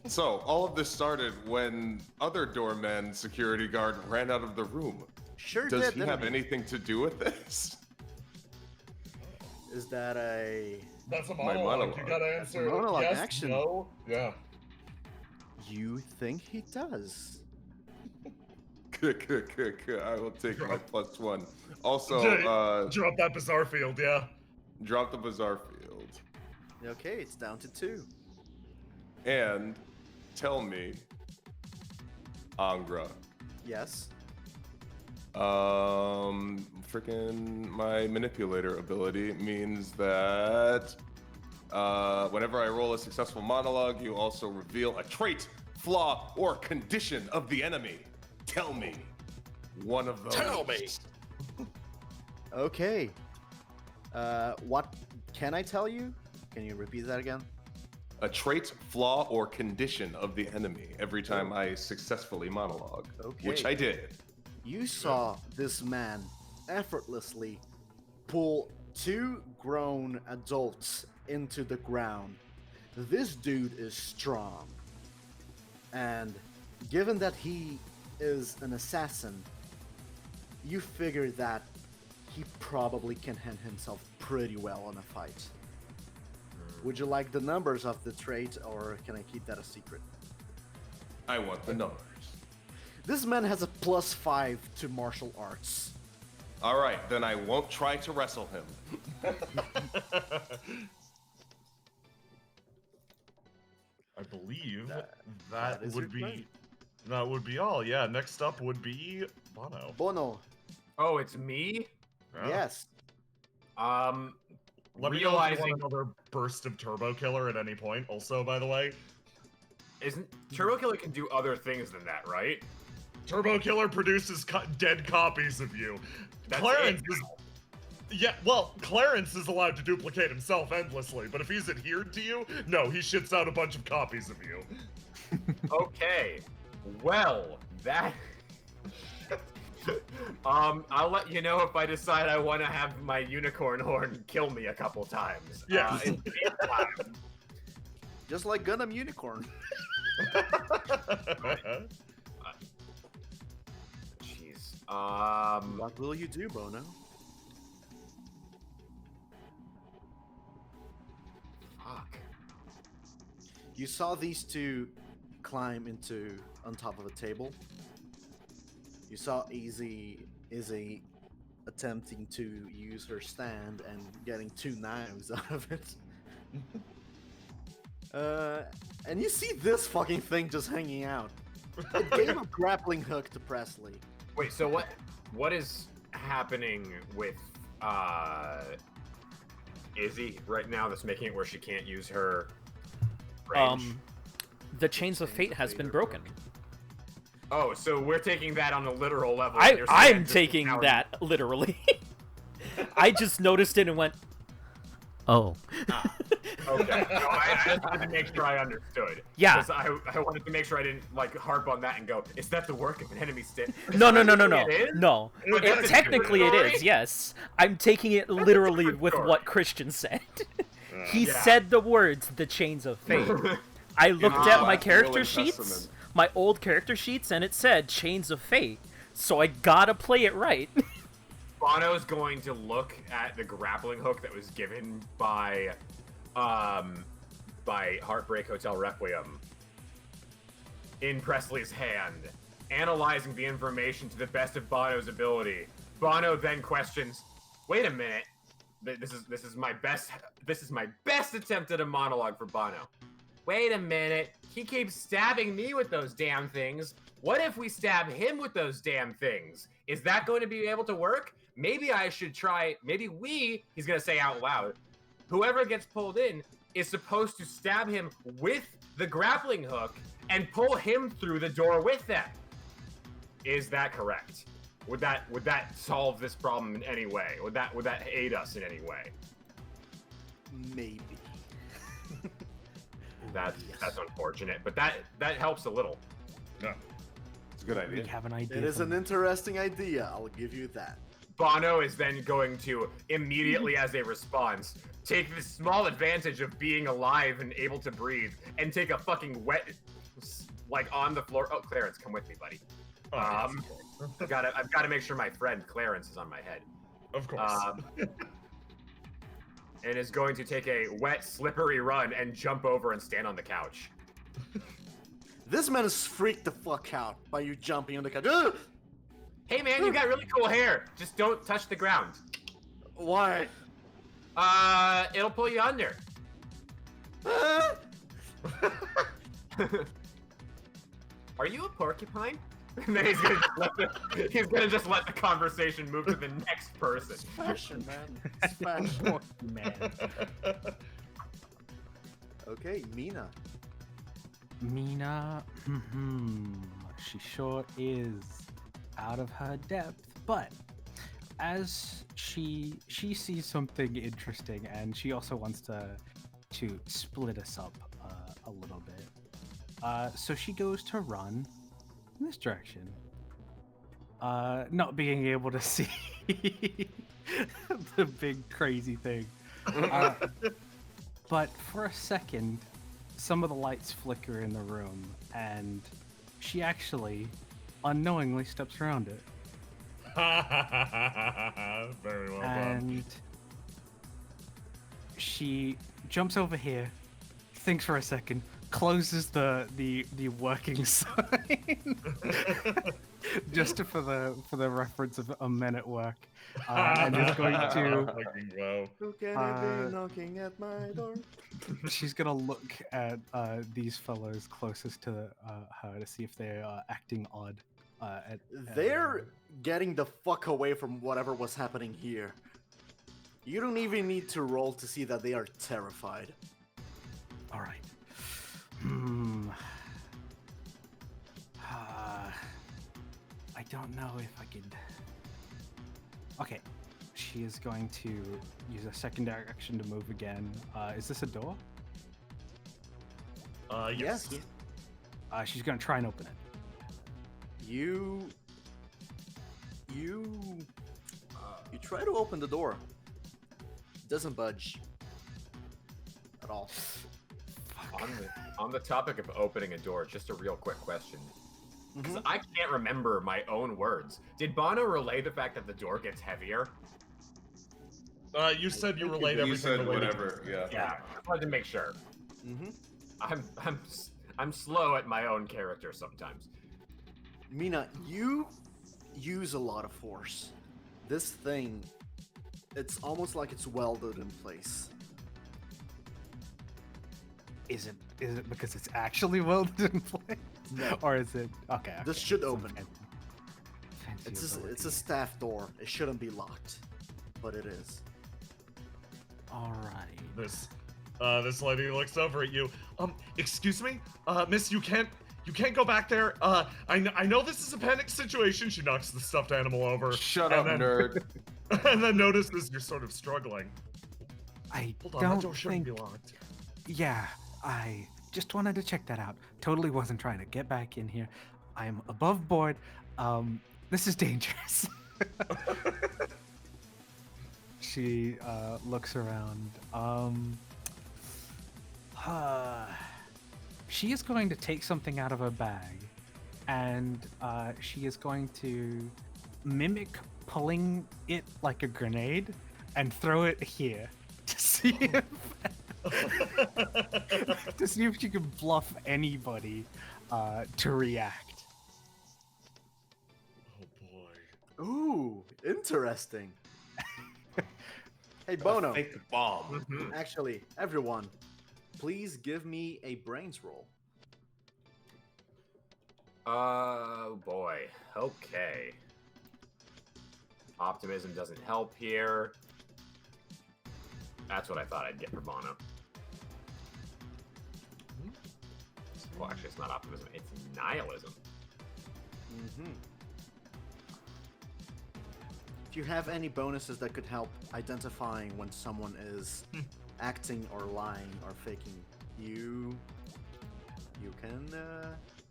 So, all of this started when other doorman security guard ran out of the room. Sure Does did, he didn't have anything to do with this? Is that a... That's a My monologue. monologue. You gotta answer Monologue yes, action. no. Yeah. You think he does? I will take my +1. Also, Drop that bizarre field, yeah. drop the bizarre field. Okay, it's down to 2. And tell me, Angra. Yes. Freaking my manipulator ability means that whenever I roll a successful monologue, you also reveal a trait, flaw, or condition of the enemy. Tell me one of those. Tell me. Okay. What can I tell you? Can you repeat that again? A trait, flaw, or condition of the enemy every time I successfully monologue. Okay. Which I did. You saw this man effortlessly pull 2 grown adults into the ground. This dude is strong. And given that he is an assassin, you figure that he probably can handle himself pretty well in a fight. Would you like the numbers of the trait, or can I keep that a secret? I want the numbers. This man has a +5 to martial arts. All right, then I won't try to wrestle him. I believe That that is would your be that would be all. Yeah, next up would be Bono. Bono, Oh, it's me. Yeah. yes. Let me know if you Realizing want another burst of Turbo Killer at any point. Also, by the way, isn't Turbo Killer can do other things than that, right? Turbo Killer produces dead copies of you. That's Clarence it. is. Yeah, well, Clarence is allowed to duplicate himself endlessly, but if he's adhered to you, no, he shits out a bunch of copies of you. Okay. Well, that. I'll let you know if I decide I want to have my unicorn horn kill me a couple times. Yeah. In the meantime, Just like Gundam Unicorn. jeez. What will you do, Bono? Fuck. You saw these two climb on top of a table. You saw Izzy attempting to use her stand and getting 2 knives out of it. And you see this fucking thing just hanging out. It gave a grappling hook to Presley. Wait. So what is happening with Izzy right now that's making it where she can't use her range? The chains of fate has been broken. Oh, so we're taking that on a literal level. and you're saying I'm just taking now- that literally. I just noticed it and went, oh. Okay. No, I just wanted to make sure I understood. Yeah. 'Cause I wanted to make sure I didn't like harp on that and go, is that the work of an enemy stick? No. It is? No. But that's a Technically it different is, story? yes. I'm taking it literally different with story. what Christian said. He Yeah. said the words, the chains of fate. I looked at my Black character Will and sheets, Testament. my old character sheets, and it said chains of fate. So I gotta play it right. Bono's going to look at the grappling hook that was given by Heartbreak Hotel Requiem in Presley's hand, analyzing the information to the best of Bono's ability. Bono then questions, "Wait a minute, this is my best attempt at a monologue for Bono. Wait a minute, he keeps stabbing me with those damn things. What if we stab him with those damn things? Is that going to be able to work? Maybe I should try, he's gonna say out loud, whoever gets pulled in is supposed to stab him with the grappling hook and pull him through the door with them. Is that correct? Would that solve this problem in any way? Would that aid us in any way? Maybe. That's unfortunate, but that helps a little. Yeah. It's a good We idea. have an idea. It is for an that. interesting idea, I'll give you that. Bono is then going to immediately, as a response, take this small advantage of being alive and able to breathe, and take a fucking wet, like on the floor. Oh, Clarence, come with me, buddy. Oh, yes, of course. I've got to make sure my friend Clarence is on my head. Of course. And is going to take a wet, slippery run and jump over and stand on the couch. This man is freaked the fuck out by you jumping on the couch. Ugh! Hey man, you got really cool hair. Just don't touch the ground. Why? It'll pull you under. Ah! Are you a porcupine? And then he's gonna just let the conversation move to the next person. Fashion, man. It's fashion. Man. Okay, Mina. Mina, she sure is out of her depth, but as she sees something interesting, and she also wants to split us up a little bit. So she goes to run in this direction, not being able to see the big crazy thing. But for a second, some of the lights flicker in the room, and she actually unknowingly steps around it. Very well done. And she jumps over here, thinks for a second, closes the working sign, just for the reference of a men at work, and is going to. Fucking wow. Who can it be knocking at my door? She's gonna look at these fellows closest to her to see if they are acting odd. They're getting the fuck away from whatever was happening here. You don't even need to roll to see that they are terrified. All right. I don't know if I could. Okay. She is going to use a secondary action to move again. Is this a door? Yes. She's gonna try and open it. You try to open the door. It doesn't budge at all. On the topic of opening a door, just a real quick question. Because Mhm. I can't remember my own words. Did Bono relay the fact that the door gets heavier? You said you relayed You everything. said related whatever, yeah. Yeah, I wanted to make sure. Mm-hmm. I'm slow at my own character sometimes. Mina, you use a lot of force. This thing, it's almost like it's welded in place. Is it because it's actually welded in place? No. Or is it okay? This okay, should some open. fancy It's a ability. staff door. It shouldn't be locked, but it is. Alrighty. This lady looks over at you. Excuse me, miss, you can't go back there. I know this is a panic situation. She knocks the stuffed animal over. Shut and up, then- nerd. And then notices you're sort of struggling. I Hold on, that door don't shouldn't think. be locked. Yeah, I just wanted to check that out. Totally wasn't trying to get back in here. I am above board. This is dangerous. She looks around. She is going to take something out of her bag, and she is going to mimic pulling it like a grenade and throw it here to see if to see if she can bluff anybody to react. Oh boy. Ooh, interesting. Hey, Bono. Fake bomb. Actually, everyone, please give me a brains roll. Oh boy. Okay. Optimism doesn't help here. That's what I thought I'd get for Bono. Well, actually, it's not optimism. It's nihilism. Mm-hmm. If you have any bonuses that could help identifying when someone is acting or lying or faking, you can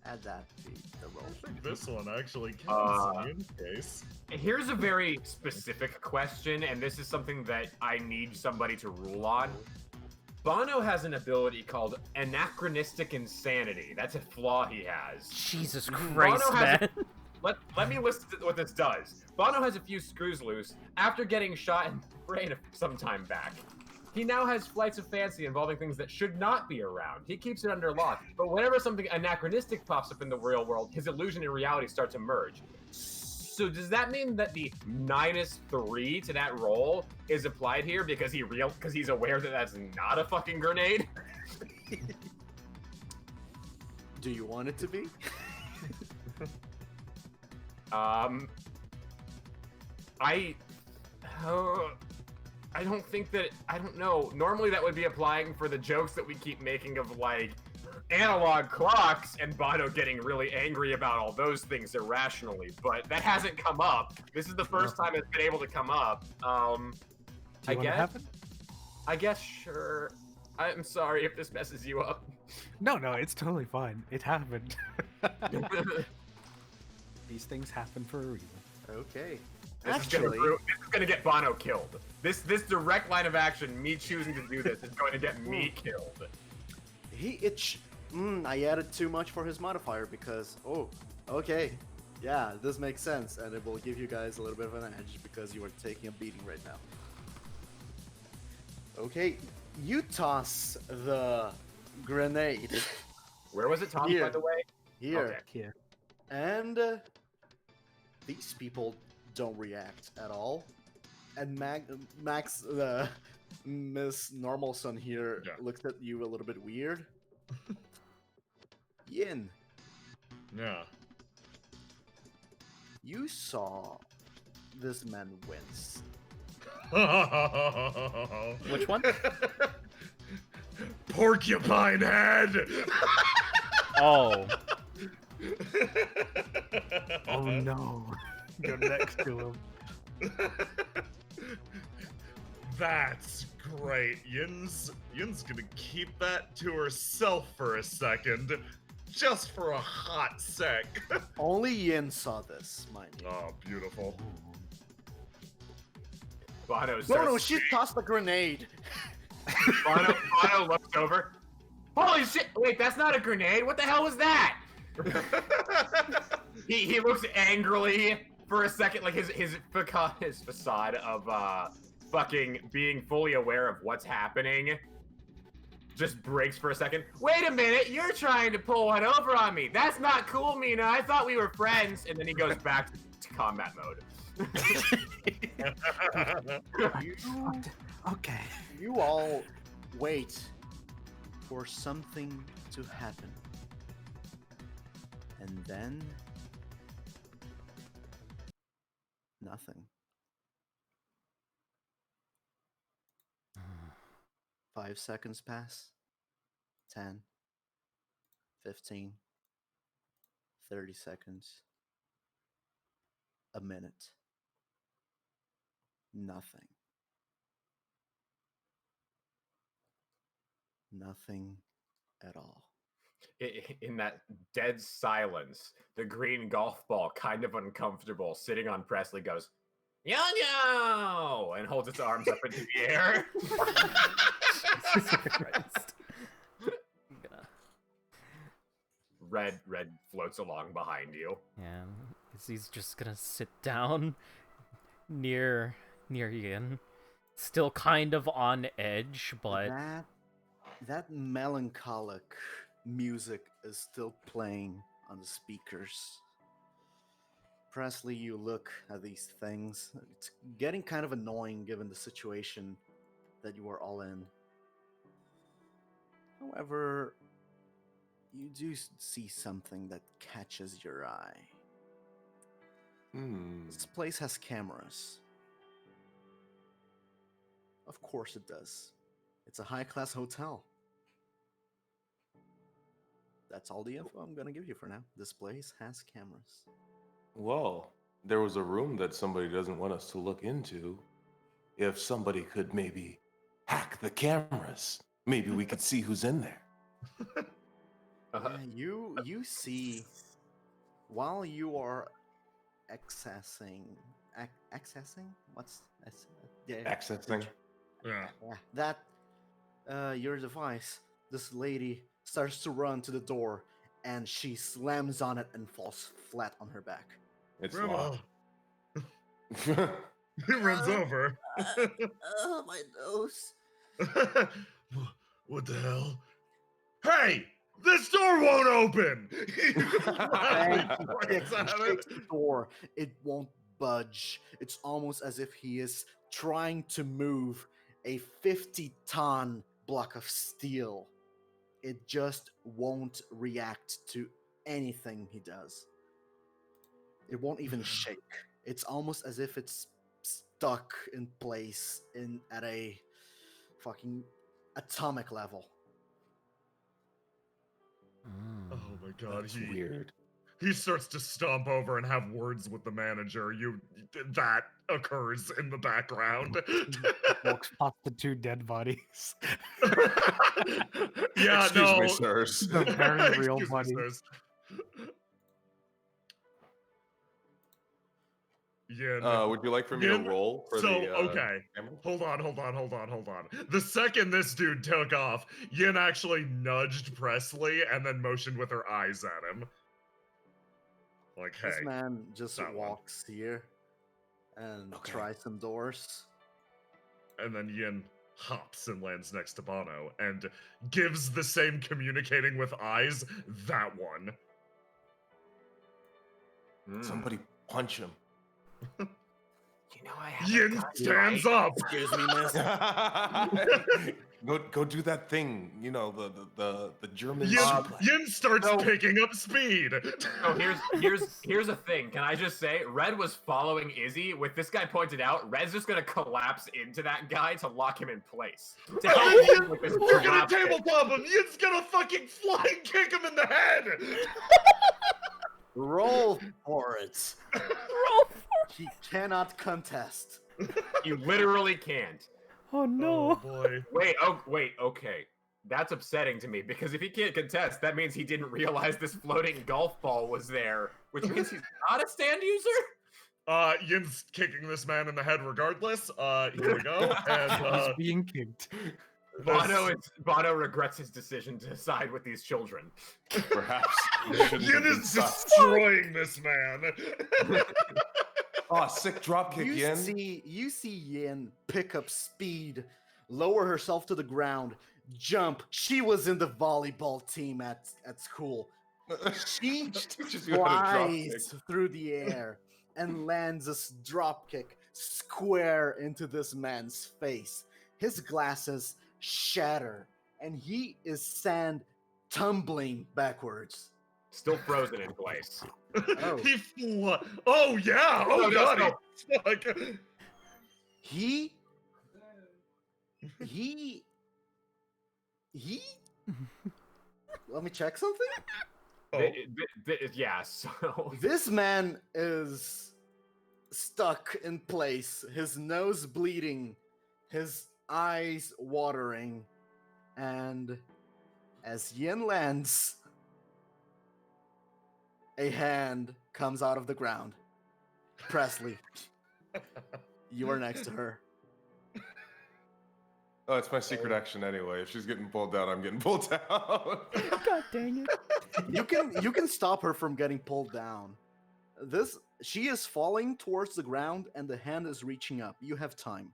add that to the roll. I think this one actually counts in case. Here's a very specific question, and this is something that I need somebody to rule on. Bono has an ability called anachronistic insanity. That's a flaw he has. Jesus Christ, Bono has man. Let me list what this does. Bono has a few screws loose after getting shot in the brain some time back. He now has flights of fancy involving things that should not be around. He keeps it under lock. But whenever something anachronistic pops up in the real world, his illusion and reality start to merge. So does that mean that the -3 to that roll is applied here because he's aware that that's not a fucking grenade? Do you want it to be? I don't think that, I don't know. Normally that would be applying for the jokes that we keep making of like analog clocks and Bono getting really angry about all those things irrationally, but that hasn't come up. This is the first time it's been able to come up. Do you want to have it? I guess, sure. I'm sorry if this messes you up. No, it's totally fine. It happened. These things happen for a reason. Okay. This is gonna get Bono killed. This direct line of action, me choosing to do this, is going to get me killed. I added too much for his modifier because, okay. Yeah, this makes sense, and it will give you guys a little bit of an edge because you are taking a beating right now. Okay, You toss the grenade Where was it tossed, by Here. the way? here, Okay. Here. and these people don't react at all. And Max, Miss Normal Son here, Yeah. looks at you a little bit weird. Yin, Yeah. you saw this man wince. Which one? Porcupine head. Oh, Oh no. Go next to him. That's great. Yin's gonna keep that to herself for a second, just for a hot sec. Only Yin saw this, mind you. Oh, beautiful. Bono No, starts no, she tossed the grenade. Bono looks over. Holy shit! Wait, that's not a grenade. What the hell was that? he looks angrily for a second, like his facade of fucking being fully aware of what's happening just breaks for a second. Wait a minute, you're trying to pull one over on me. That's not cool, Mina. I thought we were friends. And then he goes back to combat mode. You, Okay. you all wait for something to happen. And then nothing. 5 seconds pass. 10, 15, 30 seconds. A minute. Nothing. Nothing at all. In that dead silence, the green golf ball, kind of uncomfortable, sitting on Presley, goes, "Yo-yo!" and holds its arms up into the air. Jesus Christ. I'm gonna... Red floats along behind you. Yeah, he's just gonna sit down near Ian, still kind of on edge, but That melancholic music is still playing on the speakers. Presley, you look at these things. It's getting kind of annoying given the situation that you are all in. However, you do see something that catches your eye. This place has cameras. Of course it does. It's a high-class hotel. That's all the info I'm gonna give you for now. This place has cameras. Well, there was a room that somebody doesn't want us to look into. If somebody could maybe hack the cameras, maybe we could see who's in there. Yeah, you see, while you are accessing, what's Accessing. Yeah. that your device, this lady starts to run to the door and she slams on it and falls flat on her back. It's Grandma. locked. He runs over. Oh, my nose. What the hell? Hey! This door won't open! He And he points at shakes it. the door. It won't budge. It's almost as if he is trying to move a 50-ton block of steel. It just won't react to anything he does. It won't even shake. It's almost as if it's stuck in place at a fucking atomic level. Oh my god, That's weird. he starts to stomp over and have words with the manager. That occurs in the background. Walks past the 2 dead bodies. Yeah, Excuse no. me, sirs. The very real Excuse me, bodies. sirs. Yeah. Would you like for me Yeah, to roll for so, the okay. camera? Hold on. The second this dude took off, Yin actually nudged Presley and then motioned with her eyes at him. Like, hey. This man just that one. walks here and Okay. tries some doors. And then Yin hops and lands next to Bono and gives the same communicating with eyes, that one. Somebody punch him. You know I have Yin stands up. Excuse me, miss. Go do that thing. You know, the German Yin, suplex. Yin starts So- picking up speed. Oh, here's a thing. Can I just say, Red was following Izzy. With this guy pointed out, Red's just gonna collapse into that guy to lock him in place. To help him with this We're gonna collapse. tabletop him. Yin's gonna fucking flying kick him in the head. Roll for it. Roll for He cannot contest. You literally can't. Oh no. boy. Wait, okay. That's upsetting to me because if he can't contest, that means he didn't realize this floating golf ball was there, which means he's not a stand user? Yin's kicking this man in the head regardless. Here we go. And He's being kicked. Bono regrets his decision to side with these children. Perhaps. Yin is destroying this man. Oh, sick dropkick, You Yin. see Yin pick up speed, lower herself to the ground, jump. She was in the volleyball team at school. She teaches you how to flies through the air and lands a drop kick square into this man's face. His glasses shatter, and he is sand tumbling backwards. Still frozen in place. Oh. Oh yeah. Oh No, no, god. no. Fuck. He let me check something. Oh. Yeah, so This man is stuck in place, his nose bleeding, his eyes watering, and as Yin lands, a hand comes out of the ground. Presley, you are next to her. Oh, it's my secret action anyway. If she's getting pulled down, I'm getting pulled down. God dang it. You can stop her from getting pulled down. She is falling towards the ground and the hand is reaching up. You have time.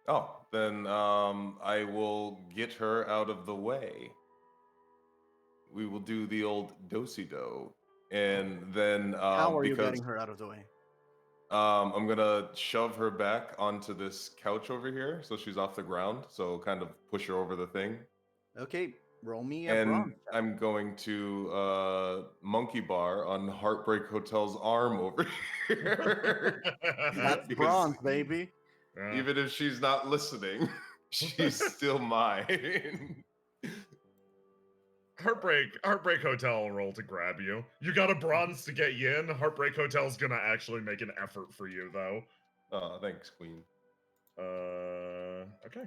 Oh, then I will get her out of the way. We will do the old do-si-do. And then How are you because getting her out of the way? I'm gonna shove her back onto this couch over here so she's off the ground. So kind of push her over the thing. Okay, roll me a And bronze. I'm going to monkey bar on Heartbreak Hotel's arm over here. That's because bronze, baby. Yeah. Even if she's not listening, she's still mine. Heartbreak Hotel will roll to grab you. You got a bronze to get Yin. Heartbreak Hotel's gonna actually make an effort for you, though. Oh, thanks, Queen. Okay.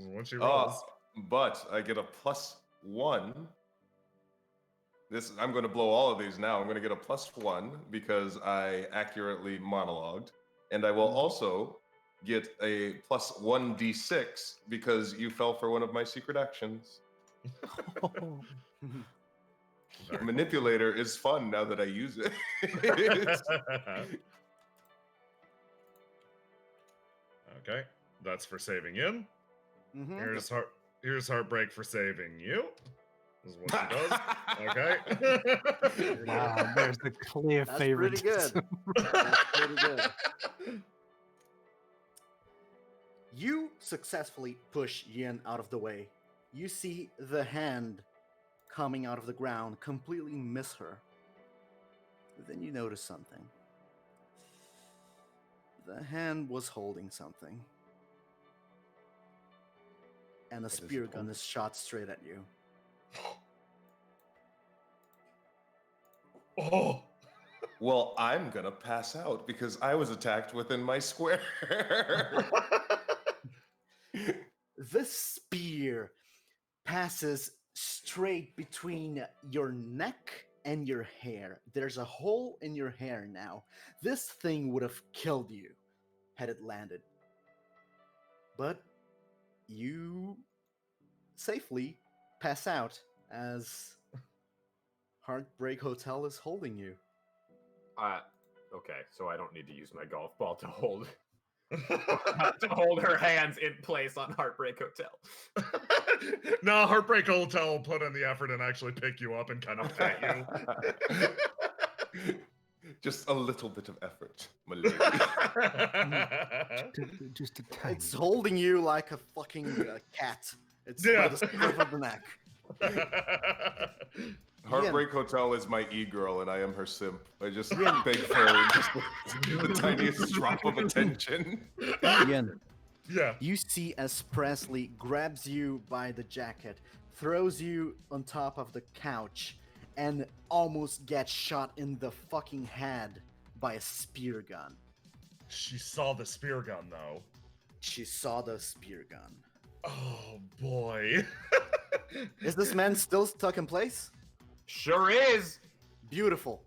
Once she rolls. But I get a +1. I'm going to blow all of these now. I'm going to get a +1 because I accurately monologued. And I will also get a +1d6 because you fell for one of my secret actions. Manipulator is fun now that I use it. Okay, that's for saving Yin. Mhm. Here's Heartbreak for saving you. This is what she does. Okay. Wow, there's the clear That's favorite. pretty good. That's pretty good. You successfully push Yin out of the way. You see the hand coming out of the ground completely miss her. Then you notice something. The hand was holding something. And a is spear it gun is shot straight at you. Oh. Well, I'm going to pass out because I was attacked within my square. The spear passes straight between your neck and your hair. There's a hole in your hair now. This thing would have killed you had it landed. But you safely pass out as Heartbreak Hotel is holding you. okay, so I don't need to use my golf ball to hold to hold her hands in place on Heartbreak Hotel. No, Heartbreak Hotel will put in the effort and actually pick you up and kind of pet you. Just a little bit of effort, my lady. Just a tiny. It's holding you like a fucking cat. It's by the scruff of the neck. Heartbreak Hotel is my e-girl, and I am her simp. I just beg for just the tiniest drop of attention. Ian, Yeah. you see as Presley grabs you by the jacket, throws you on top of the couch, and almost gets shot in the fucking head by a spear gun. She saw the spear gun, though. She saw the spear gun. Oh, boy. Is this man still stuck in place? Sure is. Beautiful.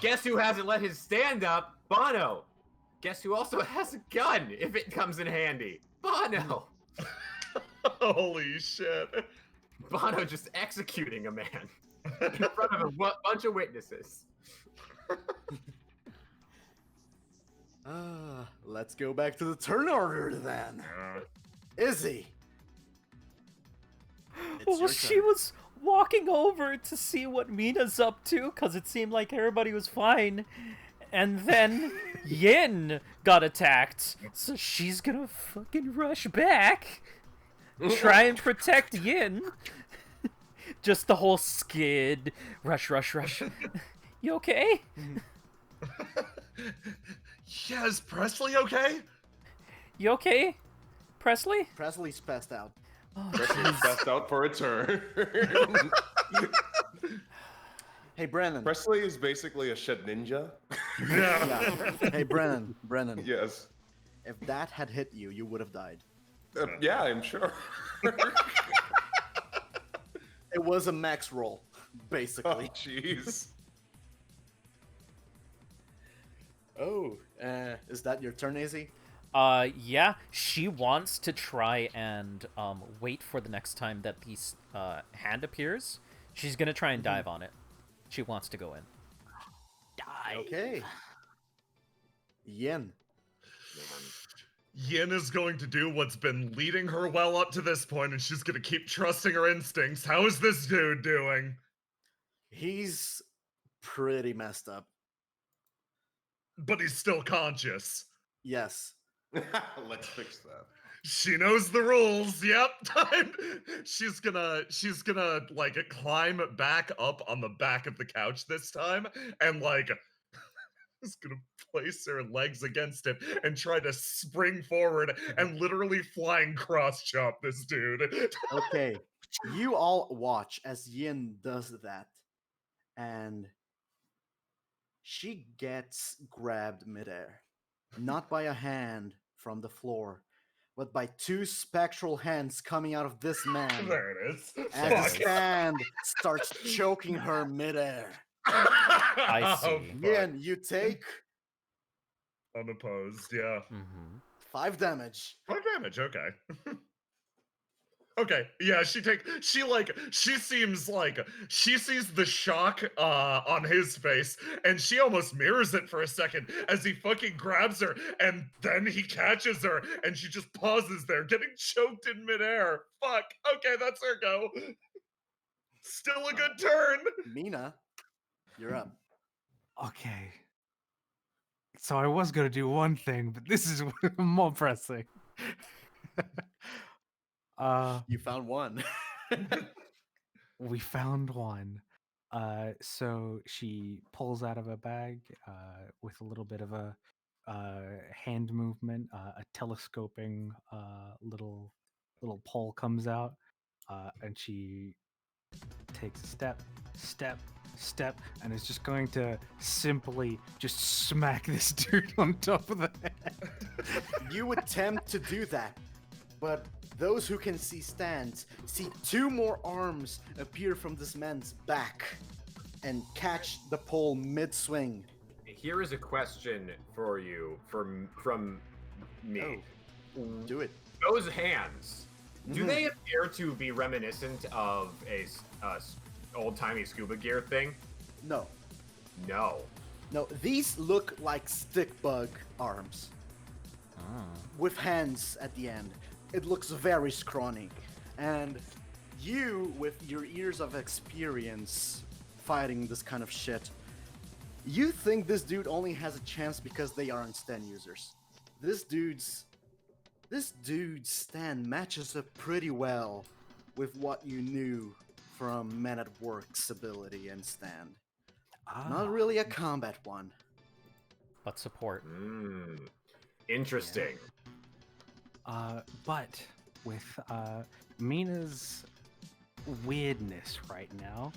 Guess who hasn't let his stand up? Bono. Guess who also has a gun if it comes in handy? Bono. Holy shit. Bono just executing a man in front of a bunch of witnesses. Let's go back to the turn order then. Izzy. Well, she was walking over to see what Mina's up to, because it seemed like everybody was fine. And then Yin got attacked, so she's gonna fucking rush back, try and protect Yin. Just the whole skid, rush. You okay? Yeah, is Presley okay? You okay, Presley? Presley's passed out. Oh, Presley's passed out for a turn. Hey, Brennan. Presley is basically a shed ninja. Yeah. Hey, Brennan. Yes. If that had hit you, you would have died. Yeah, I'm sure. It was a max roll, basically. Jeez. Is that your turn, Izzy? Yeah, she wants to try and wait for the next time that the hand appears. She's gonna try and dive on it. She wants to go in. Die. Okay. Yin. Yin is going to do what's been leading her well up to this point, and she's going to keep trusting her instincts. How is this dude doing? He's pretty messed up. But he's still conscious. Yes. Let's fix that. She knows the rules. Yep. She's gonna like climb back up on the back of the couch this time and like is gonna place her legs against it and try to spring forward and literally flying cross chop this dude. Okay. You all watch as Yin does that, and she gets grabbed midair. Not by a hand from the floor, but by two spectral hands coming out of this man. There it is. As Fuck. his hand starts choking her midair. I see. Oh, Yin, you take unopposed, yeah. 5 damage. 5 damage, okay. Okay, yeah, she seems like she sees the shock on his face, and she almost mirrors it for a second as he fucking grabs her, and then he catches her, and she just pauses there, getting choked in midair. Fuck, okay, that's her go. Still a good turn. Mina, you're up. Okay. So I was gonna do one thing, but this is more pressing. You found one. We found one. So she pulls out of a bag with a little bit of a hand movement, a telescoping little pole comes out, and she takes a step, and is just going to simply just smack this dude on top of the head. You attempt to do that, but those who can see stands see 2 more arms appear from this man's back and catch the pole mid-swing. Here is a question for you from me. Oh, do it. Those hands, do they appear to be reminiscent of a old-timey scuba gear thing? No. No. No, these look like stick bug arms. with hands at the end. It looks very scrawny. And you, with your years of experience fighting this kind of shit, you think this dude only has a chance because they aren't stand users. This dude's stand matches up pretty well with what you knew from Men at Work's ability and stand. Not really a combat one. But support. Interesting. But with Mina's weirdness right now,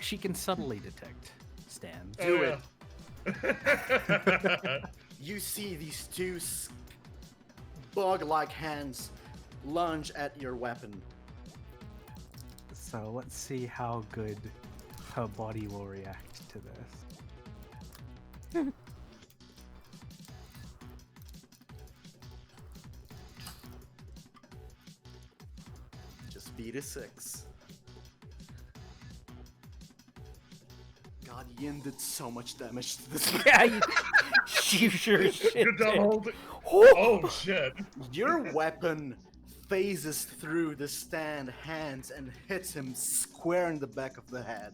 she can subtly detect stands. Do it. You see these two bug-like hands lunge at your weapon. So let's see how good her body will react to this. Just beat a 6. God, Yin did so much damage to this man. Yeah, you sure as shit Good job did. holding. Oh shit! Your weapon phases through the stand hands and hits him square in the back of the head.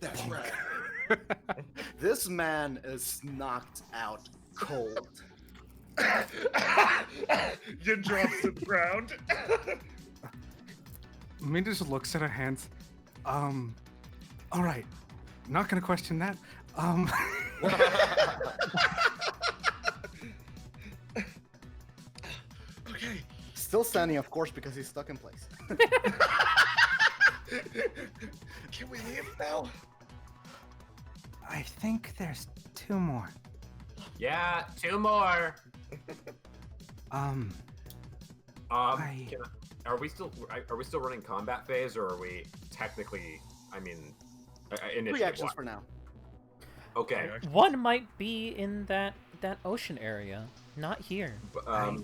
That's right. This man is knocked out cold. Yin drops to the ground. Mina just looks at her hands. Alright. Not gonna question that. Okay. Still standing, of course, because he's stuck in place. Can we leave now? I think there's 2 more. Yeah, 2 more. I- Are we still running combat phase, or are we technically? I mean, 3 initiative actions wise? for now. Okay. One might be in that ocean area, not here. I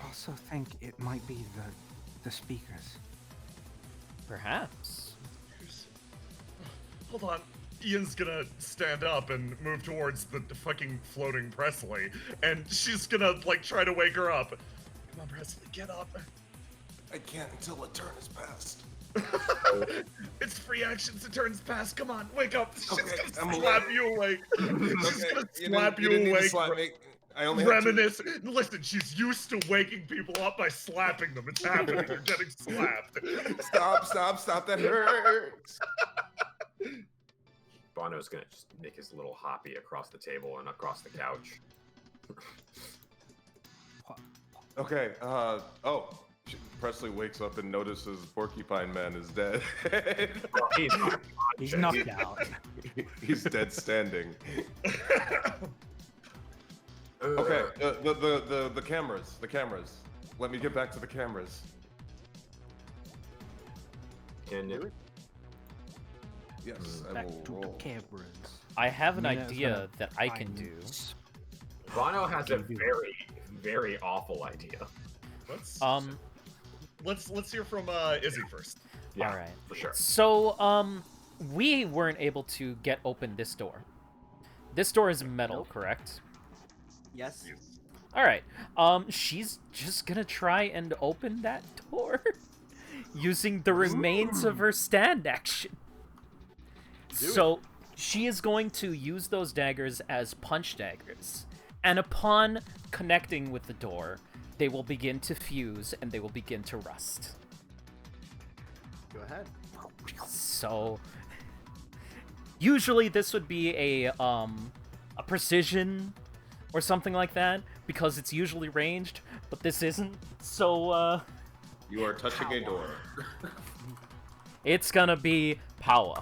also think it might be the speakers. Perhaps. Hold on. Ian's gonna stand up and move towards the fucking floating Presley, and she's gonna like try to wake her up. Come on, Presley, get up. I can't until the turn is passed. It's free actions. The turn's passed. Come on, wake up. She's Okay, gonna I'm slap you awake. She's Okay, gonna you slap didn't you need to awake. slap me. I only have 2. Reminisce. Listen, she's used to waking people up by slapping them. It's happening. You're getting slapped. Stop, that hurts. Bono's gonna just make his little hoppy across the table and across the couch. Okay, Presley wakes up and notices Porcupine Man is dead. Well, He's knocked out. He's dead standing. Okay, the cameras. Let me get back to the cameras. Can you? Yes, I Back will to roll. the cameras. I have an Mina is idea gonna that I can find do. Bono has a Can you do very, very awful idea. Let's hear from Izzy first. Yeah, All right. for sure. So, we weren't able to get open this door. This door is metal, Nope. correct? Yes. All right. She's just gonna try and open that door using the remains of her stand action. So she is going to use those daggers as punch daggers, and upon connecting with the door, they will begin to fuse and they will begin to rust. Go ahead. So usually this would be a precision or something like that, because it's usually ranged, but this isn't. So You are touching a door. it's gonna be power,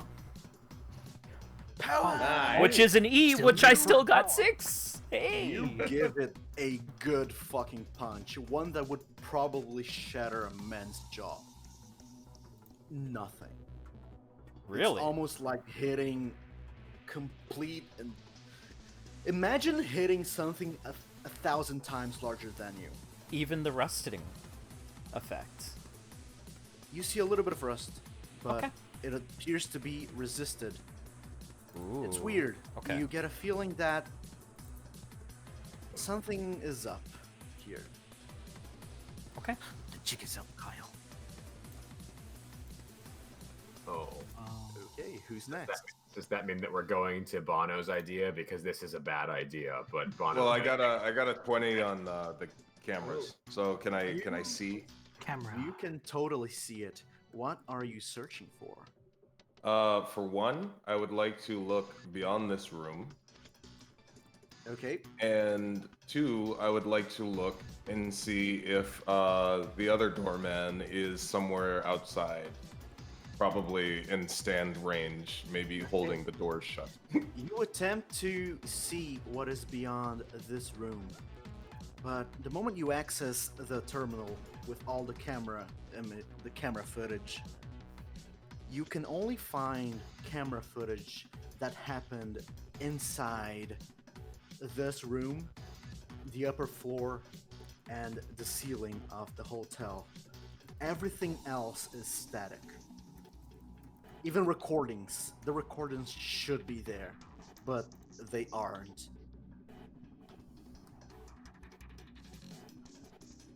Power! which is an E, Still which I need still got power. 6. Hey. You give it a good fucking punch, one that would probably shatter a man's jaw. Nothing. Really? It's almost like hitting complete and imagine hitting something a 1,000 times larger than you. Even the rusting effect. You see a little bit of rust, but Okay. it appears to be resisted. Ooh. It's weird. Okay. You get a feeling that something is up. here. Okay. The jig is up, Kyle. Oh. Okay, who's next? Does that mean that we're going to Bono's idea? Because this is a bad idea, but Bono. Well, I got a 20 on the cameras. So can I see? Camera. You can totally see it. What are you searching for? For one, I would like to look beyond this room. Okay. And two, I would like to look and see if the other doorman is somewhere outside. Probably in stand range, maybe holding the doors shut. You attempt to see what is beyond this room, but the moment you access the terminal with all the camera footage, you can only find camera footage that happened inside this room, the upper floor, and the ceiling of the hotel. Everything else is static. Even recordings. The recordings should be there, but they aren't.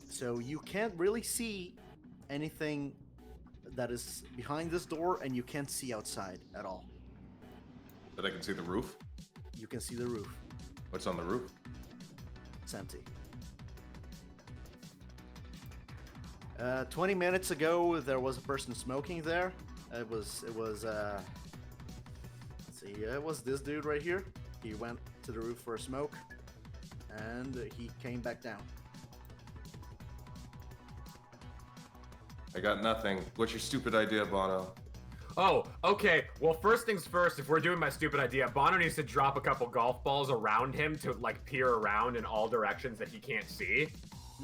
So you can't really see anything that is behind this door, and you can't see outside at all. But I can see the roof. You can see the roof. What's on the roof? It's empty. 20 minutes ago, there was a person smoking there. It was let's see, it was this dude right here. He went to the roof for a smoke, and he came back down. I got nothing. What's your stupid idea, Bono? Oh, okay. Well, first things first, if we're doing my stupid idea, Bono needs to drop a couple golf balls around him to, like, peer around in all directions that he can't see.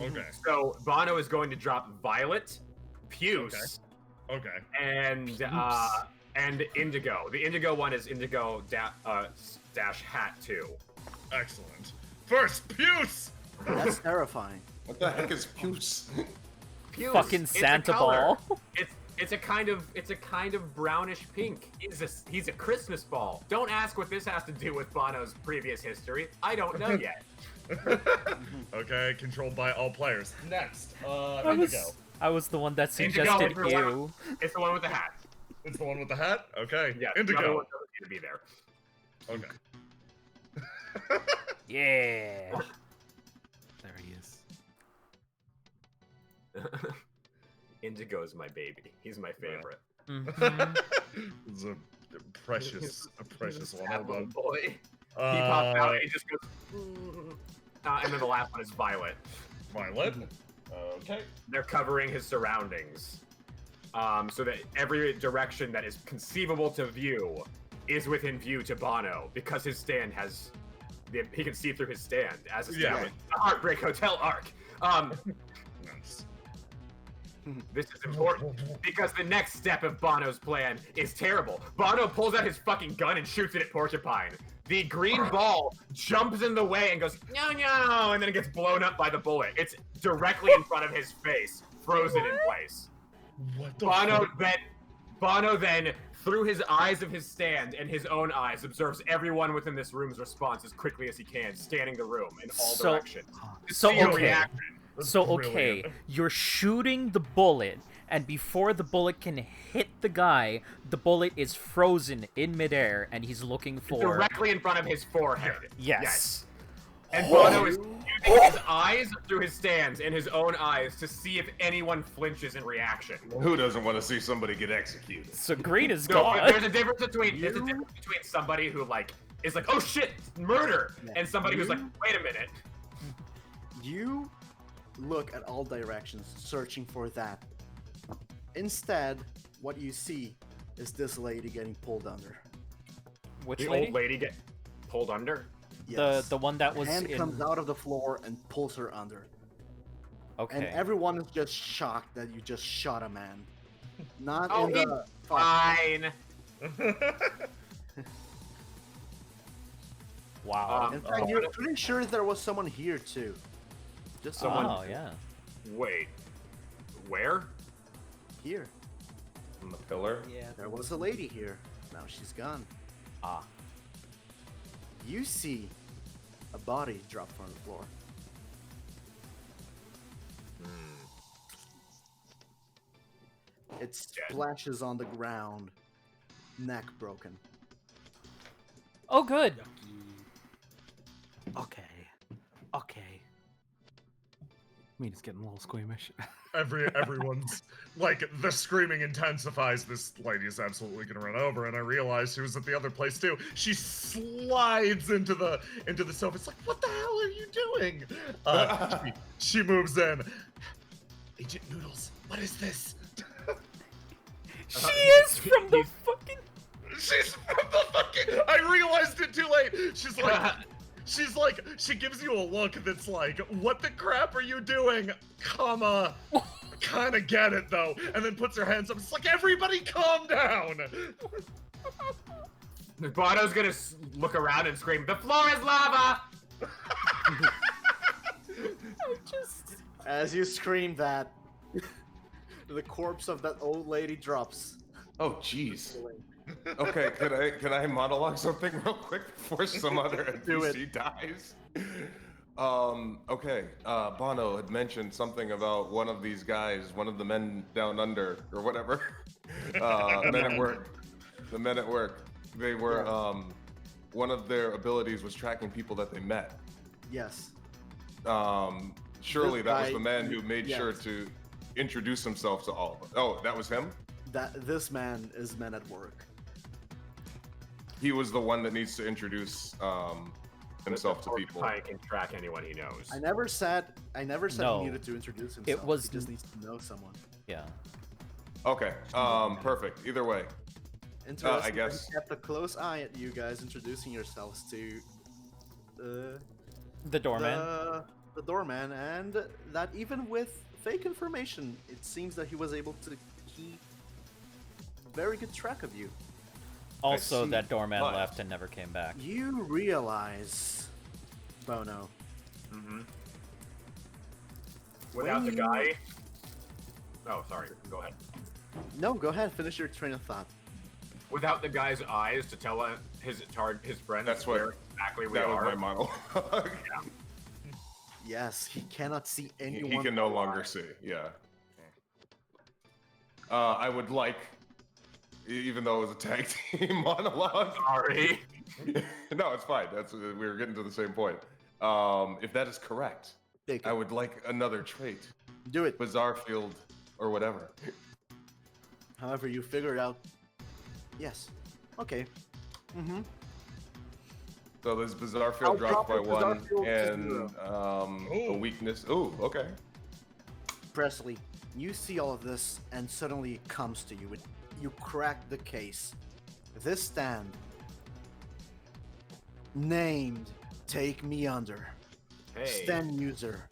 Okay. So, Bono is going to drop Violet, Puce, Okay. and Indigo. The Indigo one is Indigo dash hat 2. Excellent. First, Puce! That's terrifying. What the heck is Puce? Puce, Fucking it's a Santa color. ball. It's a kind of brownish pink. He's a Christmas ball. Don't ask what this has to do with Bono's previous history. I don't know yet. Okay, controlled by all players. Next, I Indigo. was the one that Indigo, suggested everyone. you. It's the one with the hat. It's the one with the hat? Okay. Yeah, the other Indigo. one doesn't need to be there. Okay. Yeah. There he is. Indigo is my baby. He's my favorite. Mhm. It's a precious one. That Hold little on. boy. He pops out and he just goes. And then the last one is Violet. Violet. Okay. They're covering his surroundings, so that every direction that is conceivable to view is within view to Bono, because his stand has. He can see through his stand as established. The Heartbreak Hotel arc. Nice. This is important because the next step of Bono's plan is terrible. Bono pulls out his fucking gun and shoots it at Porcupine. The green ball jumps in the way and goes, no, no, and then it gets blown up by the bullet. It's directly in front of his face, frozen in place. What the Bono then, through his eyes of his stand and his own eyes, observes everyone within this room's response as quickly as he can, scanning the room in all directions. So, See your okay. reaction. So, okay, you're shooting the bullet, and before the bullet can hit the guy, the bullet is frozen in midair, and he's looking for... Directly in front of his forehead. Yes. And Bono is using his eyes through his stands and his own eyes to see if anyone flinches in reaction. Who doesn't want to see somebody get executed? So green is No, gone. there's a difference between somebody who is like, oh shit, murder, and somebody who's like, wait a minute. You look at all directions, searching for that. Instead, what you see is this lady getting pulled under. Which The lady? old lady get pulled under. Yes. The one that was hand in... comes out of the floor and pulls her under. Okay. And everyone is just shocked that you just shot a man. Not Oh, in the... Fine. Wow. In fact, you're pretty sure there was someone here too. Just someone Oh, yeah. Wait. Where? here. On the pillar? Yeah, there was a lady here. Now she's gone. Ah. You see a body drop from the floor. It splashes on the ground, neck broken. Oh, good. Okay. Mina's getting a little squeamish. Everyone's like, the screaming intensifies. This lady is absolutely gonna run over, and I realized she was at the other place too. She slides into the sofa. It's like, what the hell are you doing? She moves in. Agent Noodles, what is this? She is from the fucking. She's from the fucking. I realized it too late. She gives you a look that's like, what the crap are you doing? Comma. Kinda get it though. And then puts her hands up. It's like, everybody calm down. Bono's gonna look around and scream, "The floor is lava!" As you scream that, the corpse of that old lady drops. Oh, jeez. Okay, can I monologue something real quick before some other NPC dies? Okay, Bono had mentioned something about one of these guys, one of the men down under, or whatever. Men at work. The men at work. They were, one of their abilities was tracking people that they met. Yes. Surely This that was guy- the man who made sure yes. to introduce himself to all of us. Oh, that was him? This man is men at work. He was the one that needs to introduce himself to people. I can track anyone he knows. I never said No. he needed to introduce himself. It was he just needs to know someone. Yeah. Okay, perfect. Either way. Interesting. I guess. He kept a close eye at you guys introducing yourselves to The doorman. the doorman, and that even with fake information, it seems that he was able to keep very good track of you. Also, see, that doorman but- left and never came back. You realize, Bono, Without the when guy. Oh, sorry. Go ahead. No, go ahead. Finish your train of thought. Without the guy's eyes to tell his friend That's what- where exactly we That are. was my monologue. Yes, he cannot see anyone. He can no longer see, yeah. I would like, even though it was a tag team monologue. Sorry. No, it's fine. We were getting to the same point. If that is correct, Take I it. would like another trait. Do it. Bizarre field or whatever. However, you figure it out. Yes. Okay. Mm-hmm. So this bizarre I'll field drops drop by your bizarre one, field to and a Ooh. weakness. Ooh, okay. Presley, you see all of this, and suddenly it comes to you. You crack the case. This stand, named Take Me Under. Hey. Stand user,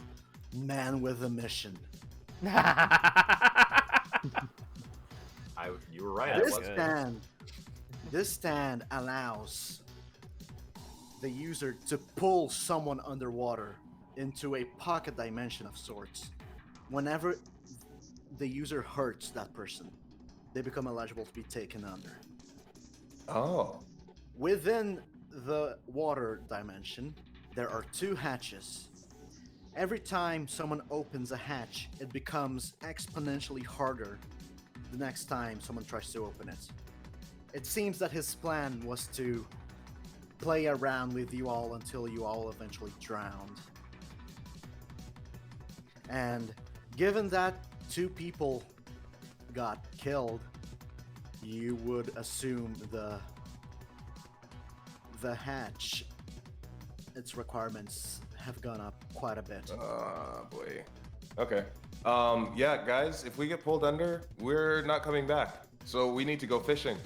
man with a mission. You were right. That's I This was. good. this stand allows the user to pull someone underwater into a pocket dimension of sorts. Whenever the user hurts that person, they become eligible to be taken under. Oh. Within the water dimension, there are 2 hatches. Every time someone opens a hatch, it becomes exponentially harder the next time someone tries to open it. It seems that his plan was to play around with you all until you all eventually drowned. And given that 2 people got killed, you would assume the hatch, its requirements have gone up quite a bit. Boy. Okay. Yeah, guys, if we get pulled under, we're not coming back. So we need to go fishing.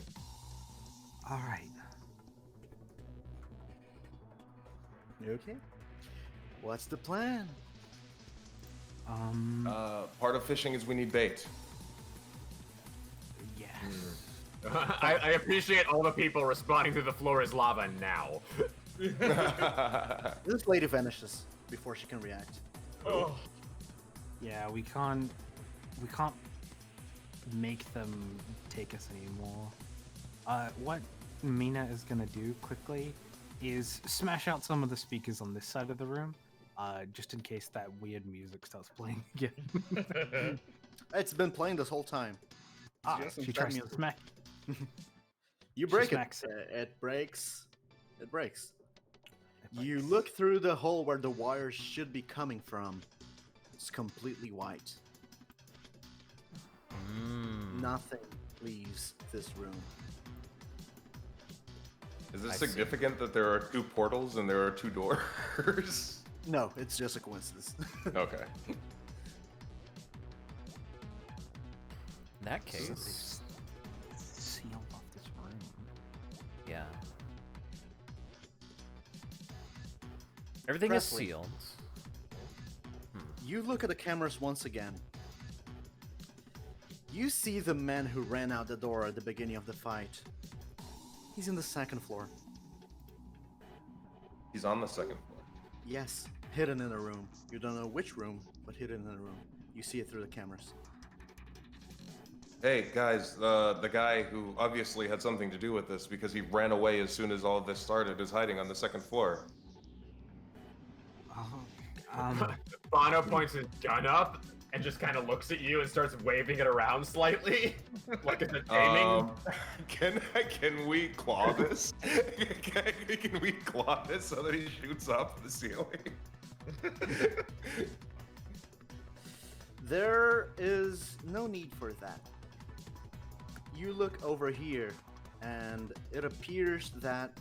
All right. Okay. What's the plan? Part of fishing is we need bait. Yeah. I appreciate all the people responding to the floor is lava now. This lady vanishes before she can react. Oh, Yeah, we can't make them take us anymore. What Mina is gonna do quickly is smash out some of the speakers on this side of the room, just in case that weird music starts playing again. It's been playing this whole time. Ah, Just some she sad tries to music. smack. You break it. smacks It breaks. It breaks. You look through the hole where the wires should be coming from. It's completely white. Nothing leaves this room. Is it I see. significant that there are 2 portals and there are 2 doors? No, it's just a coincidence. Okay. In that case, Sealed off this room. yeah. Everything Presley. is sealed. You look at the cameras once again. You see the man who ran out the door at the beginning of the fight. He's in the 2nd floor. He's on the 2nd floor. Yes, hidden in a room. You don't know which room, but hidden in a room. You see it through the cameras. Hey guys, the guy who obviously had something to do with this because he ran away as soon as all of this started is hiding on the 2nd floor. Bono points his gun up and just kind of looks at you and starts waving it around slightly, like it's a taming. Can we claw this? Can we claw this so that he shoots up the ceiling? There is no need for that. You look over here, and it appears that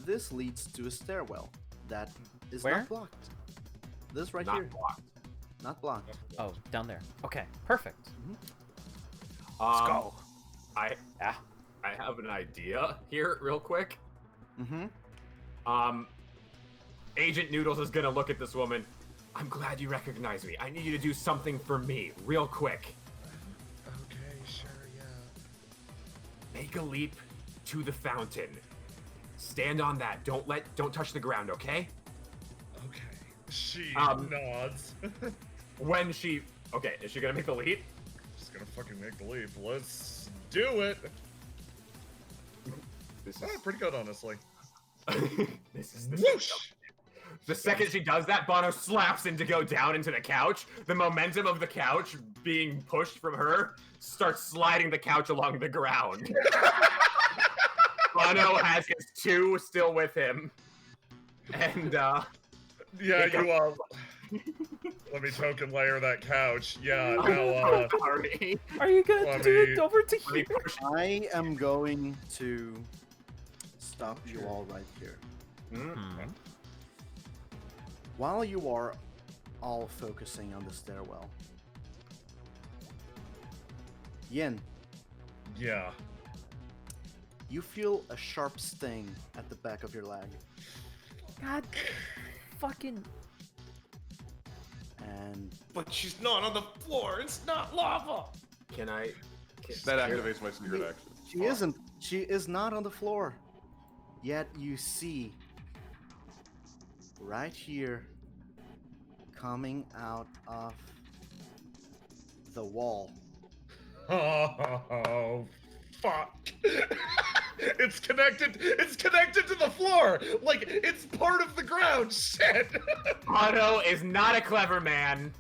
this leads to a stairwell that is Where? not blocked. This right Not here, blocked. not blocked. Oh, down there. Okay, perfect. Let's go. I have an idea here, real quick. Mm-hmm. Agent Noodles is gonna look at this woman. I'm glad you recognize me. I need you to do something for me, real quick. Okay, sure, yeah. Make a leap to the fountain. Stand on that. Don't touch the ground, okay? Okay. She nods. When she okay, is she gonna make the leap? Just gonna fucking make the leap. Let's do it. This Oh, is pretty good, honestly. this is Whoosh! The second she does that, Bono slaps in to go down into the couch. The momentum of the couch being pushed from her starts sliding the couch along the ground. Bono has his 2 still with him. And Yeah, you let me token layer that couch. Yeah, I'm now, so sorry. Are you gonna Let do me- it over to Let me here? push- I am going to stop you all right here. While you are all focusing on the stairwell, Yin, yeah. you feel a sharp sting at the back of your leg, God, fucking. and But she's not on the floor. It's not lava. Can I? That activates my secret action. she isn't. She is not on the floor. Yet you see, right here, coming out of the wall, Oh, fuck. It's connected. It's connected to the floor. Like, it's part of the ground. Shit. Bono is not a clever man.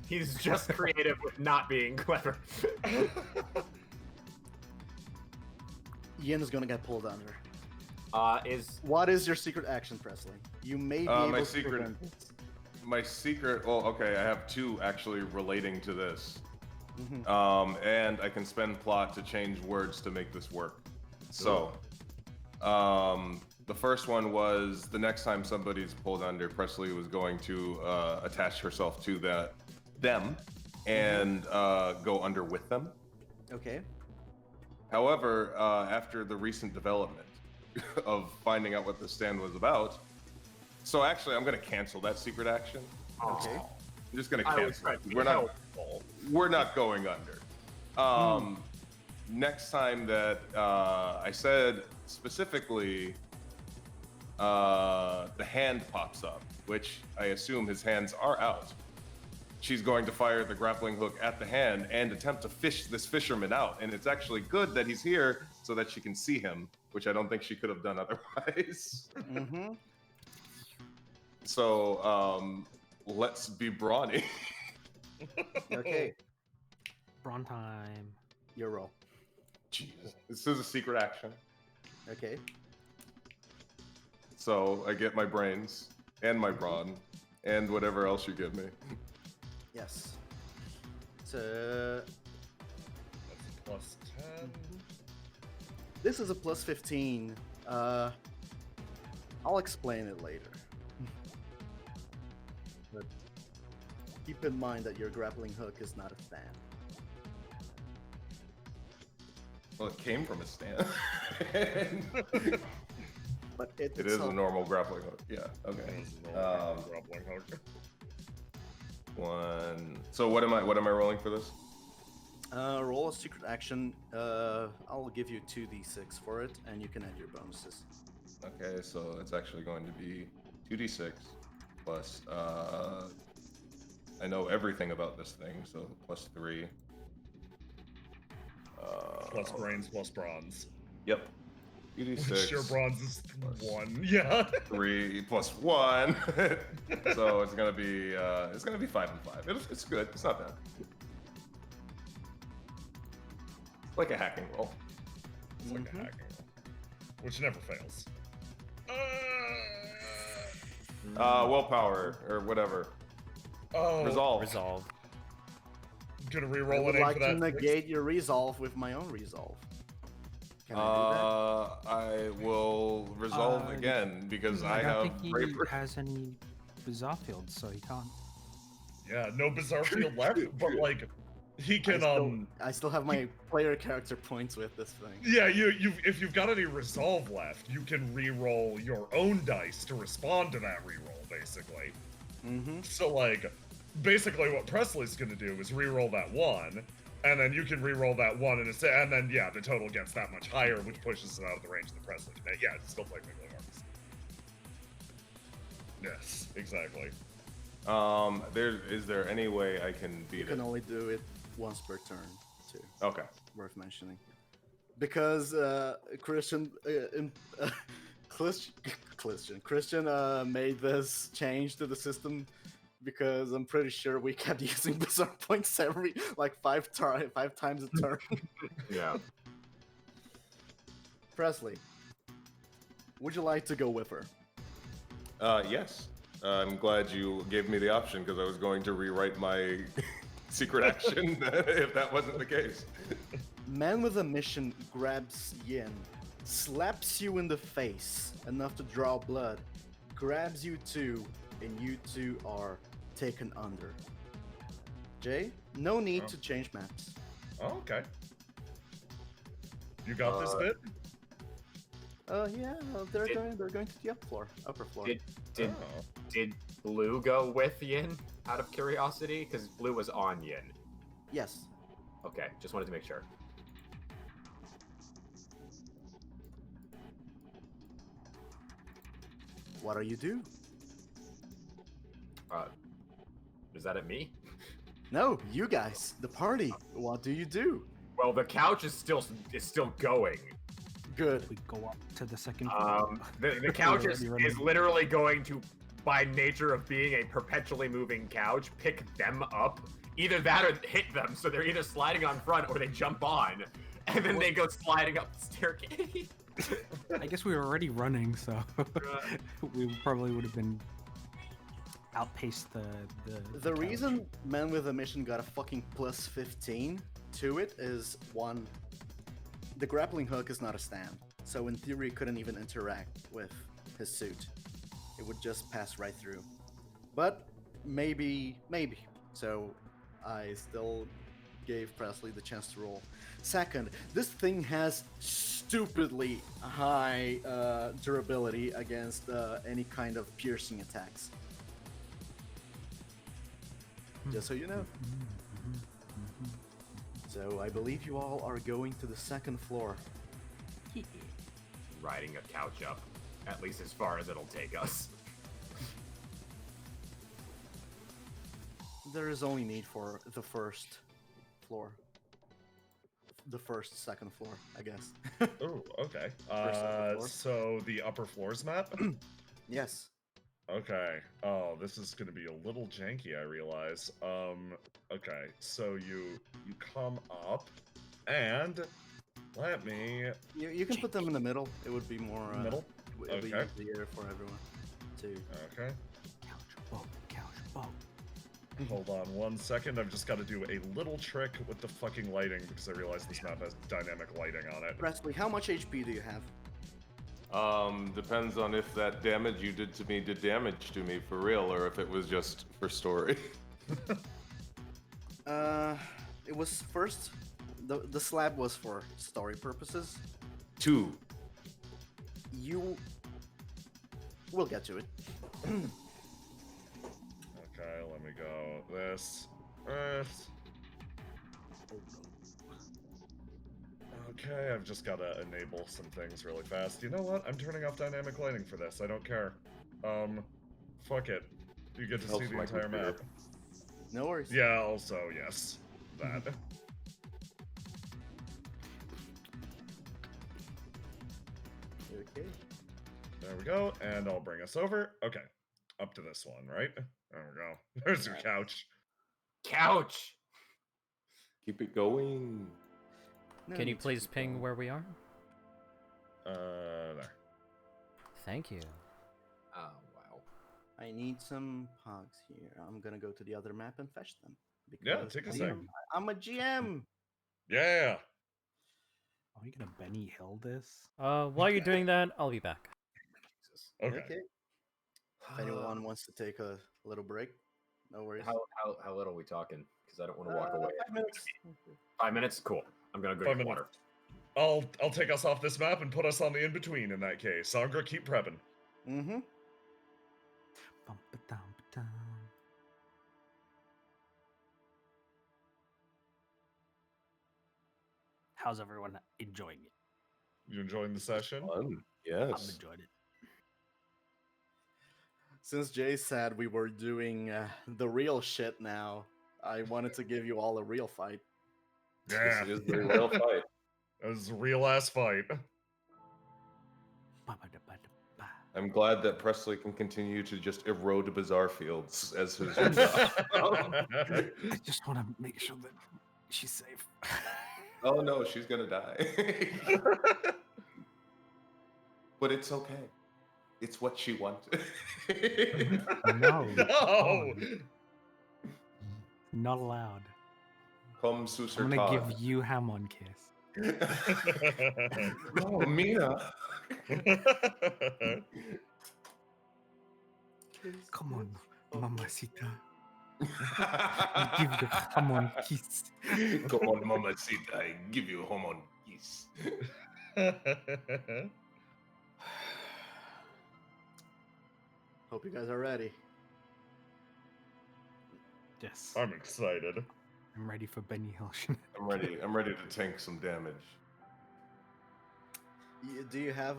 He's just creative with not being clever. Yin is gonna get pulled under. What is your secret action, Presley? You may be able my to secret- prevent this. My secret. Well, okay, I have 2 actually relating to this. Mhm. And I can spend plot to change words to make this work. So, the first one was the next time somebody's pulled under, Presley was going to attach herself to them and go under with them. Okay. However, after the recent development of finding out what the stand was about, so actually I'm going to cancel that secret action. Okay. I'm just going to I was cancel trying it. to be We're not. helpful. We're not going under. Next time that I said specifically, the hand pops up, which I assume his hands are out. She's going to fire the grappling hook at the hand and attempt to fish this fisherman out. And it's actually good that he's here so that she can see him, which I don't think she could have done otherwise. Mm-hmm. So let's be brawny. Okay. Brawn time. Your roll. Jesus. This is a secret action. Okay. So I get my brains and my brawn and whatever else you give me. Yes. So That's a plus 10. this is a plus 15. I'll explain it later. But keep in mind that your grappling hook is not a stand. Well, it came from a stand. But it It is a normal grappling hook. Yeah. Okay. Grappling hook. One. So what am I rolling for this? Roll a secret action. I'll give you 2d6 for it, and you can add your bonuses. Okay, so it's actually going to be 2d6 plus. I know everything about this thing, so plus 3. Plus brains, plus bronze. Yep. 2d6. Your bronze is plus 1. Yeah. 3 plus 1. So it's gonna be 5 and 5. It's good. It's not bad. It's like a hacking roll. It's like a hacking roll, which never fails. Willpower or whatever. Oh, Resolve. Resolve. Gonna I re-roll would an 8 like for to that. negate your resolve with my own resolve. Can I I will resolve again because I don't have think he bravery. has any bizarre fields, so he can't. Yeah, no bizarre field left, but like he do can that? I still have my player character points with this thing. Yeah, if you've got any resolve left, you can re-roll your own dice to respond to that re-roll, basically. Mm-hmm. So like, basically what Presley's gonna do is re-roll that 1, and then you can re-roll that 1, and then yeah, the total gets that much higher, which pushes it out of the range of the Presley. Yeah, it's still technically harmless. Yes, exactly. Is there any way I can beat You can it? only do it once per turn, too. Okay. Worth mentioning. Because Christian made this change to the system because I'm pretty sure we kept using bizarre points every like 5 times a turn. Yeah. Presley, would you like to go with her? Yes. I'm glad you gave me the option because I was going to rewrite my secret action if that wasn't the case. Man with a mission grabs Yin, slaps you in the face enough to draw blood, grabs you too, and you two are taken under. Jay, no need to change maps. Oh, okay. You got this bit? Yeah, they're going to the upper floor. Did Blue go with Yin out of curiosity? Because Blue was on Yin. Yes. Okay, just wanted to make sure. What are you do? Is that at me? No, you guys, the party. What do you do? Well, the couch is still going. Good. We go up to the second floor. The couch is literally going to, by nature of being a perpetually moving couch, pick them up. Either that or hit them, so they're either sliding on front or they jump on, and then they go sliding up the staircase. I guess we were already running, so we probably would have been outpaced the reason Man with a Mission got a fucking plus 15 to it is, one, the grappling hook is not a stand, so in theory it couldn't even interact with his suit. It would just pass right through. But maybe. So I still gave Presley the chance to roll. Second, this thing has stupidly high durability against any kind of piercing attacks. Just so you know. So I believe you all are going to the second floor. Riding a couch up, at least as far as it'll take us. There is only need for the first floor. The second floor, I guess. Oh, okay. First and upper floor. So the upper floors map? Yes. Okay. Oh, this is gonna be a little janky, I realize. Okay, so you come up, and Let me You can put them in the middle. It would be more. middle. It would be Okay. easier for everyone. To. Okay. Couch, boat. Hold on 1 second. I've just got to do a little trick with the fucking lighting because I realize this map has dynamic lighting on it. Presley, how much HP do you have? Depends on if that damage you did to me did damage to me for real, or if it was just for story. It was first. The slab was for story purposes. 2. We'll get to it. Okay, let me go. This. Earth. Okay, I've just got to enable some things really fast. You know what? I'm turning off dynamic lighting for this. I don't care. Fuck it. You get to see Helps the my entire computer. map. No worries. Yeah, also, yes. That. Okay. There we go, and I'll bring us over. Okay, up to this one, right? There we go. There's your couch. Couch. Keep it going. No Can you need to please keep ping going. where we are? There. Thank you. Oh wow. I need some pogs here. I'm gonna go to the other map and fetch them. Yeah, because take a I sec. I'm a GM. Yeah. Are you gonna Benny Hill this? While you're doing that, I'll be back. Jesus. Okay. If anyone wants to take a little break, no worries. How little are we talking? Because I don't want to walk away. 5 minutes. 5 minutes. Cool. I'm gonna go 5 get minutes. water. I'll take us off this map and put us on the in-between in that case. Sangra, keep prepping. Mm-hmm. Bum-ba-dum-ba-dum. How's everyone enjoying it? You enjoying the session? Fun. I've Yes. enjoyed it. Since Jay said we were doing the real shit now, I wanted to give you all a real fight. Yeah. This is the real fight. That was a real ass fight. Ba-ba-da-ba-da-ba. I'm glad that Presley can continue to just erode bizarre fields as his job. I just want to make sure that she's safe. Oh no, she's gonna die. But it's okay. It's what she wanted. No. No. Not allowed. Come sus I'm gonna give you Hamon kiss. No, Mina. Come on, mamacita. I'll give you Hamon kiss. Come on, mamacita. I give you Hamon kiss. Hope you guys are ready. Yes. I'm excited. I'm ready for Benny Hill. shenanigans. I'm ready to tank some damage. Do you have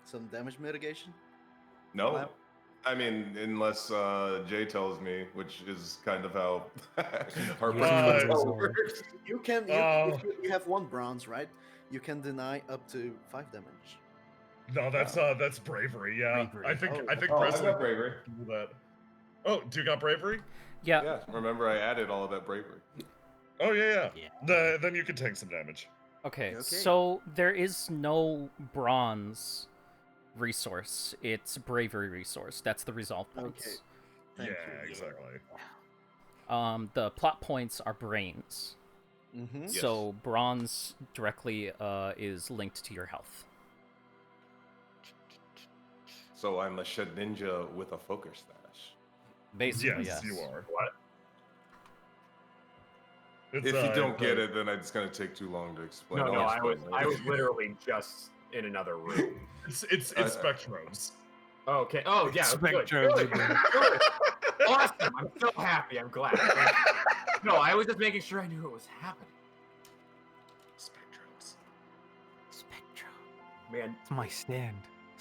some damage mitigation? No. Wow. I mean, unless Jay tells me, which is kind of how Harper's But- Hotel works. You can. If you have 1 bronze, right? You can deny up to 5 damage. No, that's bravery. Yeah, Bravery. I think Oh. I Oh, I Presley got bravery. can do that. Oh, do you got bravery? Yeah. Yeah, remember I added all of that bravery. Oh yeah. Yeah. Then you can take some damage. Okay, Okay. so there is no bronze resource. It's bravery resource. That's the resolve points. Okay. Thank yeah, you. exactly. The plot points are brains. Mm-hmm. Yes. So bronze directly is linked to your health. So I'm a shed ninja with a focus stash. Basically, Yes, yes. you are. What? It's, If you don't it's, get it, then it's gonna take too long to explain. No, I'll I was explain later. literally just in another room. It's I- spectrums. Okay. Oh yeah. Good. Spectrum. Good. Good. Awesome. I'm so happy. I'm glad. Thank you. No, I was just making sure I knew what was happening. Spectrums. Spectrum. Man, It's my stand.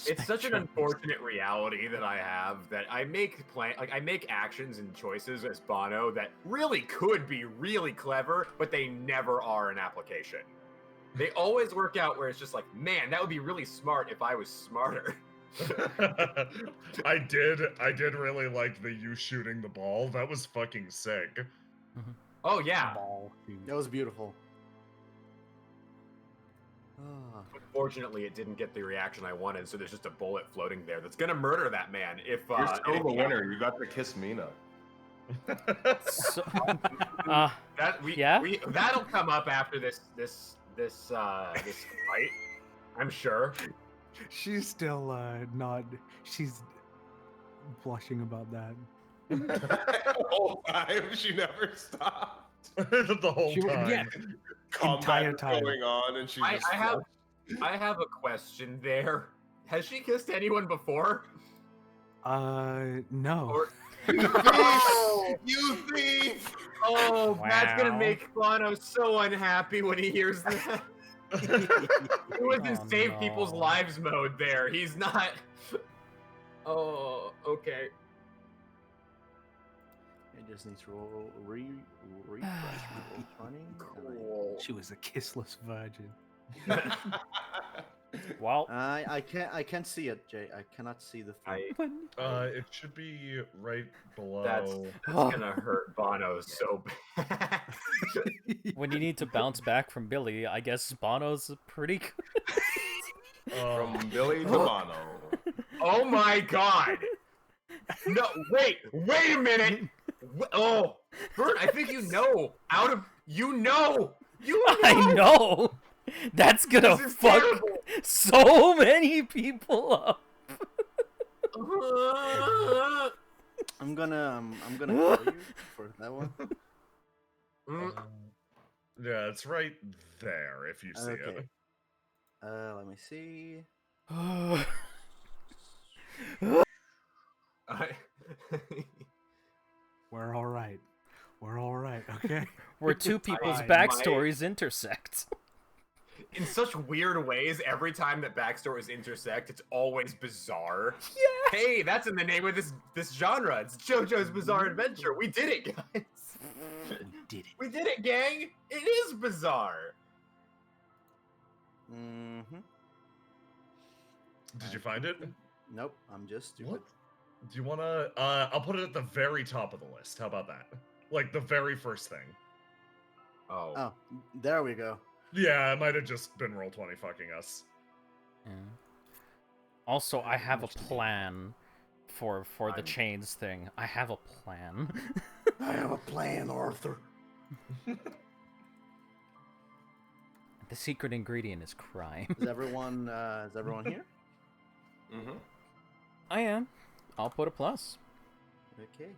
it's such an Spectrum. unfortunate reality that I have that I make I make actions and choices as Bono that really could be really clever, but they never are in application. They always work out where it's just like, man, that would be really smart if I was smarter. I did really like the you shooting the ball. That was fucking sick. Oh yeah. Ball. That was beautiful. Ah, Unfortunately, it didn't get the reaction I wanted, so there's just a bullet floating there that's gonna murder that man. If You're still the winner. You got to kiss Mina. So, that'll come up after this fight, I'm sure. She's still not. She's blushing about that. The whole time, she never stopped. The whole time. Yeah, Combat entire is time. going on, and she I just. have a question there. Has she kissed anyone before? No. Or You thief! oh, that's gonna Wow. make Bono so unhappy when he hears that. He was in Oh, save people's no. lives mode there. He's not. Oh, okay. I just need to refresh my roll 20. Cool. She was a kissless virgin. well, I can't see it, Jay. I cannot see the thing. It should be right below. That's gonna hurt Bono so bad. when you need to bounce back from Billy, I guess Bono's pretty good. From Billy to Bono. Oh my god! No, wait a minute! Oh, Bert, I think you know. You know! I know! That's gonna This is fuck terrible. so many people up. I'm gonna kill you for that one. Yeah, it's right there if you see Okay. it. Let me see. We're all right. We're all right. Okay. Where two people's I- backstories intersect. In such weird ways, every time that backstories intersect, it's always bizarre. Yeah. Hey, that's in the name of this genre. It's JoJo's Bizarre Adventure. We did it, guys. Did it. We did it, gang. It is bizarre. Mm-hmm. Did you find it? Nope, I'm just stupid. What? Do you wanna? I'll put it at the very top of the list. How about that? Like the very first thing. Oh. Oh, there we go. Yeah, it might have just been Roll20 fucking us. Yeah. Also, I have a plan for the chains thing. I have a plan. I have a plan, Arthur. The secret ingredient is crime. Is everyone here? Mm-hmm. I am. I'll put a plus. Okay.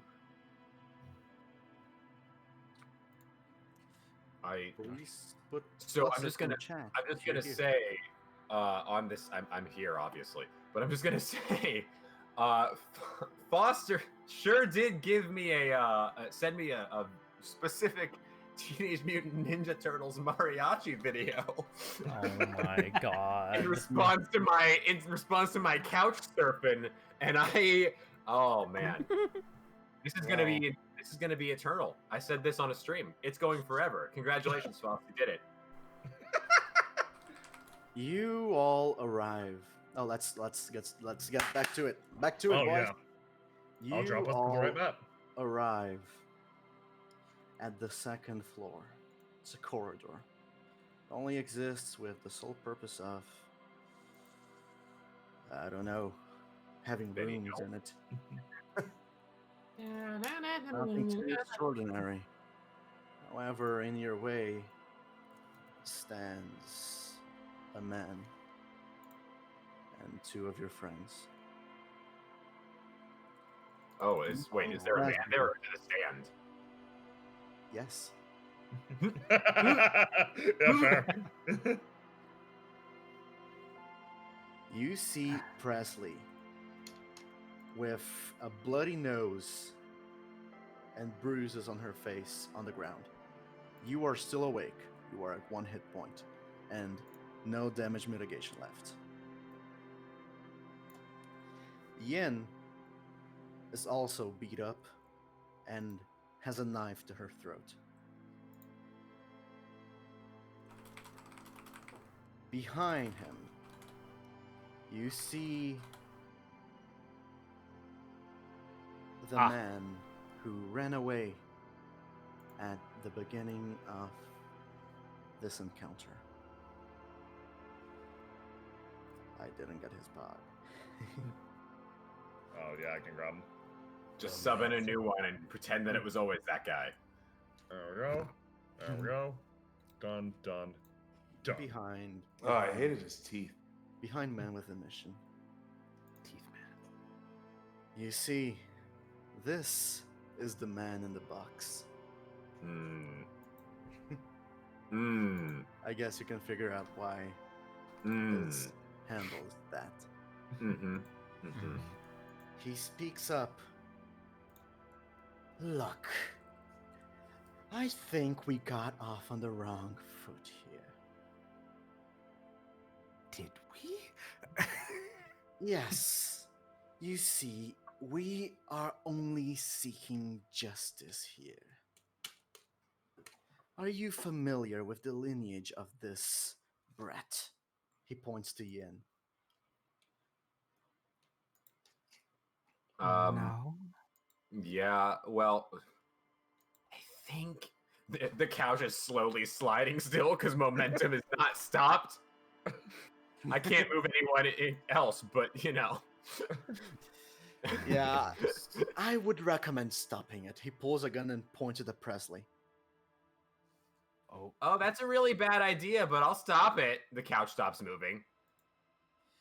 Please put So I'm pluses just in gonna the chat I'm just if you're gonna here. say on this I'm here obviously, but I'm just gonna say Foster sure did give me send me a specific Teenage Mutant Ninja Turtles mariachi video Oh my god. in response to my couch surfing, and oh man, this is gonna be eternal. I said this on a stream. It's going forever. Congratulations, Foster, you did it. You all arrive. Oh, let's get back to it. Back to it, Oh boys. yeah, I'll drop us to all the right map. arrive at the second floor. It's a corridor. It only exists with the sole purpose of, I don't know, having Benny rooms Hill. in it. Nothing too extraordinary. However, in your way stands a man and two of your friends. Oh, is there a man there or is it a stand? Yes. Yeah, fair. You see Presley with a bloody nose and bruises on her face on the ground. You are still awake. You are at 1 hit point and no damage mitigation left. Yin is also beat up and has a knife to her throat. Behind him, you see the man who ran away at the beginning of this encounter. I didn't get his pod. Oh yeah, I can grab him. Just sub in a new one and pretend that it was always that guy. There we go. There we go. Done. Done. Behind. Oh, I hated his teeth. Behind man with a mission. Teeth man. You see, this is the man in the box. I guess you can figure out why his handle is that. He speaks up. Look, I think we got off on the wrong foot here. Did we? Yes. You see, we are only seeking justice here. Are you familiar with the lineage of this brat? He points to Yin. No. Yeah, well, I think the couch is slowly sliding still because momentum is not stopped. I can't move anyone else, but you know. Yeah, I would recommend stopping it. He pulls a gun and points it at Presley. Oh, that's a really bad idea, but I'll stop it. The couch stops moving.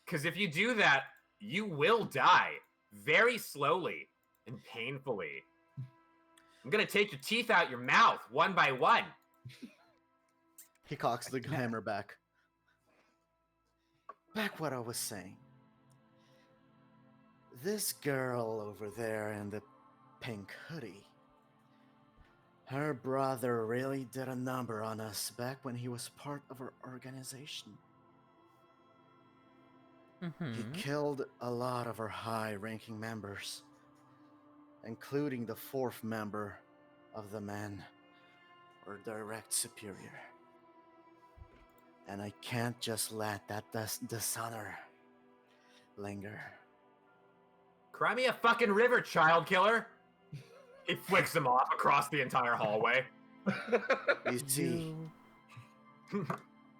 Because if you do that, you will die very slowly and painfully. I'm gonna take your teeth out your mouth one by one. He cocks the hammer back. Back what I was saying. This girl over there in the pink hoodie. Her brother really did a number on us back when he was part of our organization. He killed a lot of our high-ranking members, including the 4th member of the men, or direct superior. And I can't just let that dishonor linger. Cry me a fucking river, child killer. He flicks him off across the entire hallway. You see,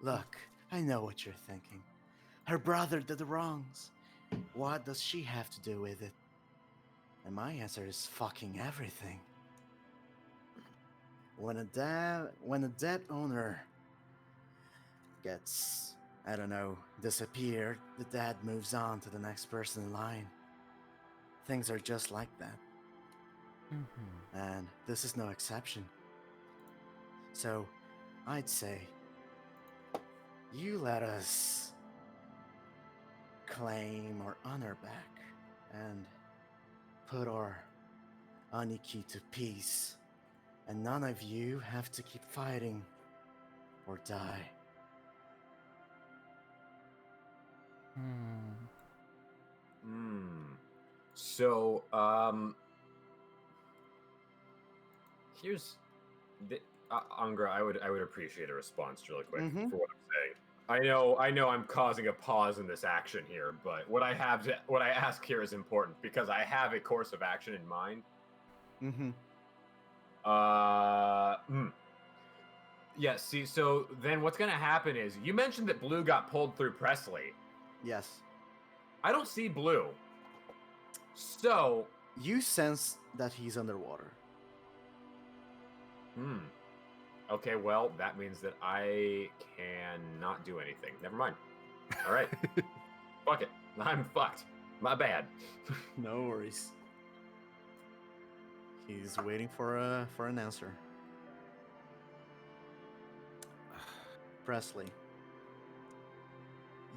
look, I know what you're thinking. Her brother did the wrongs. What does she have to do with it? And my answer is fucking everything. When a dead owner gets, I don't know, disappeared, the dad moves on to the next person in line. Things are just like that. And this is no exception. So, I'd say, you let us claim our honor back and put our Aniki to peace, and none of you have to keep fighting or die. So, here's the Angra. I would appreciate a response really quick for what I'm saying. I know I'm causing a pause in this action here, but what I ask here is important because I have a course of action in mind. Yeah, see, so then what's gonna happen is you mentioned that Blue got pulled through Presley. Yes. I don't see Blue. So you sense that he's underwater. Okay, well, that means that I cannot do anything. Never mind. All right. Fuck it. I'm fucked. My bad. No worries. He's waiting for an answer. Presley,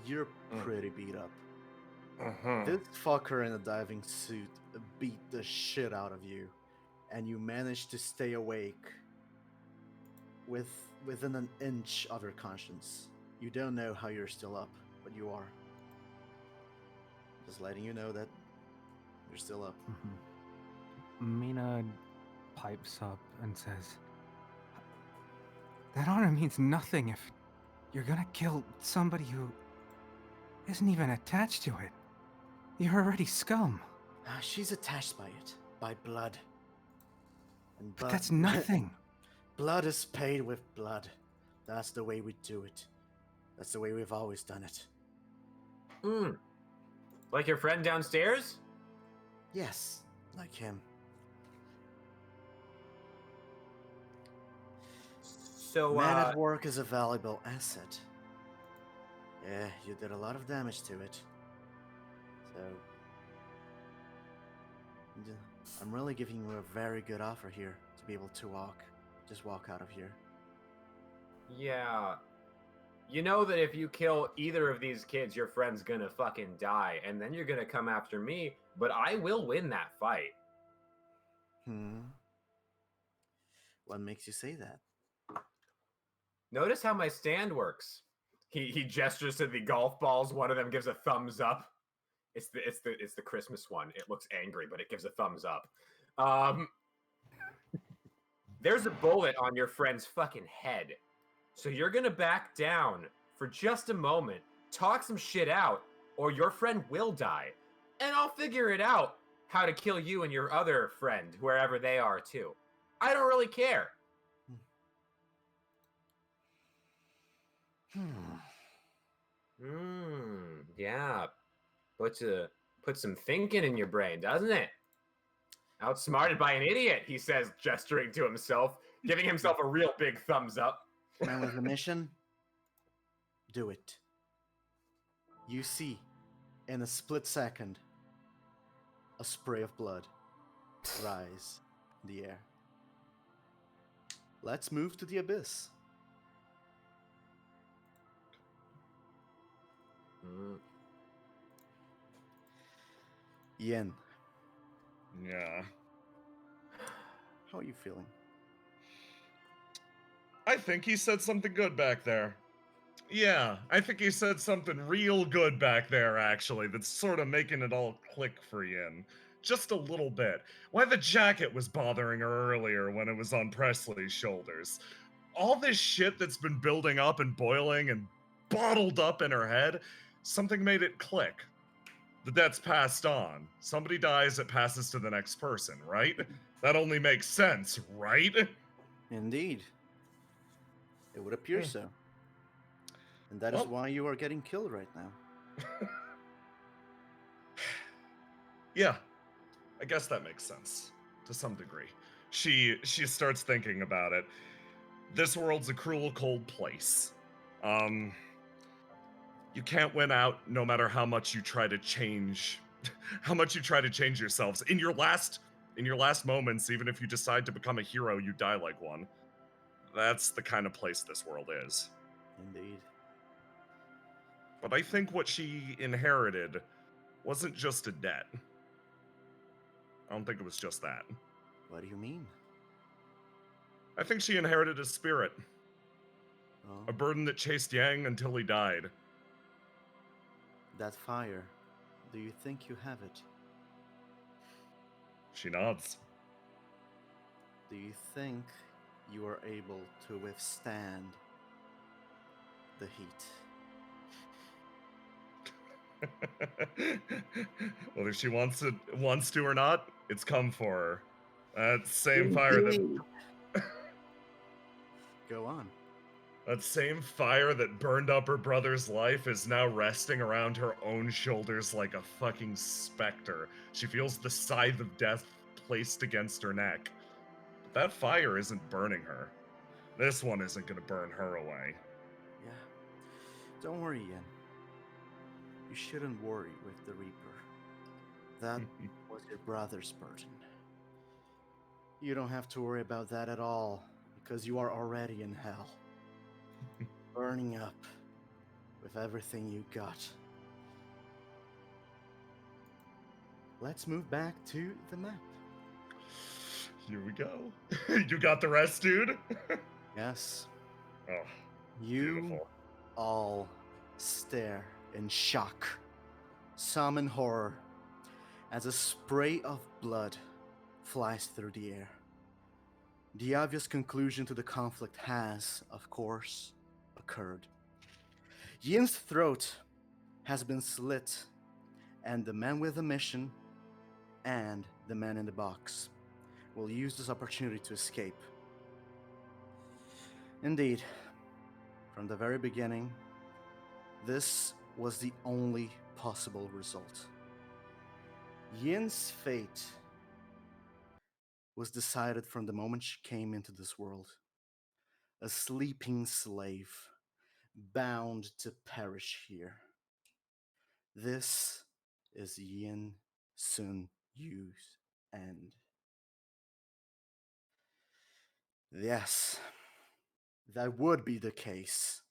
you're pretty beat up. This fucker in a diving suit beat the shit out of you, and you managed to stay awake within an inch of your conscience. You don't know how you're still up, but you are. Just letting you know that you're still up. Mina pipes up and says, "That honor means nothing if you're gonna kill somebody who isn't even attached to it. You're already scum." She's attached by it, by blood. And But that's nothing. Blood is paid with blood. That's the way we do it. That's the way we've always done it. Like your friend downstairs? Yes, like him. So, Man at work is a valuable asset. Yeah, you did a lot of damage to it. So, I'm really giving you a very good offer here to be able to just walk out of here. yeah. You know that if you kill either of these kids, your friend's gonna fucking die, and then you're gonna come after me, but I will win that fight. What makes you say that? Notice how my stand works. He gestures to the golf balls. One of them gives a thumbs up. It's the Christmas one. It looks angry, but it gives a thumbs up. There's a bullet on your friend's fucking head. So you're gonna back down for just a moment, talk some shit out, or your friend will die. And I'll figure it out how to kill you and your other friend, wherever they are too. I don't really care. Yeah. Put some thinking in your brain, doesn't it? Outsmarted by an idiot, he says, gesturing to himself, giving himself a real big thumbs up. Man with a mission, do it. You see, in a split second, a spray of blood rise in the air. Let's move to the abyss. Yen, Yeah. how are you feeling? I think he said something good back there. Yeah, I think he said something real good back there, actually, that's sort of making it all click for Yin. Just a little bit. Why the jacket was bothering her earlier when it was on Presley's shoulders. All this shit that's been building up and boiling and bottled up in her head, something made it click. That's passed on. Somebody dies, it passes to the next person, right? That only makes sense, right? Indeed. It would appear so. And that is Well- why you are getting killed right now. Yeah, I guess that makes sense to some degree. She starts thinking about it. This world's a cruel, cold place. You can't win out no matter how much you try to change, yourselves. In your last moments, even if you decide to become a hero, you die like one. That's the kind of place this world is. Indeed. But I think what she inherited wasn't just a debt. I don't think it was just that. What do you mean? I think she inherited a spirit. Oh, A burden that chased Yang until he died. that fire. Do you think you have it? She nods. Do you think you are able to withstand the heat? Whether she wants to or not, it's come for her. That same fire that Go on. That same fire that burned up her brother's life is now resting around her own shoulders like a fucking specter. She feels the scythe of death placed against her neck. But that fire isn't burning her. This one isn't gonna burn her away. Yeah. Don't worry, Ian. You shouldn't worry with the Reaper. That was your brother's burden. You don't have to worry about that at all, because you are already in hell. Burning up with everything you got. Let's move back to the map. Here we go. You got the rest, dude? Yes. Oh, You beautiful. all stare in shock, some in horror, as a spray of blood flies through the air. The obvious conclusion to the conflict has, of course, occurred. Yin's throat has been slit, and the man with the mission and the man in the box will use this opportunity to escape. Indeed, from the very beginning, this was the only possible result. Yin's fate was decided from the moment she came into this world. A sleeping slave, bound to perish here. This is Yin Sun Yu's end. Yes, that would be the case.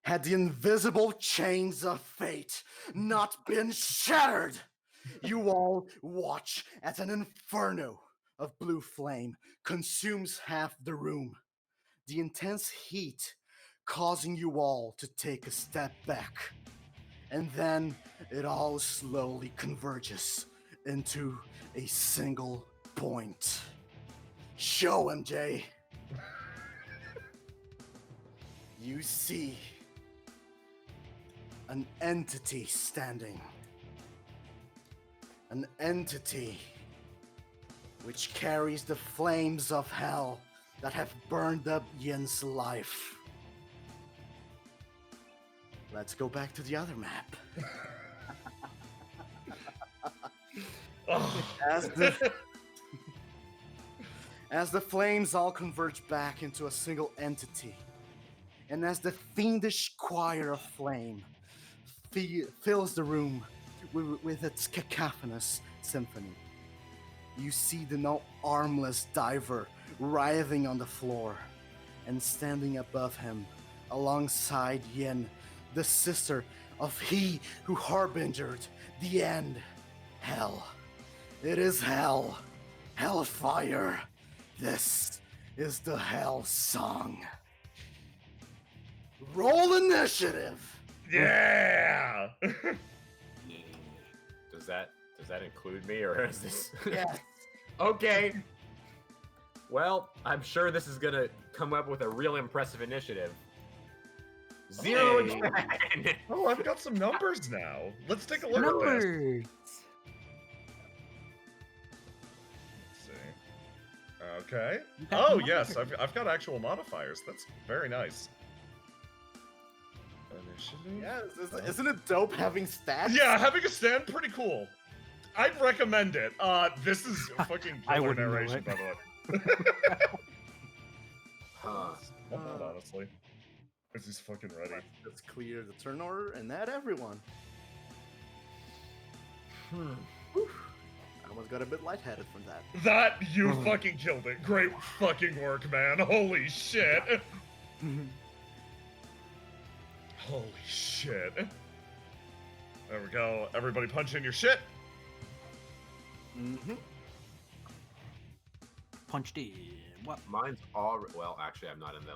Had the invisible chains of fate not been shattered, you all watch as an inferno of blue flame consumes half the room. The intense heat causing you all to take a step back. And then it all slowly converges into a single point. Show him, Jay. You see an entity standing. An entity which carries the flames of hell that have burned up Yin's life. Let's go back to the other map. As the flames all converge back into a single entity, and as the fiendish choir of flame fills the room with its cacophonous symphony, you see the now armless diver writhing on the floor, and standing above him, alongside Yin, the sister of he who harbingered the end, hell. It is hell, hellfire. This is the hell song. Roll initiative. Yeah. Does that include me, or is this? Yes. Okay. Well, I'm sure this is gonna come up with a real impressive initiative. 0 Hey. again. Oh, I've got some numbers now. Let's take a look at this. Numbers. Let's see. Okay. You got Oh numbers. yes, I've got actual modifiers. That's very nice. Initiative. Yeah, isn't it dope having stats? Yeah, having a stand, pretty cool. I'd recommend it. This is fucking I killer wouldn't know narration, it. by the way. Huh. Not bad, honestly. This is fucking ready. Let's clear the turn order and add everyone. Whew. I almost got a bit lightheaded from that. That, you fucking killed it. Great fucking work, man. Holy shit. Holy shit. There we go. Everybody punch in your shit. Mm-hmm. Punched in. What? Mine's already. Well, actually, I'm not in the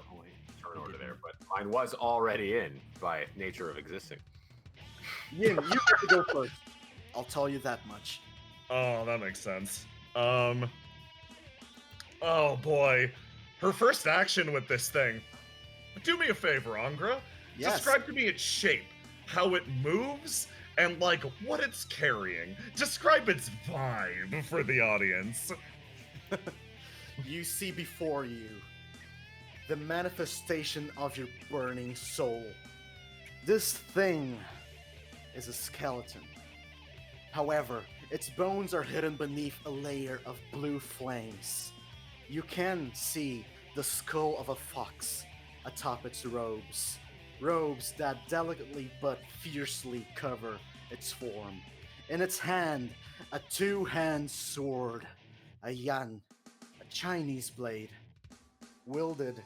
turn order there, but mine was already in by nature of existing. Yin, you have to go first. I'll tell you that much. Oh, that makes sense. Oh boy. Her first action with this thing. Do me a favor, Angra. Yes. Describe to me its shape, how it moves, and like what it's carrying. Describe its vibe for the audience. You see before you the manifestation of your burning soul. This thing is a skeleton. However, its bones are hidden beneath a layer of blue flames. You can see the skull of a fox atop its robes. Robes that delicately but fiercely cover its form. In its hand, a two-hand sword, a yan, a Chinese blade, wielded,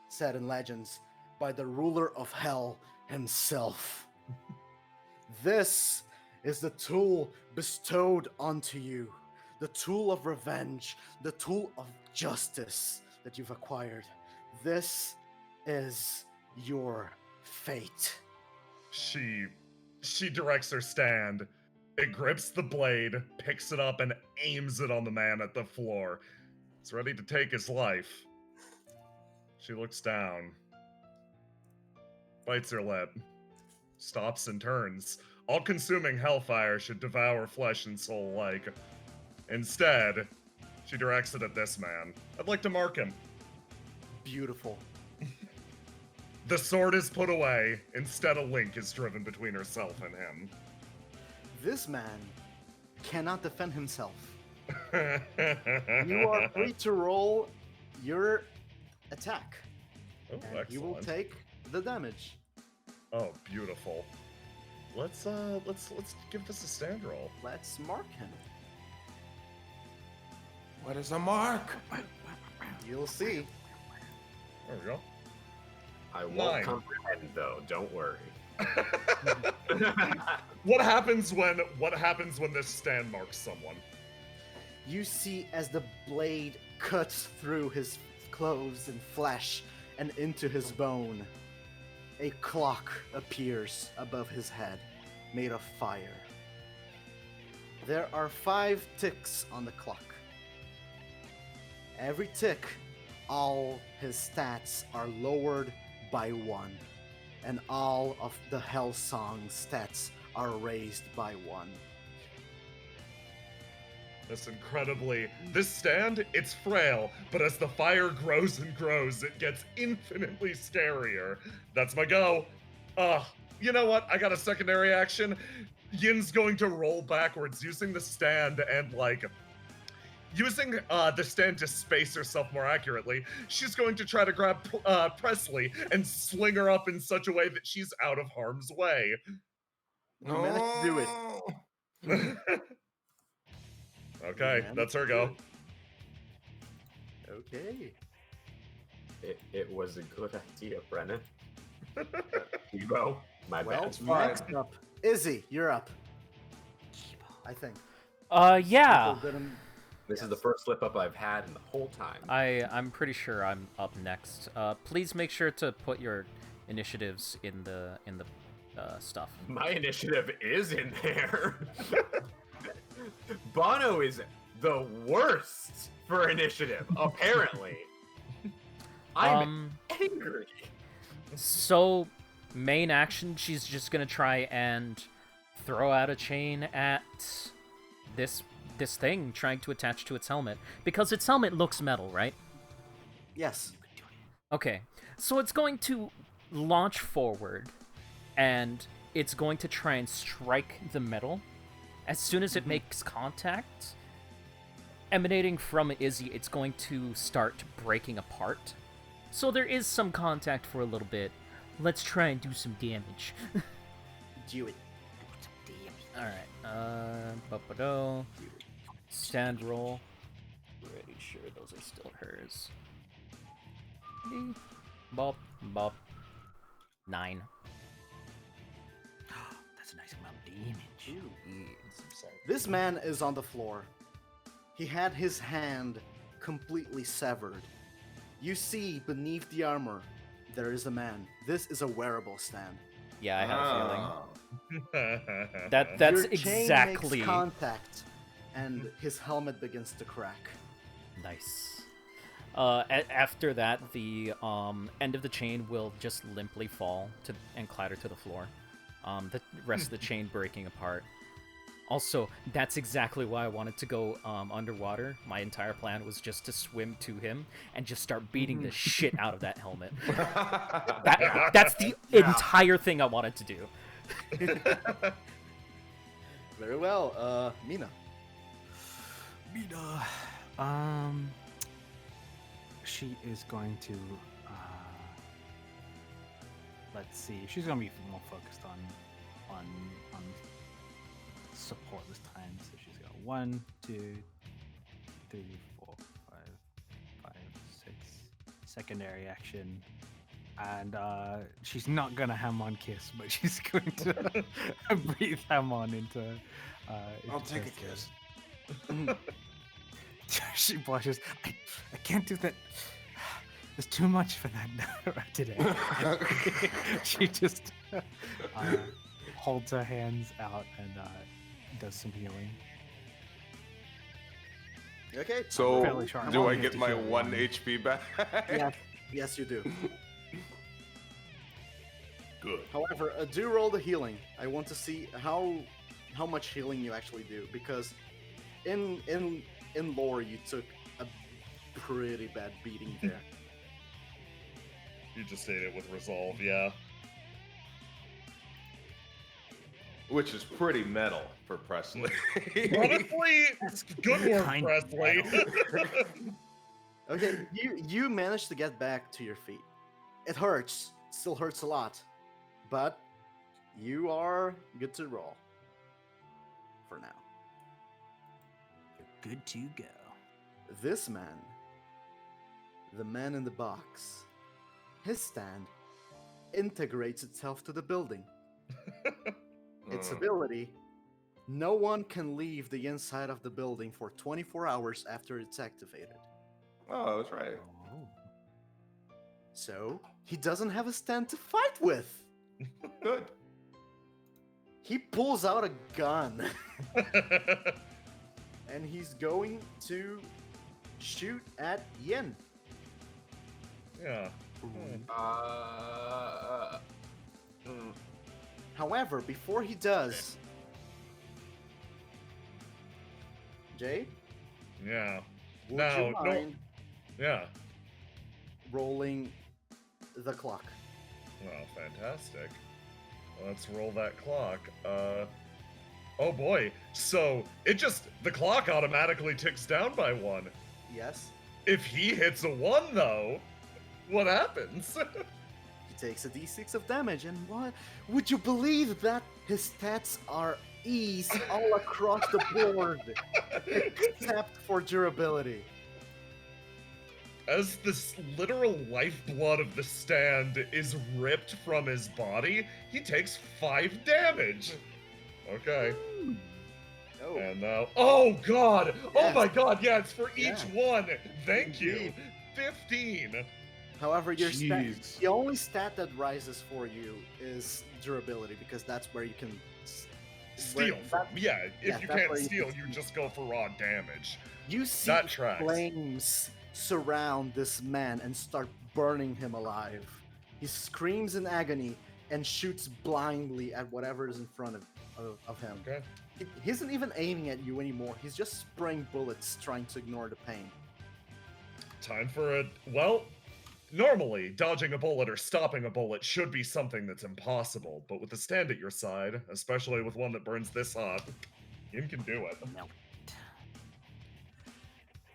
said in legends, by the ruler of hell himself. This is the tool bestowed onto you, the tool of revenge, the tool of justice that you've acquired. This is your fate. She directs her stand. It grips the blade, picks it up, and aims it on the man at the floor. It's ready to take his life. She looks down, bites her lip, stops and turns. All-consuming hellfire should devour flesh and soul alike. Instead, she directs it at this man. I'd like to mark him. Beautiful. The sword is put away. Instead, a link is driven between herself and him. This man cannot defend himself. You are free to roll your attack. Oh, And you will excellent. take the damage. Oh, beautiful. Let's give this a stand roll. Let's mark him. What is a mark? You'll see. There we go. I won't 9. comprehend though. Don't worry. What happens when this stand marks someone? You see as the blade cuts through his clothes and flesh and into his bone, a clock appears above his head, made of fire. There are 5 ticks on the clock. Every tick, all his stats are lowered by 1, and all of the Hellsong stats are raised by 1. This stand, it's frail, but as the fire grows and grows, it gets infinitely scarier. That's my go. You know what? I got a secondary action. Yin's going to roll backwards using the stand and, using the stand to space herself more accurately. She's going to try to grab Presley and sling her up in such a way that she's out of harm's way. You managed to do it. Okay, Man, that's her go. Okay. It was a good idea, Brennan. Ebo, my Well, bad. next up, Izzy, you're up. I think. Yeah. People didn't- This is the first slip up I've had in the whole time. I'm pretty sure I'm up next. Please make sure to put your initiatives in the stuff. My initiative is in there. Bono is the worst for initiative, apparently. I'm angry. So, main action, she's just gonna try and throw out a chain at this thing trying to attach to its helmet, because its helmet looks metal, right? Yes. Okay, so it's going to launch forward, and it's going to try and strike the metal. As soon as it makes contact, emanating from Izzy, it's going to start breaking apart. So there is some contact for a little bit. Let's try and do some damage. Do it. Alright, stand roll. Pretty sure those are still hers. Bop, bop. 9. That's a nice amount of damage. This man is on the floor. He had his hand completely severed. You see beneath the armor, there is a man. This is a wearable stand. Yeah, I have a feeling. Ah. That's Your chain exactly makes contact, and his helmet begins to crack. nice. After that, the end of the chain will just limply fall and clatter to the floor. The rest of the chain breaking apart. Also, that's exactly why I wanted to go underwater. My entire plan was just to swim to him and just start beating the shit out of that helmet. That's the entire thing I wanted to do. Very well, Mina. She is going to let's see. She's gonna be more focused on support this time. So she's got 1, 2, 3, 4, 5, 6 secondary action, and she's not gonna Hamon kiss, but she's going to breathe Hamon into. I'll take a kiss. She blushes. I can't do that. There's too much for that today. She just holds her hands out and does some healing. Okay. So, Fairly sharp. do I Only have get to my heal 1 one. HP back? Yes, you do. Good. However, do roll the healing. I want to see how much healing you actually do, because in lore you took a pretty bad beating there. You just ate it with resolve, yeah. Which is pretty metal for Presley. Honestly, it's good work, Kind of Presley. Okay, you managed to get back to your feet. It hurts, still hurts a lot, but you are good to roll for now. Good to go. This man, the man in the box, his stand integrates itself to the building. Its ability, no one can leave the inside of the building for 24 hours after it's activated. Oh, that's right. So, he doesn't have a stand to fight with. Good. He pulls out a gun and he's going to shoot at Yin. Yeah. However, before he does, Jay, Yeah. would No, you no. mind Yeah. rolling the clock? Well, fantastic. Let's roll that clock. Oh boy. So, the clock automatically ticks down by 1. Yes. If he hits a 1, though, what happens? He takes a d6 of damage, and what? Would you believe that his stats are ease all across the board, except for durability? As this literal lifeblood of the stand is ripped from his body, he takes 5 damage. Okay. Oh, And now, oh god! Oh Yes. my god, yeah, it's for each Yeah. one! Thank you! Indeed. 15! however, your stat, Jeez. the only stat that rises for you is durability, because that's where you can Steal where- from, yeah, if yeah, you that's can't where you steal, can you steal. just go for raw damage. You see That tracks. flames surround this man and start burning him alive. He screams in agony and shoots blindly at whatever is in front of him. Okay. He isn't even aiming at you anymore. He's just spraying bullets, trying to ignore the pain. Time for well, normally, dodging a bullet or stopping a bullet should be something that's impossible, but with the stand at your side, especially with one that burns this hot, you can do it.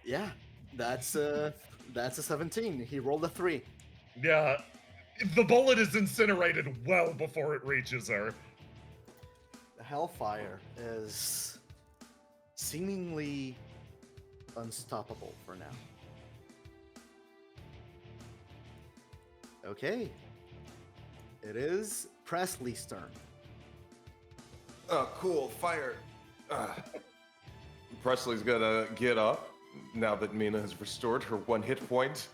Yeah, that's a 17. He rolled a 3. Yeah, the bullet is incinerated well before it reaches her. The Hellfire is seemingly unstoppable for now. Okay. It is Presley's turn. Oh, cool. Fire. Presley's gonna get up now that Mina has restored her 1 hit point,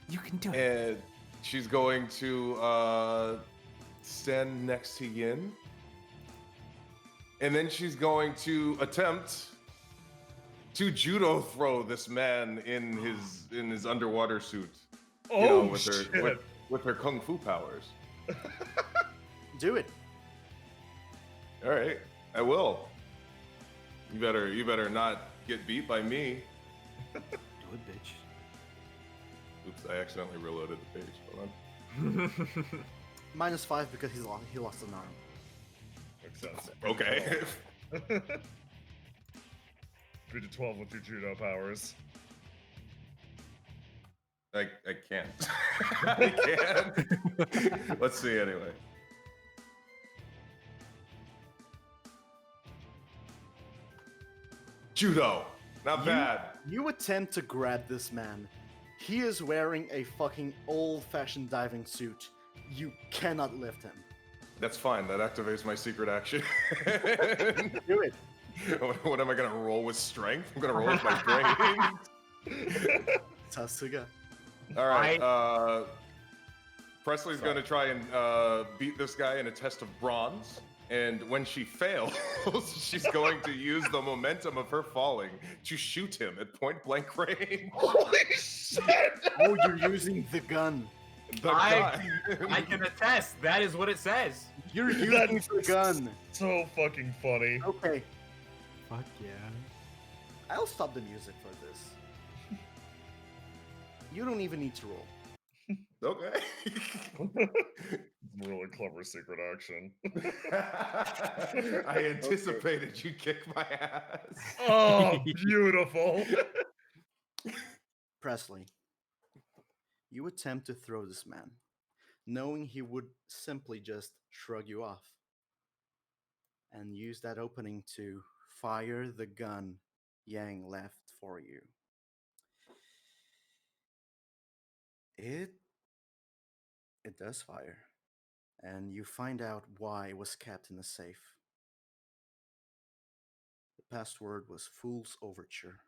You can do it. and she's going to stand next to Yin, and then she's going to attempt to judo throw this man in his underwater suit. Oh, You know, with shit! her with her kung fu powers. Do it. All right, I will. You better not get beat by me. Do it, bitch. Oops, I accidentally reloaded the page. Hold on. -5 because he lost an arm. Makes sense. Okay. Beat a 12 with your judo powers. I can't. I can't. Let's see anyway. Judo. Not bad. You attempt to grab this man. He is wearing a fucking old-fashioned diving suit. You cannot lift him. That's fine. That activates my secret action. Do it. What am I gonna roll with strength? I'm gonna roll with my brain. Sasuga. All right. Presley's gonna try and beat this guy in a test of bronze. And when she fails, she's going to use the momentum of her falling to shoot him at point blank range. Holy shit! Oh, you're using the gun. The I guy. can attest. That is what it says. You're using That's the gun. So fucking funny. Okay, Fuck yeah. I'll stop the music for this. You don't even need to roll. Okay. Really clever secret action. I anticipated you'd kick my ass. Oh, beautiful. Presley, you attempt to throw this man, knowing he would simply just shrug you off and use that opening to fire the gun Yang left for you. It does fire, and you find out why it was kept in the safe. The password was Fool's Overture.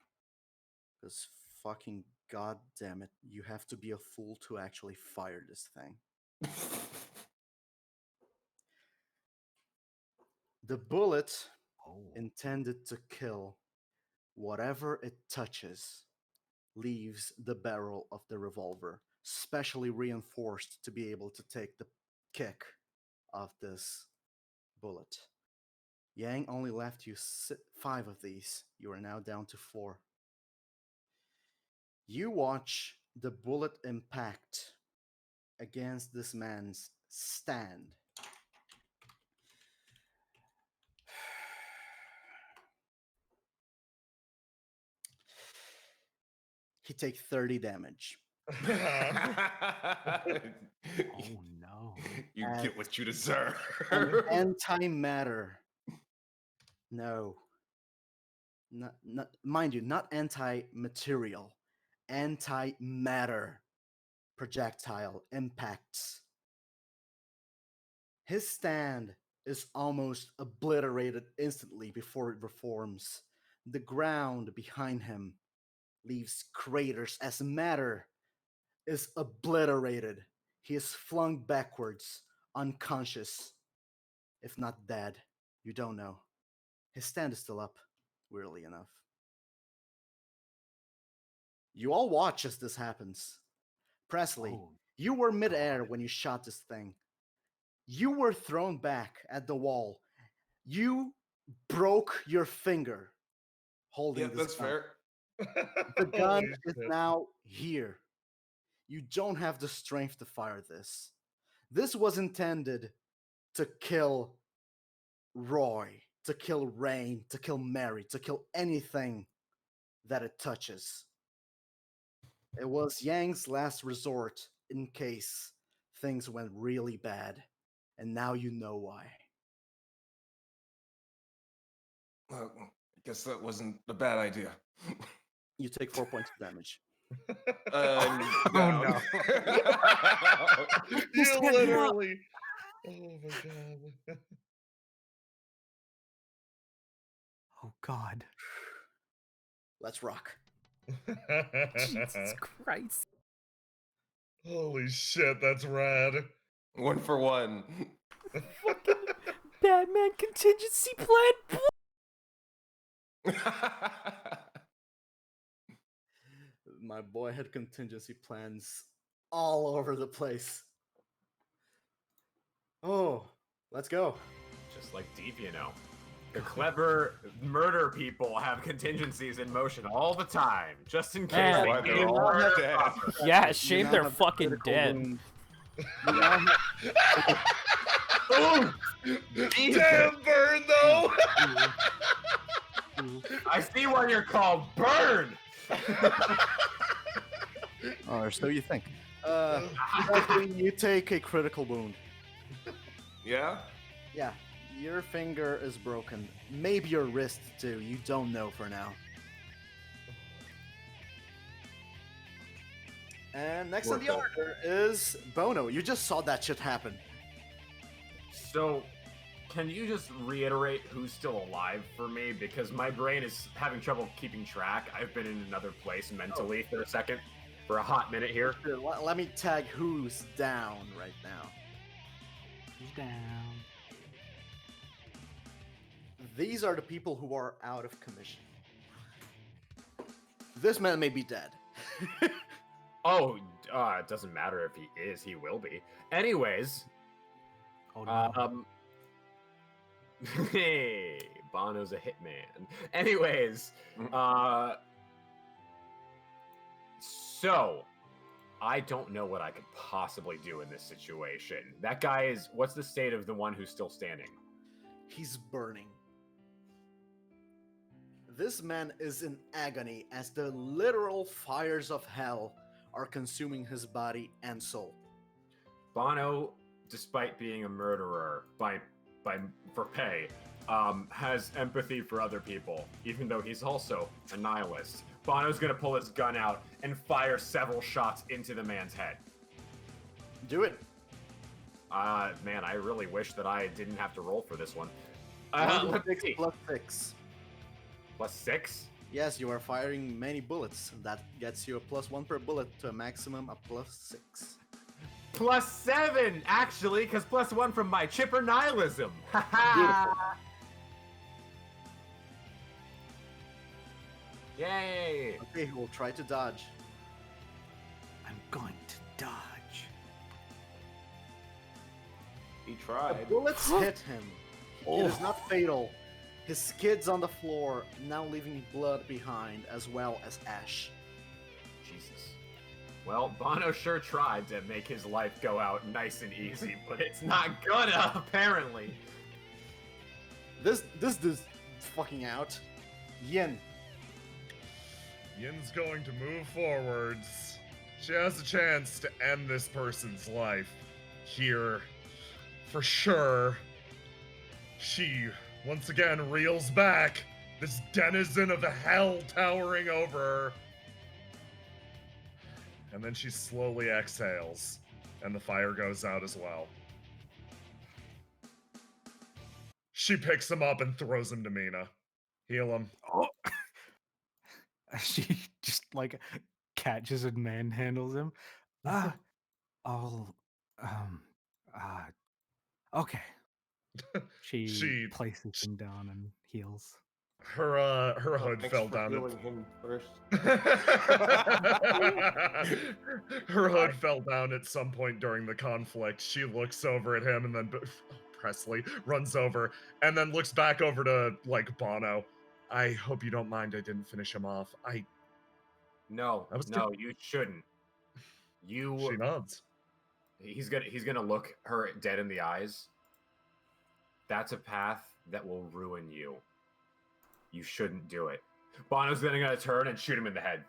Because fucking goddamn it, you have to be a fool to actually fire this thing. The bullet intended to kill whatever it touches leaves the barrel of the revolver, specially reinforced to be able to take the kick of this bullet. Yang only left you 5 of these. You are now down to 4. You watch the bullet impact against this man's stand. He takes 30 damage. Oh no. You get what you deserve. Antimatter. No. Not, mind you, not anti-material. Antimatter projectile impacts. His stand is almost obliterated instantly before it reforms. The ground behind him leaves craters as matter is obliterated. He is flung backwards, unconscious, if not dead. You don't know. His stand is still up, weirdly enough. You all watch as this happens. Presley, you were midair when you shot this thing. You were thrown back at the wall. You broke your finger holding this that's gun. fair. The gun Holy is shit. now here. You don't have the strength to fire this. This was intended to kill Roy, to kill Rain, to kill Mary, to kill anything that it touches. It was Yang's last resort in case things went really bad. And now you know why. Well, I guess that wasn't a bad idea. You take 4 points of damage. Down. You literally. Oh my god. Oh god. Let's rock. Jesus Christ. Holy shit, that's rad. 1 for 1. Fucking Batman contingency plan. My boy had contingency plans all over the place. Oh, let's go. Just like Deep, you know. The clever murder people have contingencies in motion all the time, just in case Man. they Why need they're a all murder dead. proper. Yeah, You shame now they're have fucking critical dead. wound. You now have- Ooh, Damn burn though. I see why you're called Burn. Or so you think. Presley, you take a critical wound. Yeah? Yeah, your finger is broken. Maybe your wrist too. You don't know for now. And next on the Worth it. order is Bono. You just saw that shit happen. So, can you just reiterate who's still alive for me? Because my brain is having trouble keeping track. I've been in another place mentally for a second, for a hot minute here. Here, let me tag who's down right now. He's down. These are the people who are out of commission. This man may be dead. Oh, it doesn't matter if he is, he will be. Anyways, Oh no. hey, Bono's a hitman. Anyways, so I don't know what I could possibly do in this situation. That guy is. What's the state of the one who's still standing? He's burning. This man is in agony as the literal fires of hell are consuming his body and soul. Bono, despite being a murderer for pay, has empathy for other people, even though he's also a nihilist. Bono's gonna pull his gun out and fire several shots into the man's head. Do it. Man, I really wish that I didn't have to roll for this one. 1d6 plus 6. Plus 6? Yes, you are firing many bullets. That gets you a +1 per bullet to a maximum of +6. Plus 7, actually, because +1 from my chipper nihilism. Beautiful. Yay! Okay, he will try to dodge. I'm going to dodge. He The tried. bullets hit him. It is not fatal. His skids on the floor, now leaving blood behind as well as ash. Jesus. Well, Bono sure tried to make his life go out nice and easy, but it's not gonna, apparently. This dude's fucking out. Yin. Yin's going to move forwards. She has a chance to end this person's life here. For sure. She, once again, reels back. This denizen of the hell towering over her. And then she slowly exhales. And the fire goes out as well. She picks him up and throws him to Mina. Heal him. Oh. She just like catches and manhandles him. I'll okay. She places him down and heals. Her hood Thanks fell for down. healing him first. Her hood fell down at some point during the conflict. She looks over at him and then Presley runs over and then looks back over to like Bono. I hope you don't mind I didn't finish him off. No, you shouldn't. She nods. He's gonna look her dead in the eyes. That's a path that will ruin you. You shouldn't do it. Bono's then gonna turn and shoot him in the head.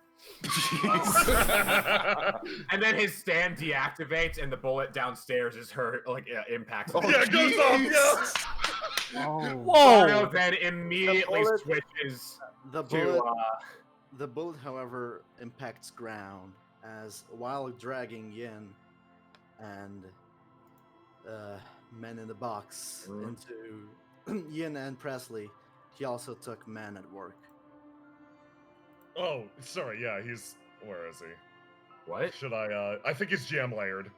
And then his stand deactivates and the bullet downstairs is her impacts. Yeah, it goes off, yeah! Oh. Bono then immediately switches The to bullet, the bullet, however, impacts ground as while dragging Yin and Men in the Box into Yin and Presley, he also took Man at Work. Oh, sorry, yeah, he's... Where is he? what? Should I think he's jam layered.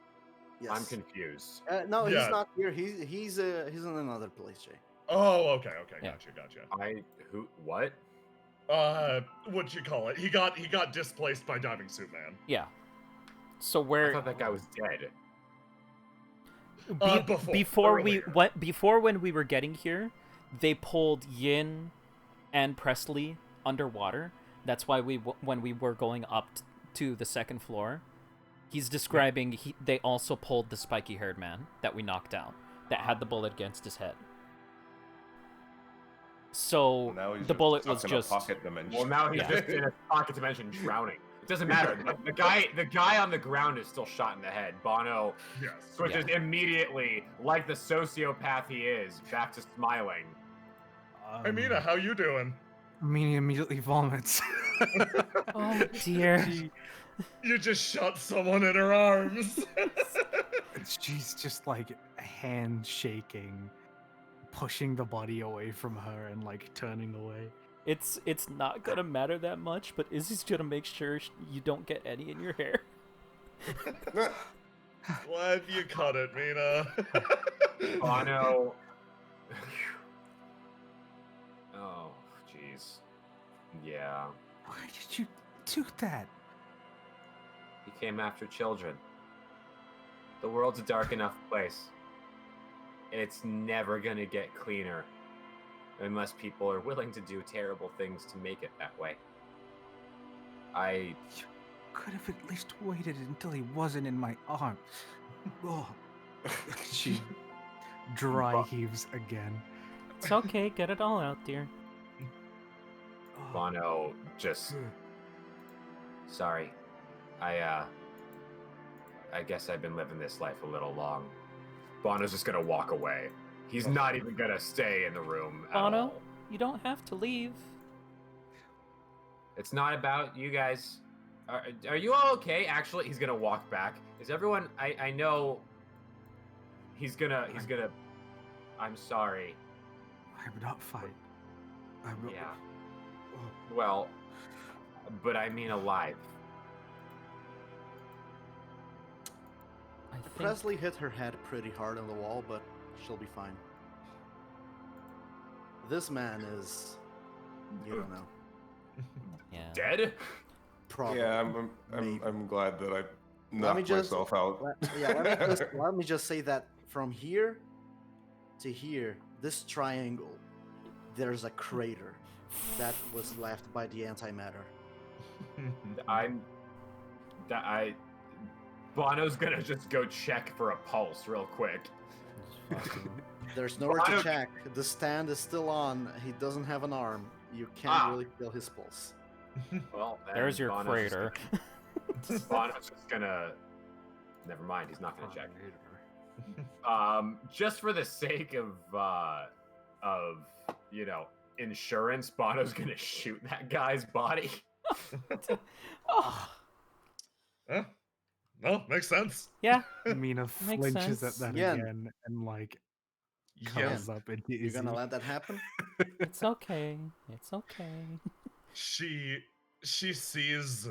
Yes. I'm confused. No, Yeah. he's not here. He's in another place, Jay. Oh, okay, Yeah. gotcha. What? What'd you call it? He got displaced by Diving Suit Man. Yeah. So I where thought that guy was dead. before when we were getting here, they pulled Yin and Presley underwater. That's why when we were going up to the second floor, he's describing they also pulled the spiky-haired man that we knocked down that had the bullet against his head. So Now he's the bullet stuck was in just a pocket dimension. Well, now he's just in a pocket dimension drowning. It doesn't matter. The guy on the ground is still shot in the head. Bono Yes. switches immediately, like the sociopath he is, back to smiling. Hey, Mina, how you doing? Mina immediately vomits. Oh dear. You just shot someone in her arms. She's just like hand shaking, pushing the body away from her and like turning away. it's not gonna matter that much, but Izzy's gonna make sure you don't get any in your hair. Glad you cut it, Mina. Bono. Oh, jeez. Yeah. Why did you do that? He came after children. The world's a dark enough place. It's never gonna get cleaner unless people are willing to do terrible things to make it that way. could have at least waited until he wasn't in my arms. Oh. She dry heaves again. It's okay. Get it all out, dear. Oh. Bono just... Sorry. I guess I've been living this life a little long. Bono's just gonna walk away. He's not even gonna stay in the room at Bono, all. you don't have to leave. It's not about you guys. Are you all okay? Actually, he's gonna walk back. Is everyone... I know... He's gonna... I'm sorry. I'm not fine. I'm not... Yeah. Oh. Well, but I mean alive. I think... Presley hit her head pretty hard on the wall, but she'll be fine. This man is... You don't know. Yeah. Dead? Probably. Yeah, maybe. I'm glad that I Let me knocked just- myself out. Let me just say that from here to here, this triangle, there's a crater that was left by the antimatter. Bono's gonna just go check for a pulse real quick. There's nowhere to check. The stand is still on. He doesn't have an arm. You can't really feel his pulse. Well, then There's your Bono's crater. Bono's just gonna... Never mind, he's not gonna check. Just for the sake of you know, insurance, Bono's gonna shoot that guy's body. Oh, Huh? No, makes sense. yeah. Mina Makes flinches sense. at that Yeah. again and like Yes. curls up into You Izzy. gonna let that happen? It's okay. It's okay. She sees.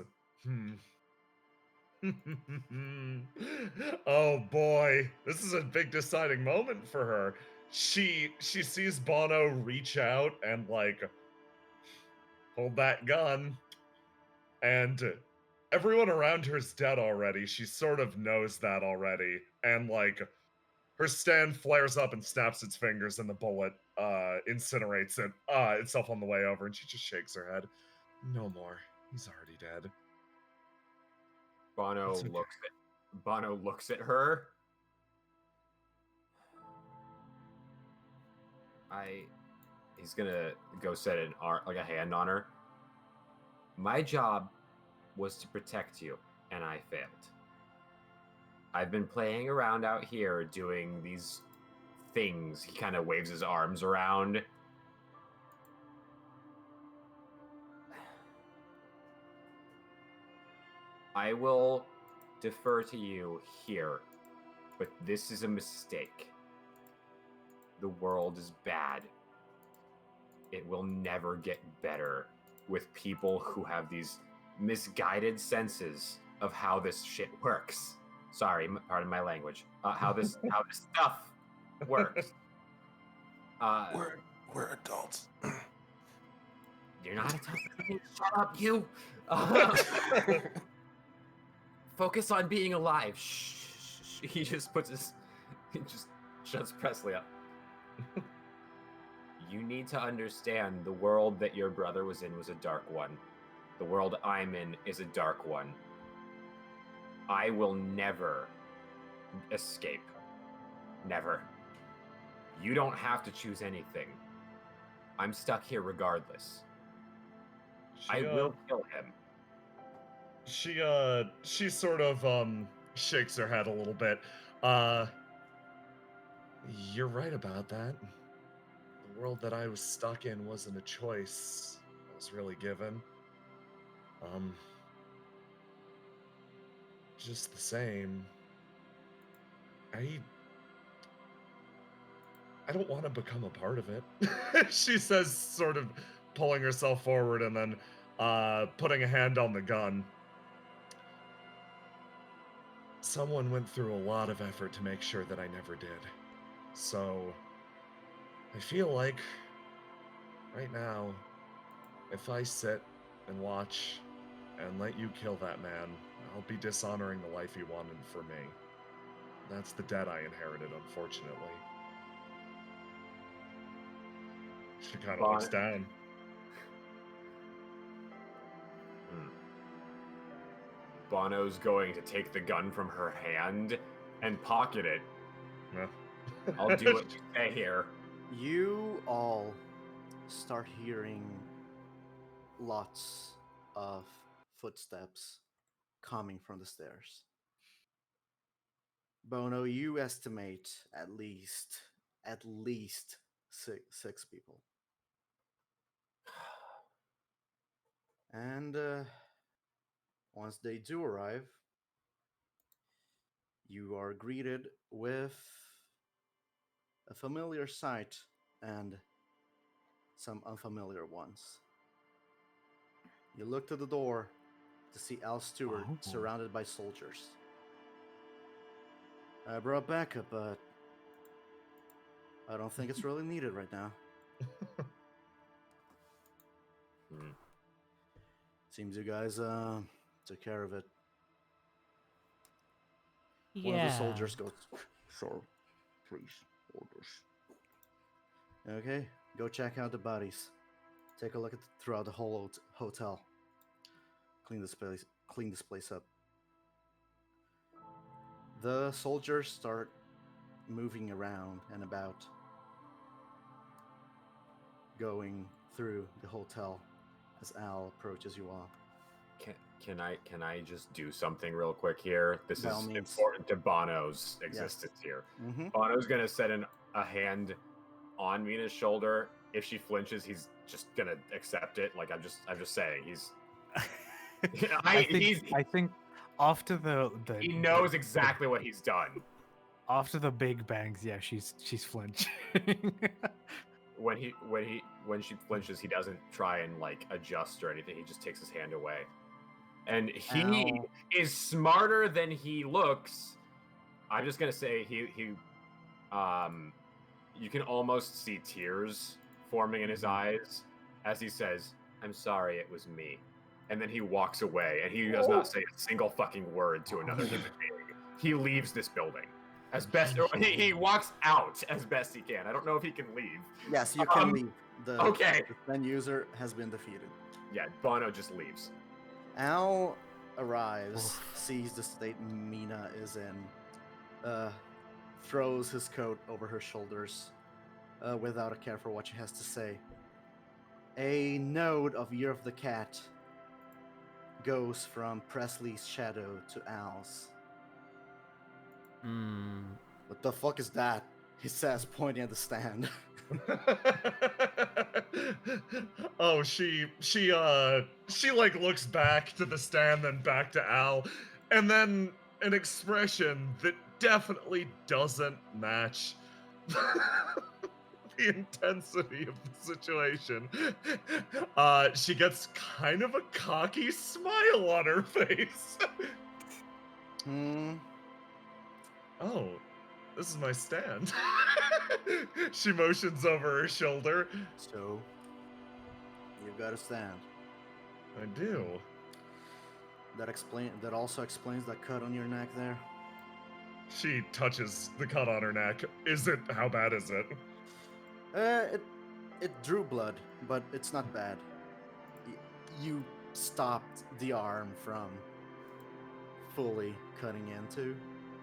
Oh boy, this is a big deciding moment for her. She sees Bono reach out and like hold that gun, and everyone around her is dead already. She sort of knows that already, and like her stand flares up and snaps its fingers, and the bullet incinerates itself on the way over, and she just shakes her head. No more. He's already dead. Bono It's okay. looks at her. He's gonna go set a hand on her. My job was to protect you, and I failed. I've been playing around out here doing these things. He kind of waves his arms around. I will defer to you here, but this is a mistake. The world is bad. It will never get better with people who have these misguided senses of how this shit works. Sorry, pardon my language. How this stuff works. We're adults. You're not a tough. Shut up, you. Focus on being alive. Shh. He just shuts Presley up. You need to understand the world that your brother was in was a dark one. The world I'm in is a dark one. I will never escape. Never. You don't have to choose anything. I'm stuck here regardless. I will kill him. She sort of shakes her head a little bit. You're right about that. The world that I was stuck in wasn't a choice I was really given. Just the same, I don't want to become a part of it. She says, sort of pulling herself forward and then putting a hand on the gun. Someone went through a lot of effort to make sure that I never did. So, I feel like, right now, if I sit and watch and let you kill that man, I'll be dishonoring the life he wanted for me. That's the debt I inherited, unfortunately. She kind of looks down. Bono's going to take the gun from her hand and pocket it. Yeah. I'll do what you say here. You all start hearing lots of footsteps coming from the stairs. Bono, you estimate at least six people. And once they do arrive, you are greeted with a familiar sight and some unfamiliar ones. You look to the door to see Al Stewart Oh. surrounded by soldiers. I brought backup, but I don't think it's really needed right now. Seems you guys took care of it. One of the soldiers goes, "Sir, please, orders." Okay, go check out the bodies. Take a look throughout the whole hotel. Clean this place up. The soldiers start moving around and about, going through the hotel as Al approaches you all. Can I just do something real quick here? This By all is means. important to Bono's existence here. Mm-hmm. Bono's gonna set a hand on Mina's shoulder. If she flinches, he's just gonna accept it. Like I'm just saying, he's. I think after the He knows exactly what he's done. after the big bangs, yeah, she's flinching. When she flinches, he doesn't try and like adjust or anything. He just takes his hand away. And he Ow. is smarter than he looks. I'm just gonna say he you can almost see tears forming in his eyes as he says, "I'm sorry, it was me." And then he walks away, and he does not say a single fucking word to another human being. He leaves this building as best. He walks out as best he can. I don't know if he can leave. Yes, you can leave. Okay. The Fen user has been defeated. Yeah, Bono just leaves. Al arrives, sees the state Mina is in, throws his coat over her shoulders without a care for what she has to say. A node of Year of the Cat goes from Presley's shadow to Al's. What the fuck is that? He says, pointing at the stand. Oh, she like looks back to the stand, then back to Al, and then an expression that definitely doesn't match the intensity of the situation. She gets kind of a cocky smile on her face. Oh, this is my stand. She motions over her shoulder. So, you've got a stand. I do. That also explains that cut on your neck there. She touches the cut on her neck. How bad is it? It drew blood, but it's not bad. You stopped the arm from fully cutting into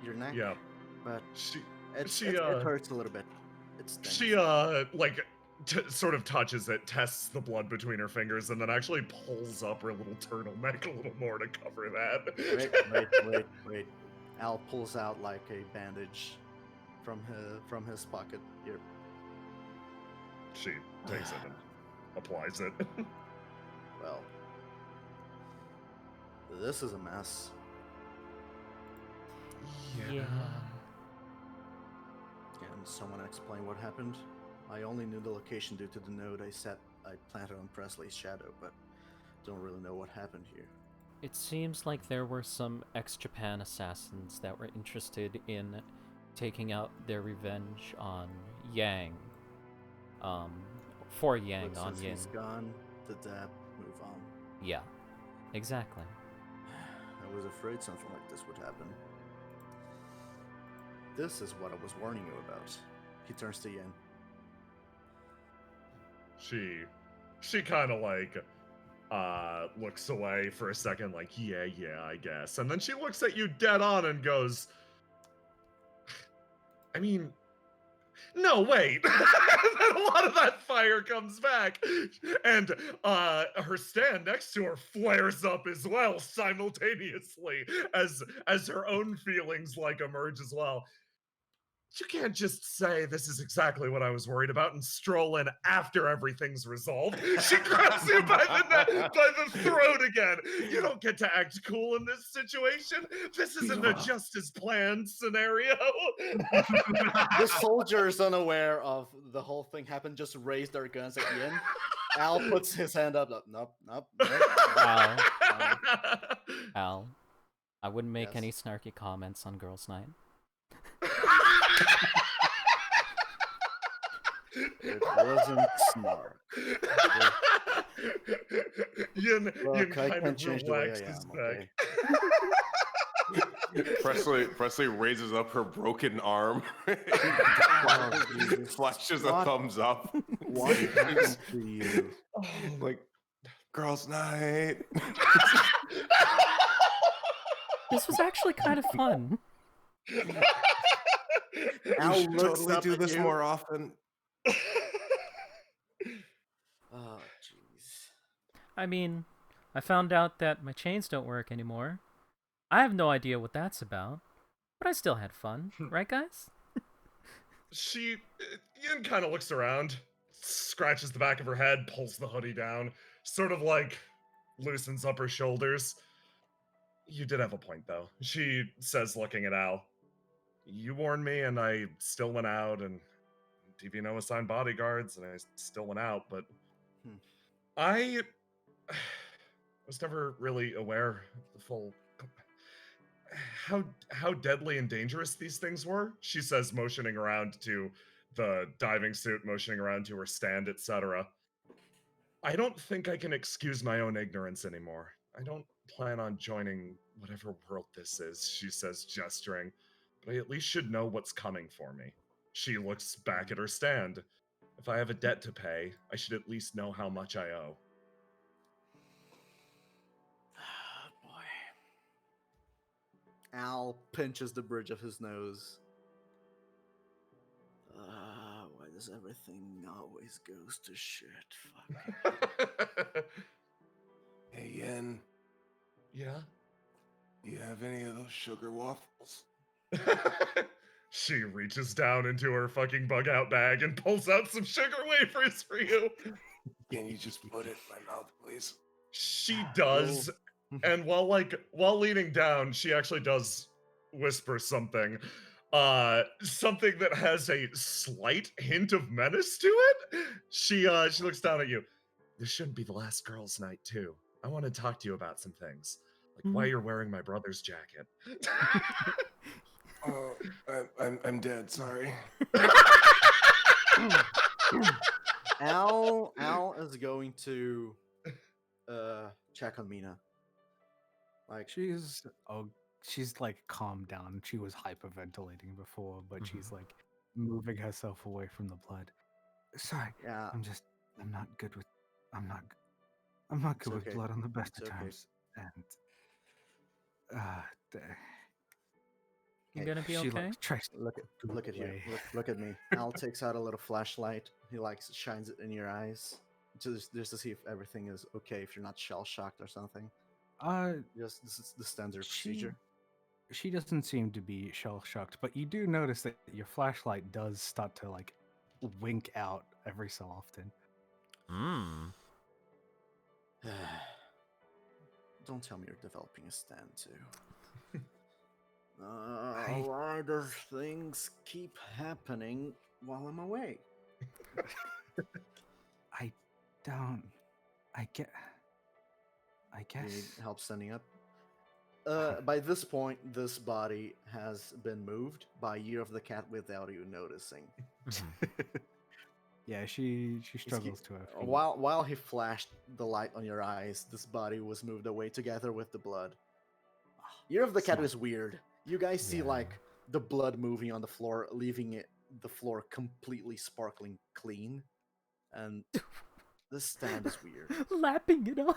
your neck. Yeah. But it hurts a little bit. It stings. She sort of touches it, tests the blood between her fingers, and then actually pulls up her little turtleneck a little more to cover that. Wait. Al pulls out like a bandage from his pocket. Here. She takes it and applies it. Well, this is a mess. Yeah. Can someone explain what happened? I only knew the location due to the node I planted on Presley's shadow, but don't really know what happened here. It seems like there were some ex-Japan assassins that were interested in taking out their revenge on Yang. For Yang But on since Yin. he's gone, the dab move on. Yeah, exactly. I was afraid something like this would happen. This is what I was warning you about. He turns to Yin. She kind of like looks away for a second, like, yeah, I guess. And then she looks at you dead on and goes, I mean, no, wait. And a lot of that fire comes back. And her stand next to her flares up as well, simultaneously, as her own feelings like emerge as well. You can't just say this is exactly what I was worried about and stroll in after everything's resolved. She grabs you by the throat again. You don't get to act cool in this situation. This isn't a justice plan scenario. The soldiers, unaware of the whole thing happened, just raise their guns at Yin. Al puts his hand up. Nope. Al, I wouldn't make Yes. any snarky comments on girls' night. It wasn't smart. Yin Look, I kind can't of change the way I relaxes am, back. okay? Presley raises up her broken arm, Oh, Jesus. flashes What? a thumbs up. What happened to you? Like, girls' night. This was actually kind of fun. Al We should looks totally up do at this you. more often. Oh, jeez. I mean, I found out that my chains don't work anymore. I have no idea what that's about, but I still had fun, right, guys? Yin kind of looks around, scratches the back of her head, pulls the hoodie down, sort of like loosens up her shoulders. You did have a point, though. She says, looking at Al, you warned me, and I still went out, and TVNO assigned bodyguards, and I still went out, but I was never really aware of the full how deadly and dangerous these things were. She says, motioning around to the diving suit, motioning around to her stand, etc. I don't think I can excuse my own ignorance anymore. I don't plan on joining whatever world this is, she says, gesturing, but I at least should know what's coming for me. She looks back at her stand. If I have a debt to pay, I should at least know how much I owe. Oh, boy. Al pinches the bridge of his nose. Why does everything always goes to shit? Fuck. Hey, Yen, Yeah? do you have any of those sugar waffles? She reaches down into her fucking bug out bag and pulls out some sugar wafers for you. Can you just put it in my mouth, please? She does. And while leaning down, she actually does whisper something. Something that has a slight hint of menace to it. She looks down at you. This shouldn't be the last girls' night, too. I want to talk to you about some things. Like why you're wearing my brother's jacket. Oh, I'm dead. Sorry. Al is going to check on Mina. Like She's like calmed down. She was hyperventilating before, but she's like moving herself away from the blood. Sorry, yeah, I'm not good with okay. blood on the best It's of okay. times. And You gonna be she okay? like tries to look at you. away. Look at me. Al takes out a little flashlight. He like shines it in your eyes, just to see if everything is okay. If you're not shell shocked or something. Just this is the standard procedure. She doesn't seem to be shell shocked, but you do notice that your flashlight does start to like wink out every so often. Don't tell me you're developing a stand too. Why does things keep happening while I'm away? I You need guess. help standing up? By this point, this body has been moved by Year of the Cat without you noticing. Yeah, she struggles to her feet. While he flashed the light on your eyes, this body was moved away together with the blood. Year of the Cat is weird. You guys see like the blood moving on the floor, leaving the floor completely sparkling clean, and This stand is weird. Lapping it up.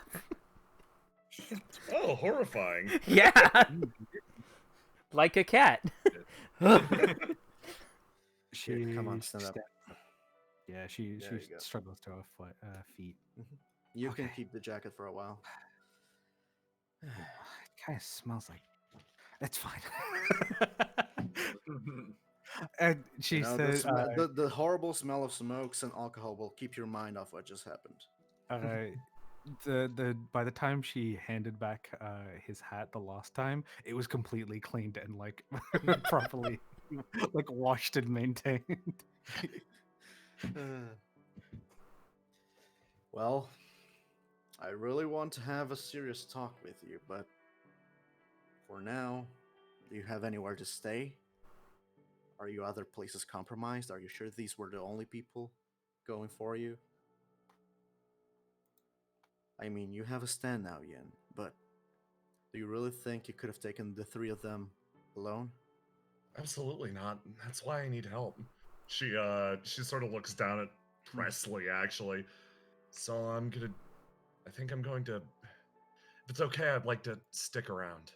Oh, horrifying. Yeah. Like a cat. She come on, stand up. Yeah, she There you go. struggles to her feet. You can Okay. keep the jacket for a while. It kind of smells like. It's fine. And she You know, says, the horrible smell of smokes and alcohol will keep your mind off what just happened. the by the time she handed back his hat the last time, it was completely cleaned and like properly like washed and maintained. Well, I really want to have a serious talk with you, but for now, do you have anywhere to stay? Are your other places compromised? Are you sure these were the only people going for you? I mean, you have a stand now, Yin, but do you really think you could have taken the three of them alone? Absolutely not. That's why I need help. She sort of looks down at Presley, actually. So I think I'm going to, if it's okay, I'd like to stick around.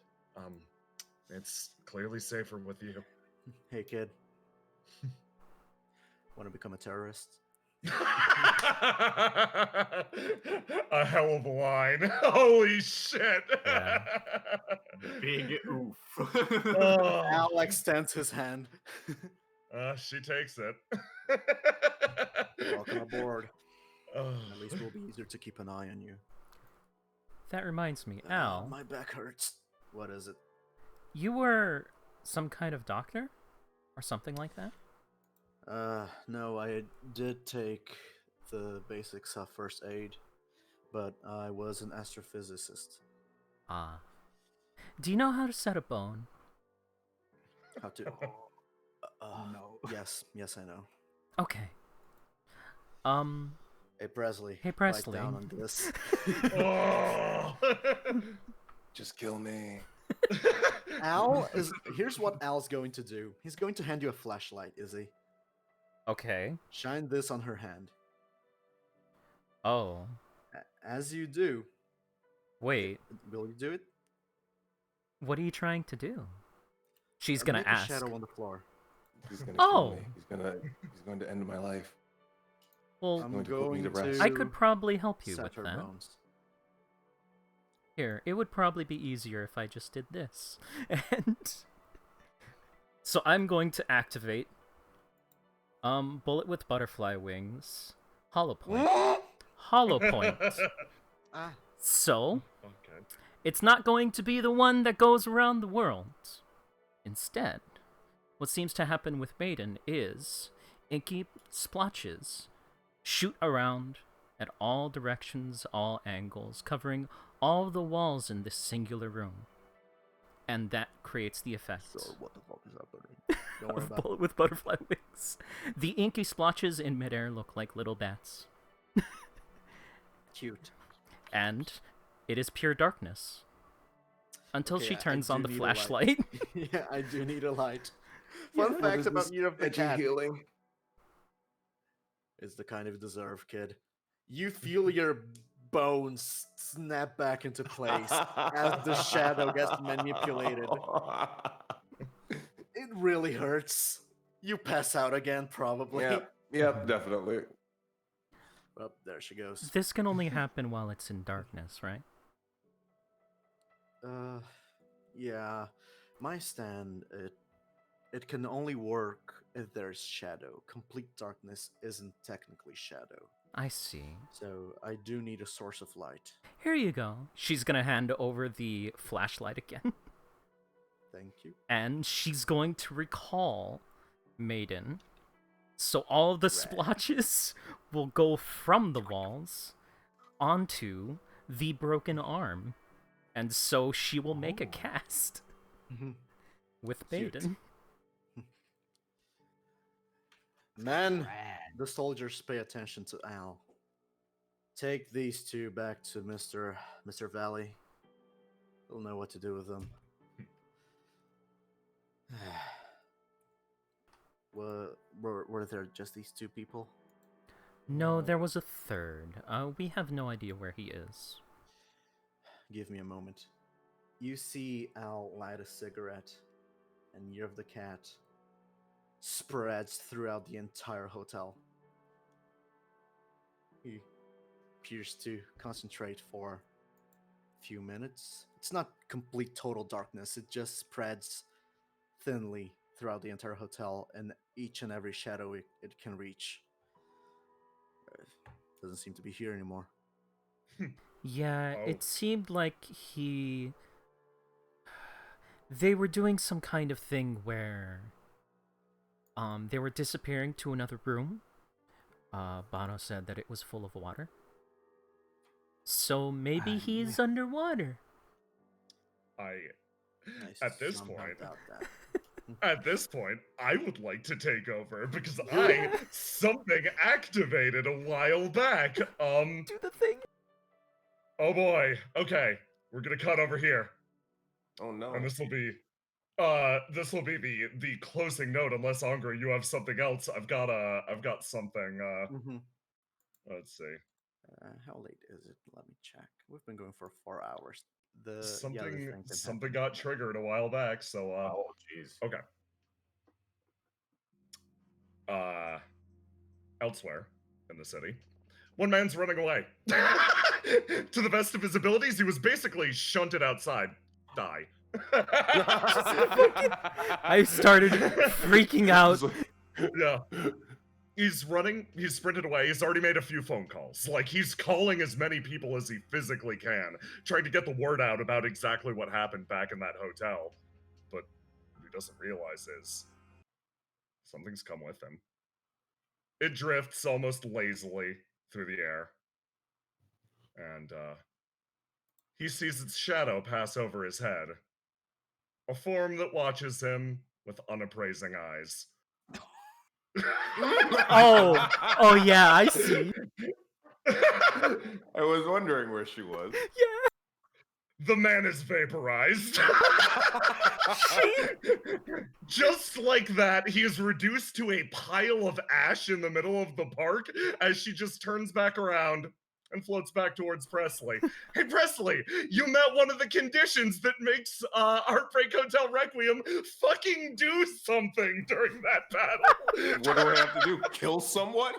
It's clearly safer with you. Hey, kid. Want to become a terrorist? A hell of a line. Holy shit. Yeah. Big oof. Oh, Al extends his hand. she takes it. Welcome aboard. Oh. At least we'll be easier to keep an eye on you. That reminds me, Al, My back hurts. What is it? you were some kind of doctor? Or something like that? No, I did take the basics of first aid, but I was an astrophysicist. Ah. Do you know how to set a bone? How to? No. Yes, I know. Okay. Hey Presley. Hey, bite Presley. down on this. Oh. Just kill me. Al is. Here's what Al's going to do. He's going to hand you a flashlight, Izzy. Okay. Shine this on her hand. Oh. As you do, Wait. will you do it? What are you trying to do? She's gonna Make ask. a shadow on the floor. He's gonna Oh. kill me. He's going to end my life. Well, I'm going to put me to going rest. I could probably help you set with her that. bones. Here, it would probably be easier if I just did this. And so I'm going to activate bullet with butterfly wings, hollow point. Hollow point. Ah, So, Okay. it's not going to be the one that goes around the world. Instead, what seems to happen with Maiden is inky splotches shoot around at all directions, all angles, covering all the walls in this singular room. And that creates the effect so what the fuck is happening? Don't worry of about it. bullet with butterfly wings. The inky splotches in midair look like little bats. Cute. And it is pure darkness. Until Okay, she I turns do on the need a light. flashlight. Yeah, I do need a light. What Fun fact is about this Year of the edgy Cat healing? is the kind you deserve, kid. You feel your bones snap back into place as the shadow gets manipulated. It really hurts. You pass out again, probably. Yep, definitely. Oh, there she goes. This can only happen while it's in darkness, right? Yeah. My stand, it can only work if there's shadow. Complete darkness isn't technically shadow. I see. So I do need a source of light. Here you go. She's gonna hand over the flashlight again. Thank you. And she's going to recall Maiden. So all the splotches will go from the walls onto the broken arm. And so she will make a cast with Cute. Maiden. Man, the soldiers pay attention to Al. Take these two back to Mr. Valley. He'll know what to do with them. Were there just these two people? No, there was a third. We have no idea where he is. Give me a moment. You see Al light a cigarette, and Year of the Cat spreads throughout the entire hotel. He appears to concentrate for a few minutes. It's not complete total darkness, it just spreads thinly throughout the entire hotel and each and every shadow it can reach. Doesn't seem to be here anymore. Yeah, Oh. it seemed like they were doing some kind of thing where they were disappearing to another room. Bono said that it was full of water. So maybe he's underwater. At this somehow point, doubt that. At this point, I would like to take over because I something activated a while back. Do the thing. Oh boy. Okay, we're gonna cut over here, Oh no. and this will be the closing note. Unless Angra, you have something else. I've got something. Mhm. Let's see. How late is it? Let me check. We've been going for 4 hours. The Something thing can something happen. got triggered a while back. So Oh, jeez. okay. Elsewhere in the city, one man's running away. To the best of his abilities, he was basically shunted outside. Die. I started freaking out. Yeah. He's running, he's sprinted away, he's already made a few phone calls. Like, he's calling as many people as he physically can, trying to get the word out about exactly what happened back in that hotel. But what he doesn't realize is something's come with him. It drifts almost lazily through the air. And, he sees its shadow pass over his head. A form that watches him with unappraising eyes. Oh yeah, I see. I was wondering where she was. Yeah. The man is vaporized. Just like that, he is reduced to a pile of ash in the middle of the park as she just turns back around and floats back towards Presley. Hey, Presley, you met one of the conditions that makes Heartbreak Hotel Requiem fucking do something during that battle. What do I have to do? Kill someone?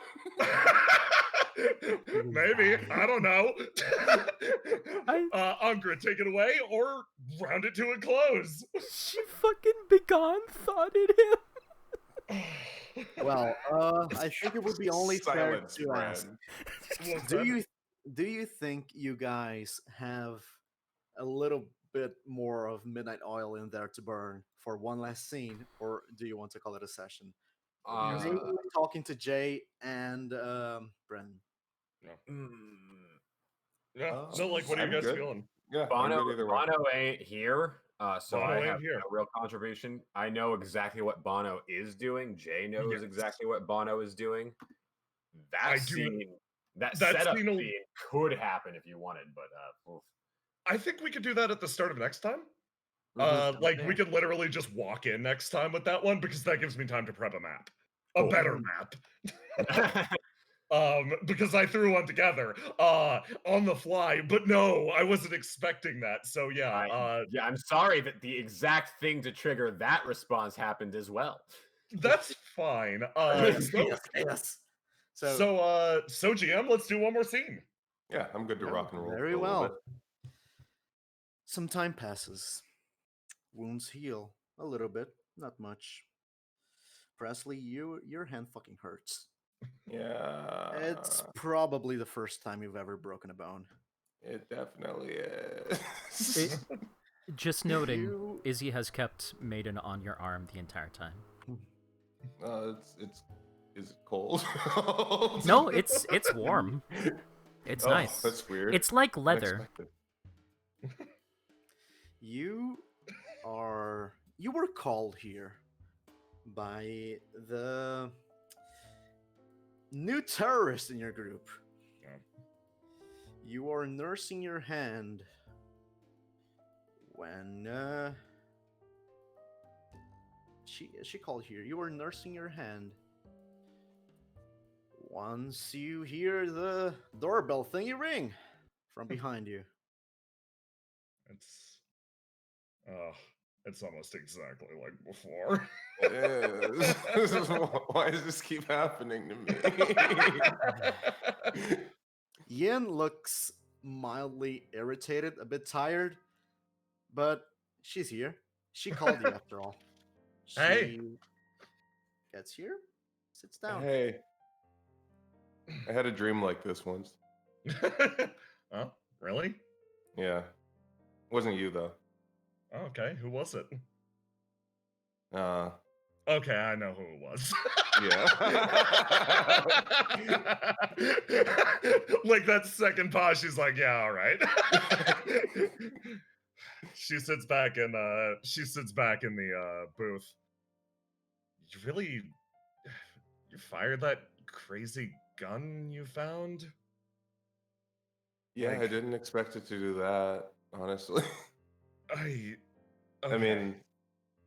Maybe. I don't know. Angra, take it away or round it to a close. She fucking begone thoughted him. Well, I think it would be only fair Silence, to ask. friend. Do you think you guys have a little bit more of midnight oil in there to burn for one last scene, or do you want to call it a session? Maybe talking to Jay and Brennan. Yeah. So, like, what are you I'm guys good. feeling? Yeah, I'm good either way. Bono ain't here, so Bono I ain't have here. no real contribution. I know exactly what Bono is doing. Jay knows Yes. exactly what Bono is doing. I That do- scene, that that setup scene will- scene could happen if you wanted, but oof. I think we could do that at the start of next time. Mhm. Like, we could literally just walk in next time with that one because that gives me time to prep a map. A Cool. better map. Because I threw one together on the fly, but no, I wasn't expecting that. So yeah, yeah, I'm sorry that the exact thing to trigger that response happened as well. that's fine. Yes. So GM, let's do one more scene. Yeah, I'm good to rock and roll. Very for a little well. bit. Some time passes. Wounds heal a little bit, not much. Presley, your hand fucking hurts. Yeah. It's probably the first time you've ever broken a bone. It definitely is. Just noting, You- Izzy has kept Maiden on your arm the entire time. Is it cold? No, it's warm. It's Oh, nice. That's weird. It's like leather. Unexpected. You were called here by the new terrorist in your group. Yeah. You are nursing your hand when she called here. You were nursing your hand once you hear the doorbell thingy ring from behind you. It's uh it's almost exactly like before. Why does this keep happening to me? Yin looks mildly irritated, a bit tired, but she's here. She called you after all. She Hey. gets here, sits down. Hey, I had a dream like this once. Oh, really? Yeah, wasn't you though. Okay, who was it? Uh, Okay, I know who it was. yeah. Like that second pause, she's like, "Yeah, all right." She sits back in the booth. You really you fired that crazy gun you found? Yeah, I Like, didn't expect it to do that, honestly. I I mean,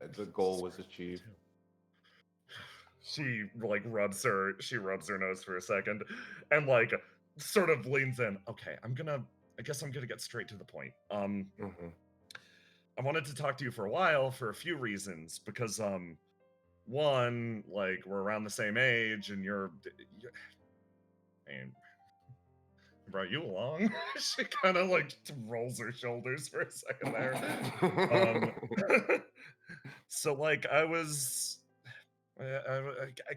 okay. the goal was achieved. She like rubs her nose for a second and like sort of leans in. Okay, I guess I'm gonna get straight to the point. Mhm. I wanted to talk to you for a while for a few reasons because one, like we're around the same age and you're and brought you along. She kind of like rolls her shoulders for a second there. So like I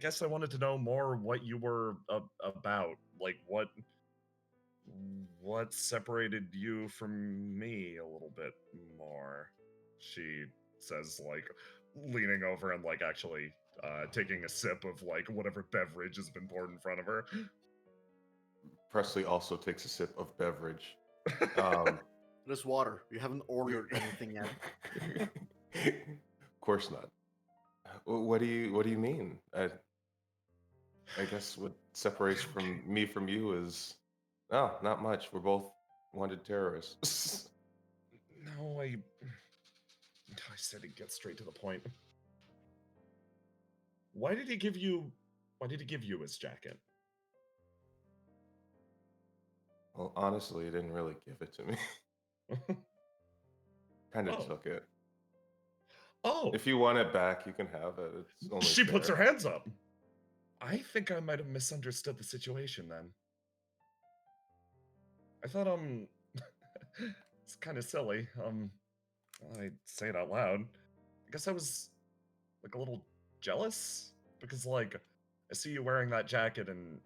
guess I wanted to know more what you were about. Like what separated you from me a little bit more. She says, like leaning over and like actually taking a sip of like whatever beverage has been poured in front of her. Presley also takes a sip of beverage. There's water. You haven't ordered anything yet. Of course not. What do you mean? I guess what separates me from you is not much. We're both wanted terrorists. No, I said he'd get straight to the point. Why did he give you his jacket? Well, honestly, he didn't really give it to me. Kind of Oh. took it. Oh, If you want it back, you can have it. It's only she puts her fair. hands up. I think I might have misunderstood the situation then. I thought it's kind of silly. I say it out loud. I guess I was like a little jealous because like I see you wearing that jacket and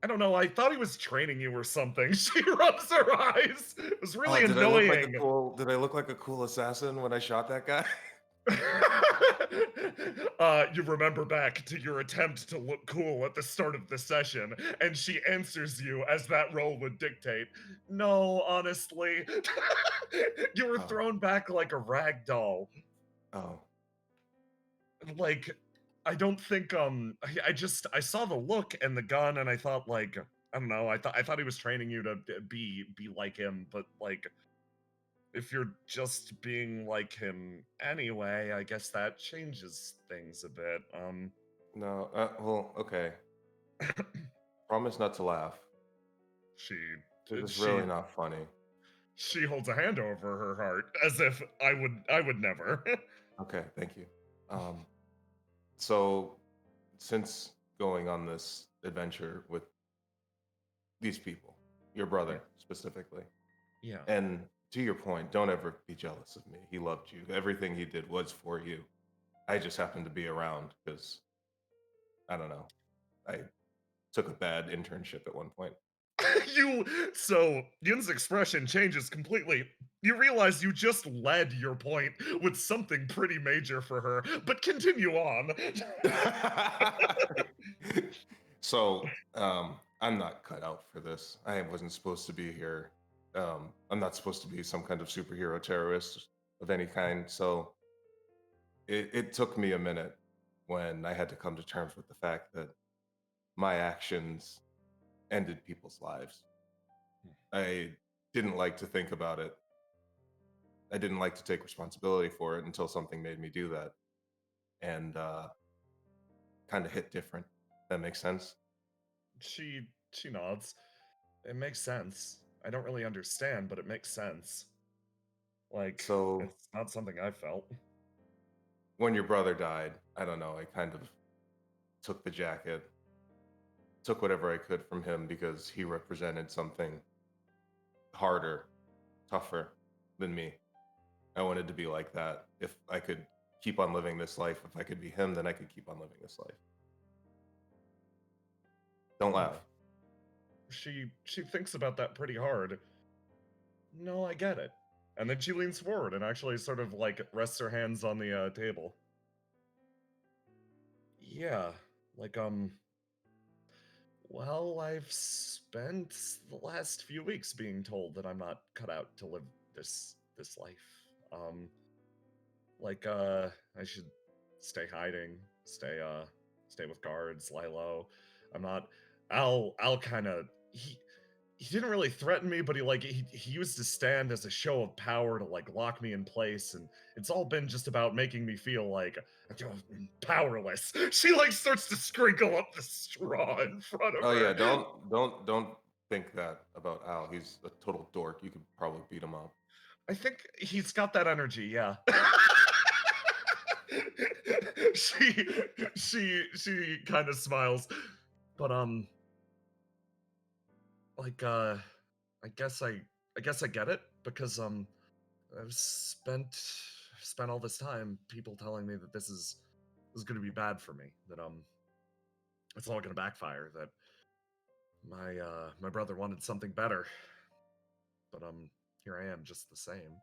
I don't know, I thought he was training you or something. She rubs her eyes. It was really Did annoying. Did I look like a cool assassin when I shot that guy? You remember back to your attempt to look cool at the start of the session, and she answers you as that role would dictate. No, honestly. You were Oh. thrown back like a rag doll. Oh. Like, I don't think I saw the look and the gun and I thought like I don't know, I thought he was training you to be like him, but like if you're just being like him anyway, I guess that changes things a bit. No, well, okay. Promise not to laugh. It's really not funny. She holds a hand over her heart as if I would never. Okay, thank you. So since going on this adventure with these people, your brother specifically, Yeah. and to your point, don't ever be jealous of me. He loved you. Everything he did was for you. I just happened to be around because, I don't know, I took a bad internship at one point. So Yun's expression changes completely. You realize you just led your point with something pretty major for her, but continue on. So, I'm not cut out for this. I wasn't supposed to be here. I'm not supposed to be some kind of superhero terrorist of any kind. So, it took me a minute when I had to come to terms with the fact that my actions ended people's lives. I didn't like to think about it. I didn't like to take responsibility for it until something made me do that. And kind of hit different. That makes sense. She nods. It makes sense. I don't really understand, but it makes sense. Like, So it's not something I felt. when your brother died, I don't know, I kind of took the jacket, took whatever I could from him because he represented something harder, tougher than me. I wanted to be like that. If I could keep on living this life, if I could be him, then I could keep on living this life. Don't laugh. She thinks about that pretty hard. No, I get it. And then she leans forward and actually sort of like rests her hands on the table. Yeah, like well, I've spent the last few weeks being told that I'm not cut out to live this life. Like I should stay hiding, stay with guards, lie low. I'm not Al kind of he didn't really threaten me, but he used his stand as a show of power to like lock me in place, and it's all been just about making me feel like powerless. She like starts to sprinkle up the straw in front of Oh her. yeah, don't think that about Al. He's a total dork. You could probably beat him up. I think he's got that energy, yeah. she kind of smiles, but like I guess I get it because I've spent all this time people telling me that this is going to be bad for me, that it's all going to backfire, that my brother wanted something better, but here I am just the same.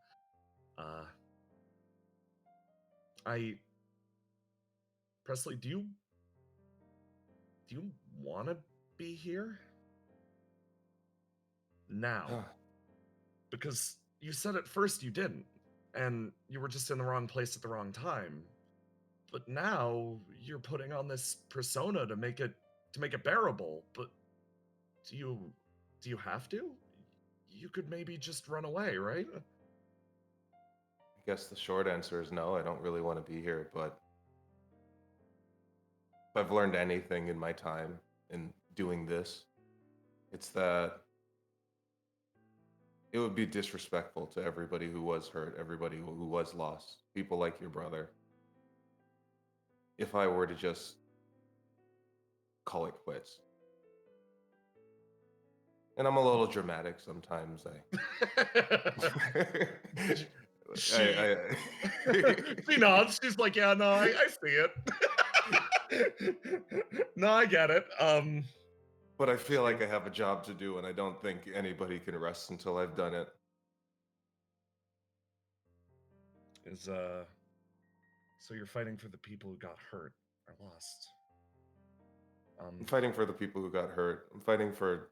I Presley, do you want to be here now? Because you said at first you didn't, and you were just in the wrong place at the wrong time. But now you're putting on this persona to make it bearable. But do you have to? You could maybe just run away, right? I guess the short answer is no. I don't really want to be here, but if I've learned anything in my time in doing this, it's that it would be disrespectful to everybody who was hurt, everybody who was lost, people like your brother, if I were to just call it quits. And I'm a little dramatic sometimes. She nods. She's like, yeah, no, I see it. No, I get it. But I feel like I have a job to do, and I don't think anybody can rest until I've done it. So you're fighting for the people who got hurt or lost. I'm fighting for the people who got hurt. I'm fighting for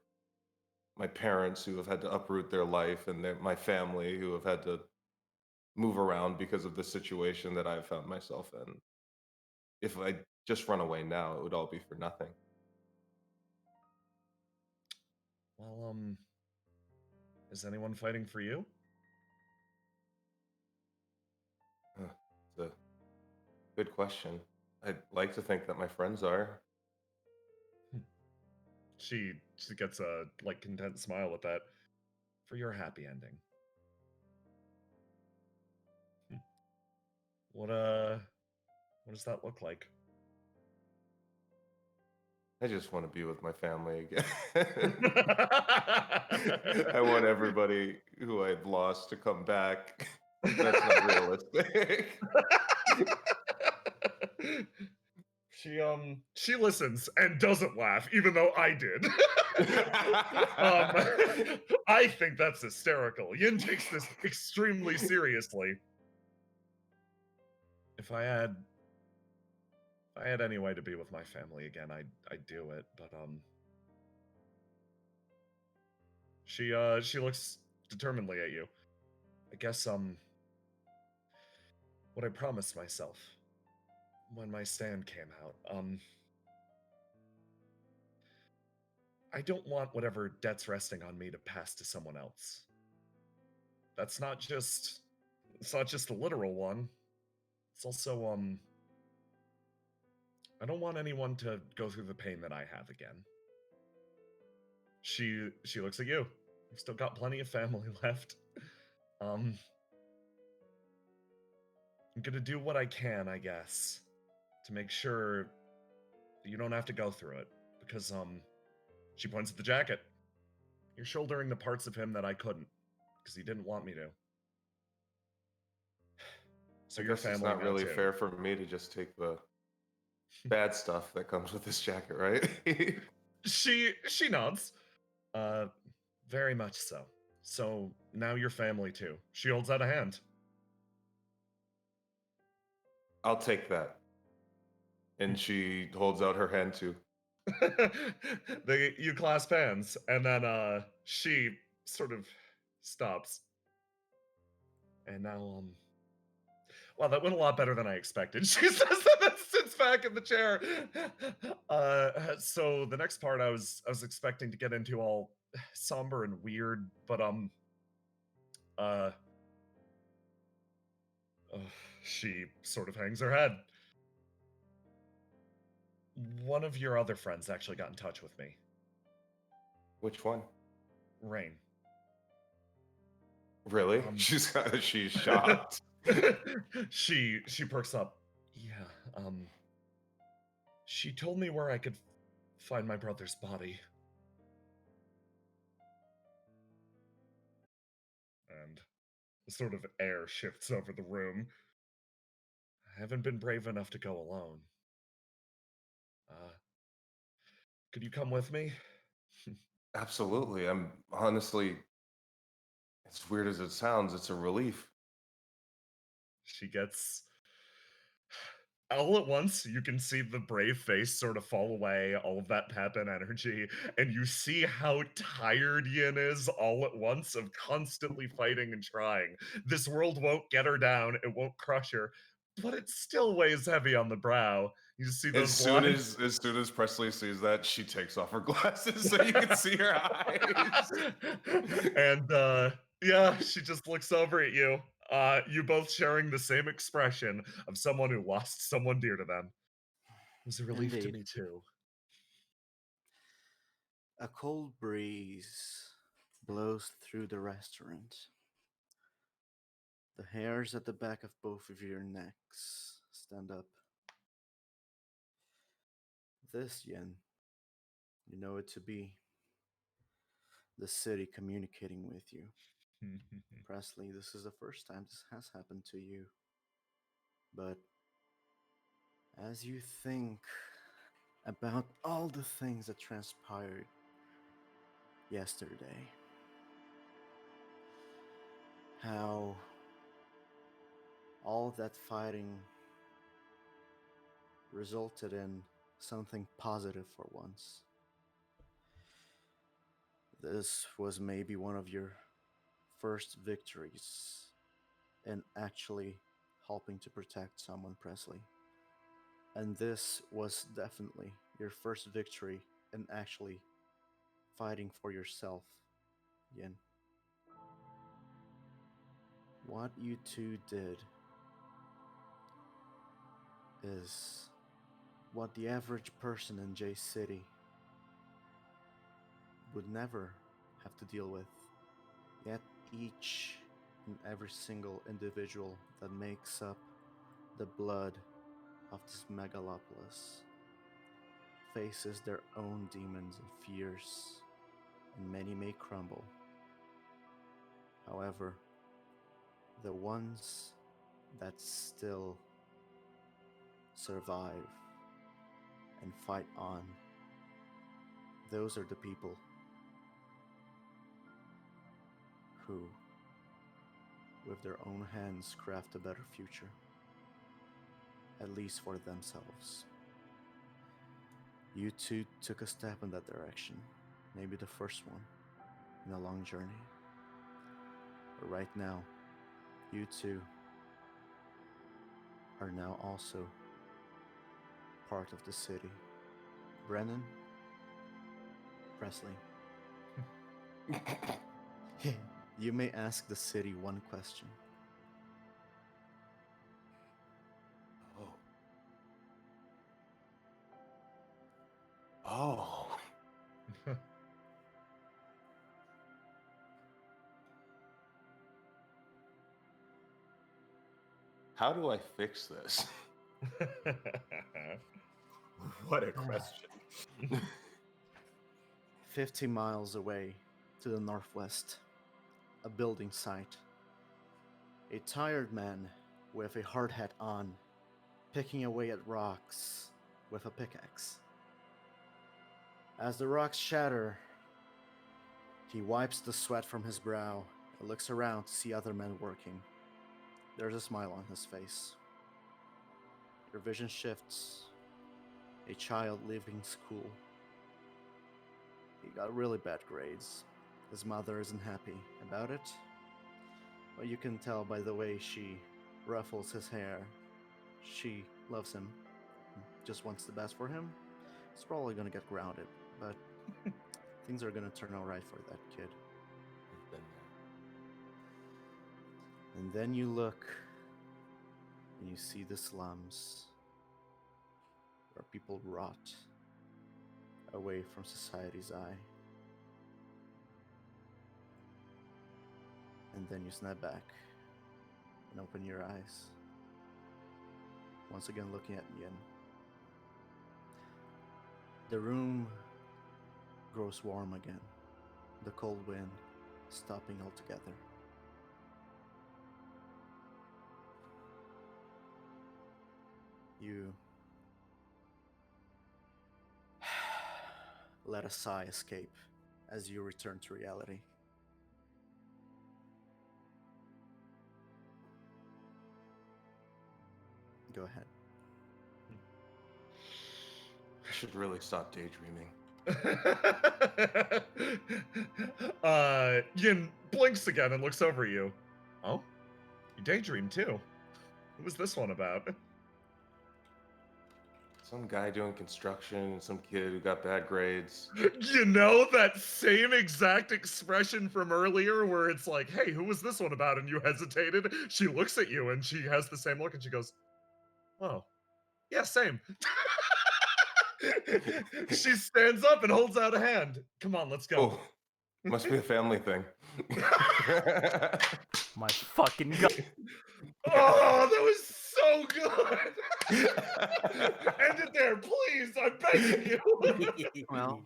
my parents who have had to uproot their life, and my family who have had to move around because of the situation that I've found myself in. If I just run away now, it would all be for nothing. Well, is anyone fighting for you? It's a good question. I'd like to think that my friends are. She gets a like content smile with that. For your happy ending. What does that look like? I just want to be with my family again. I want everybody who I've lost to come back. That's not realistic. She listens and doesn't laugh, even though I did. I think that's hysterical. Yin takes this extremely seriously. If I had any way to be with my family again, I'd do it. But she looks determinedly at you. I guess what I promised myself when my stand came out, I don't want whatever debt's resting on me to pass to someone else. It's not just a literal one. It's also I don't want anyone to go through the pain that I have again. She looks at you. You've still got plenty of family left. I'm gonna do what I can, I guess, to make sure that you don't have to go through it. Because, she points at the jacket. You're shouldering the parts of him that I couldn't, because he didn't want me to. So I your guess it's family not now, really too. fair for me to just take the bad stuff that comes with this jacket, right? She nods. Very much so. So now your family too. She holds out a hand. I'll take that. And she holds out her hand too. You clasp hands, and then she sort of stops. And now wow, that went a lot better than I expected. She says that and sits back in the chair. So the next part I was expecting to get into all somber and weird, but she sort of hangs her head. One of your other friends actually got in touch with me. Which one? Rain. Really? She's shocked. She perks up. Yeah, she told me where I could find my brother's body. And a sort of air shifts over the room. I haven't been brave enough to go alone. Could you come with me? Absolutely. I'm honestly, as weird as it sounds, it's a relief. She gets... All at once, you can see the brave face sort of fall away, all of that pep and energy, and you see how tired Yin is all at once of constantly fighting and trying. This world won't get her down, it won't crush her, but it still weighs heavy on the brow. You see those lines. As soon as Presley sees that, she takes off her glasses so you can see her eyes. And yeah, she just looks over at you. You both sharing the same expression of someone who lost someone dear to them. It was a relief to Indeed. me too. A cold breeze blows through the restaurant. The hairs at the back of both of your necks stand up. This, Yen, you know it to be the city communicating with you. Presley, this is the first time this has happened to you. But as you think about all the things that transpired yesterday, how all that fighting resulted in something positive for once. This was maybe one of your first victories in actually helping to protect someone, Presley. And this was definitely your first victory in actually fighting for yourself, Yin. What you two did is what the average person in J City would never have to deal with. Yet each and every single individual that makes up the blood of this megalopolis faces their own demons and fears, and many may crumble. However, the ones that still survive and fight on, those are the people who, with their own hands, craft a better future, at least for themselves. You two took a step in that direction, maybe the first one in a long journey. But right now, you two are now also part of the city. Brennan, Presley, you may ask the city one question. Oh. Oh. How do I fix this? What a question. 50 miles away to the northwest, a building site. A tired man with a hard hat on, picking away at rocks with a pickaxe. As the rocks shatter, he wipes the sweat from his brow and looks around to see other men working. There's a smile on his face. Your vision shifts. A child leaving school. He got really bad grades. His mother isn't happy about it, but you can tell by the way she ruffles his hair. She loves him, just wants the best for him. He's probably gonna get grounded, but things are gonna turn out right for that kid. I've been there. And then you look and you see the slums where people rot away from society's eye. And then you snap back and open your eyes. Once again looking at Yin. The room grows warm again. The cold wind stopping altogether. You let a sigh escape as you return to reality. Go ahead. I should really stop daydreaming. Yin blinks again and looks over at you. Oh, you daydream too. What was this one about? Some guy doing construction and some kid who got bad grades. You know that same exact expression from earlier where it's like, hey, who was this one about? And you hesitated. She looks at you and she has the same look and she goes, oh, yeah, same. She stands up and holds out a hand. Come on, let's go. Oh, must be a family thing. My fucking god. Oh, that was so good. End it there, please. I'm begging you. Well,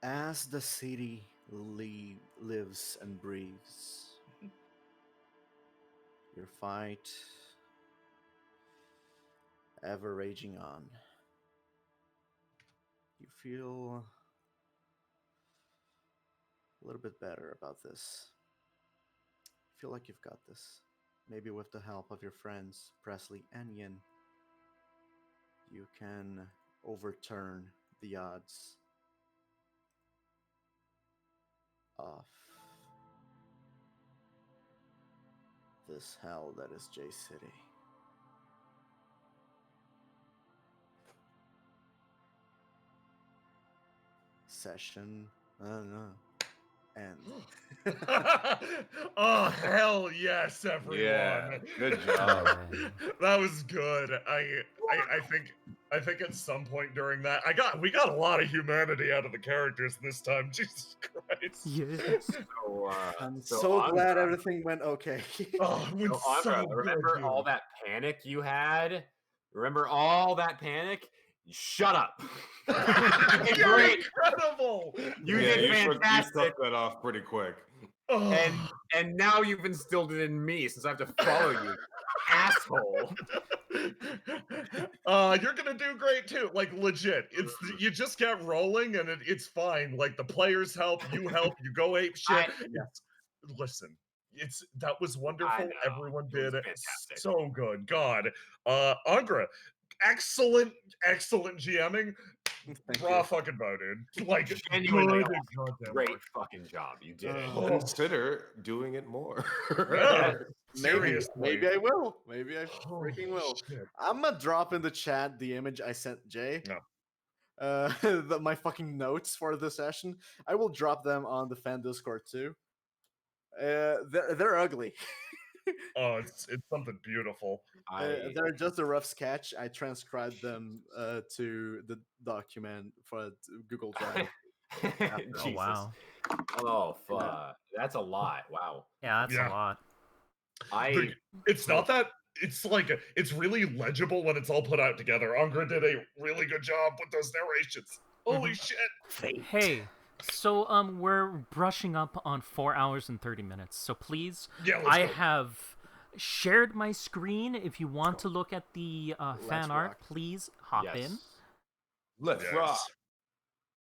as the city lives and breathes, your fight ever raging on. You feel a little bit better about this. You feel like you've got this. Maybe with the help of your friends, Presley and Yin, you can overturn the odds of this hell that is J City. Session, I don't know, end. Oh, hell yes, everyone. Yeah, good job. That was good. I think at some point during that, we got a lot of humanity out of the characters this time. Jesus Christ. Yes. I'm so so glad Andra- everything went okay. Oh, it went So, Andra, so good, remember dude. all that panic you had? Remember all that panic? Shut up. It's You're great. incredible. You Yeah, did you fantastic. took that off pretty quick. Oh. And now you've instilled it in me since I have to follow you, asshole. You're gonna do great too. Like legit, you just get rolling and it's fine. Like the players help, you go ape shit. Listen, that was wonderful. know. Everyone It was did it fantastic. so good. God, Angra, excellent GMing. Thank Raw you. fucking bow, dude. Like Genuinely good goddamn Great work. fucking job. You did it. Oh. Consider doing it more. Yeah, Maybe, seriously. maybe I will. Maybe I Oh, freaking will. shit. I'm gonna drop in the chat the image I sent Jay. No. My fucking notes for the session. I will drop them on the fan Discord too. They're ugly. Oh, it's something beautiful. They're just a rough sketch. I transcribed them to the document for Google Drive. Oh Jesus. wow. Oh fuck. That's a lot. Wow. Yeah, that's Yeah. a lot. It's not that. It's like it's really legible when it's all put out together. Angra did a really good job with those narrations. Holy shit! Hey, so we're brushing up on 4 hours and 30 minutes. So please, Yeah, let's I go. have shared my screen. If you want to look at the fan art, rock. please hop Yes. in. Let's Yes. rock.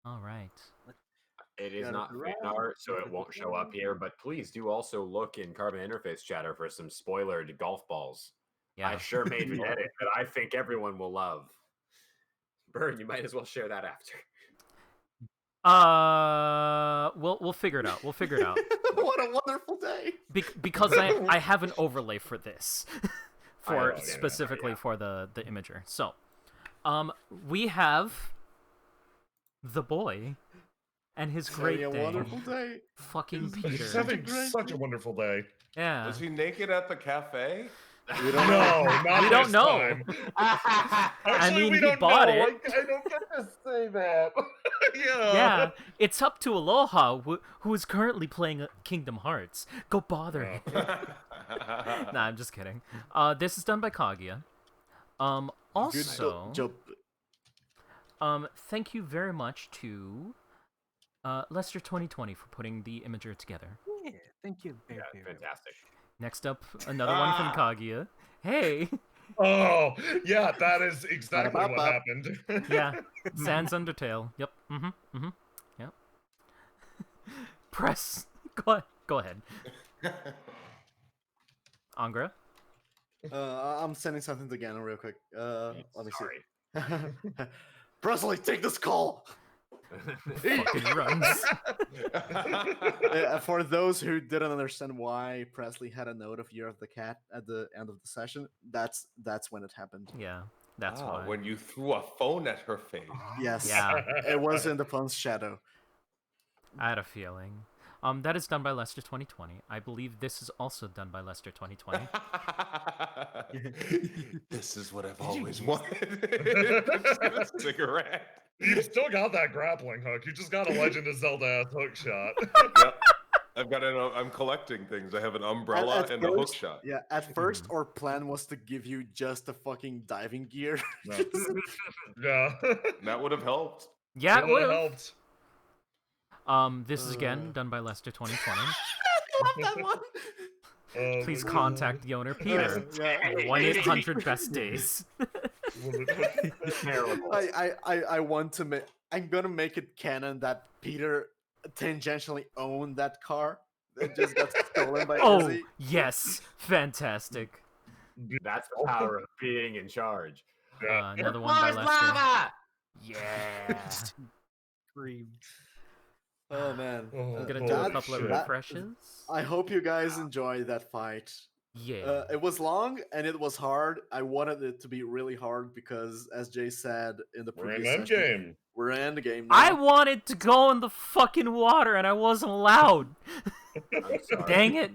All right. It is Gotta not be fan right. art, so it won't show up here. But please do also look in Carbon Interface chatter for some spoilered golf balls. Yeah. I sure made an edit that I think everyone will love. Burn, you might as well share that after. We'll figure it out. We'll figure it out. What a wonderful day! Because I have an overlay for this, for yeah, specifically yeah. for the imager. So, we have the boy and his great Having a day. wonderful day. Fucking He's Peter. having such a wonderful day. Yeah. Was he naked at the cafe? We don't No, know. not We don't this know. time. Actually, mean, we he don't bought know. it. I don't get to say that. Yeah. Yeah, it's up to Aloha, who is currently playing Kingdom Hearts. Go bother him. Nah, I'm just kidding. This is done by Kaguya. Also, Job. thank you very much to Lester 2020 for putting the imager together. Yeah, thank you. Yeah, fantastic. Next up, another one from Kaguya. Hey, Oh, yeah, that is exactly what Ba-da-ba-ba. happened. yeah, Sans Undertale. Yep. Yep. Press. Go ahead. Angra. I'm sending something to Gannon real quick. Let me Sorry. see. Presley, take this call. Fucking runs. For those who didn't understand why Presley had a note of Year of the Cat at the end of the session, that's when it happened. Yeah, that's why. When you threw a phone at her face. Yes. Yeah, It was in the phone's shadow. I had a feeling. That is done by Lester 2020. I believe this is also done by Lester 2020. This is what I've always wanted. Just get a cigarette. You've still got that grappling hook. You just got a Legend of Zelda ass hook shot. Yep. I've got I'm collecting things. I have an umbrella At and a hook first- shot. Yeah, at first our plan was to give you just a fucking diving gear. No. Yeah. That would have helped. Yeah, It it would have would. helped. This is again done by Lester 2020. Love that one. Oh, Please my contact the owner, Peter. Yeah. 1-800 Days. God. Terrible. I want to make. I'm gonna make it canon that Peter tangentially owned that car that just got stolen by Oh, Izzy. yes. Fantastic. That's the power of being in charge. Yeah. Another one by Mars Lester. lava! Yeah. Scream. Oh man. Oh, I'm gonna do that- a couple of shit. refreshes. I hope you guys enjoyed that fight. Yeah. It was long and it was hard. I wanted it to be really hard because, as Jay said in the We're in previous session, endgame. we're in the game now. I wanted to go in the fucking water and I wasn't allowed. I'm sorry. Dang it.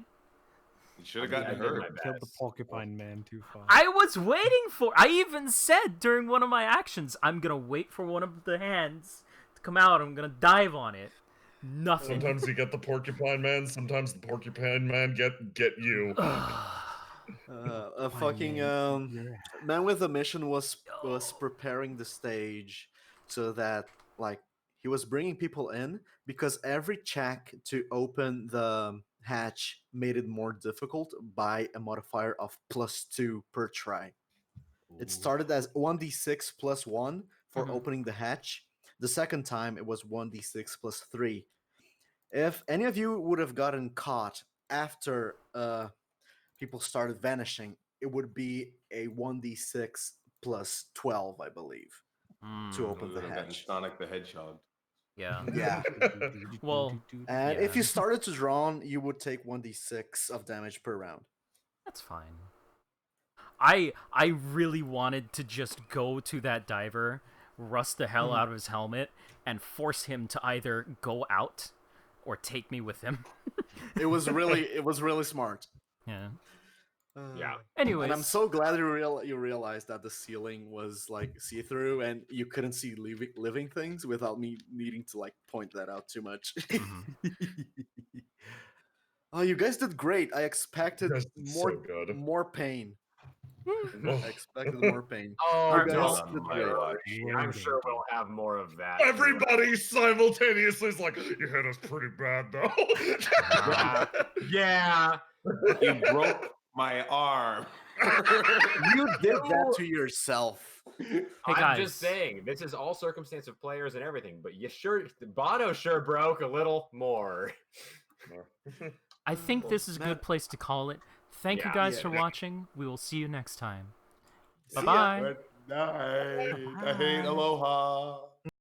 You should have I gotten did my hurt. Killed the best. porcupine man too far. I was waiting for. I even said during one of my actions, I'm gonna wait for one of the hands to come out. I'm gonna dive on it. Nothing. Sometimes you get the porcupine man. Sometimes the porcupine man get you. A fucking man with a mission was preparing the stage so that like he was bringing people in because every check to open the hatch made it more difficult by a modifier of +2 per try. It started as 1d6 + 1 for Mhm. opening the hatch. The second time it was 1d6 + 3. If any of you would have gotten caught after people started vanishing, it would be a 1d6 + 12, I believe, to open the Would have gotten hatch. Sonic the Hedgehog. Yeah. Yeah. Well, And if Yeah. you started to drown, you would take 1d6 of damage per round. That's fine. I really wanted to just go to that diver, rust the hell out of his helmet, and force him to either go out or take me with him. It was really smart. Yeah. Yeah. Anyways, And I'm so glad you realized that the ceiling was like see-through and you couldn't see living things without me needing to like point that out too much. Oh, you guys did great. I expected This is so good. more pain. Oh. I expected more pain. Oh, You guys don't did my great. watch. I'm sure we'll have more of that. Everybody simultaneously is like, you hit us pretty bad though. Yeah. You broke my arm. You did that to yourself. Hey, I'm guys. just saying, this is all circumstance of players and everything, but Bono sure broke a little more. I think this is a good place to call it. Thank you Yeah. guys for watching. We will see you next time. See ya. Bye-bye. Good night. I hate aloha.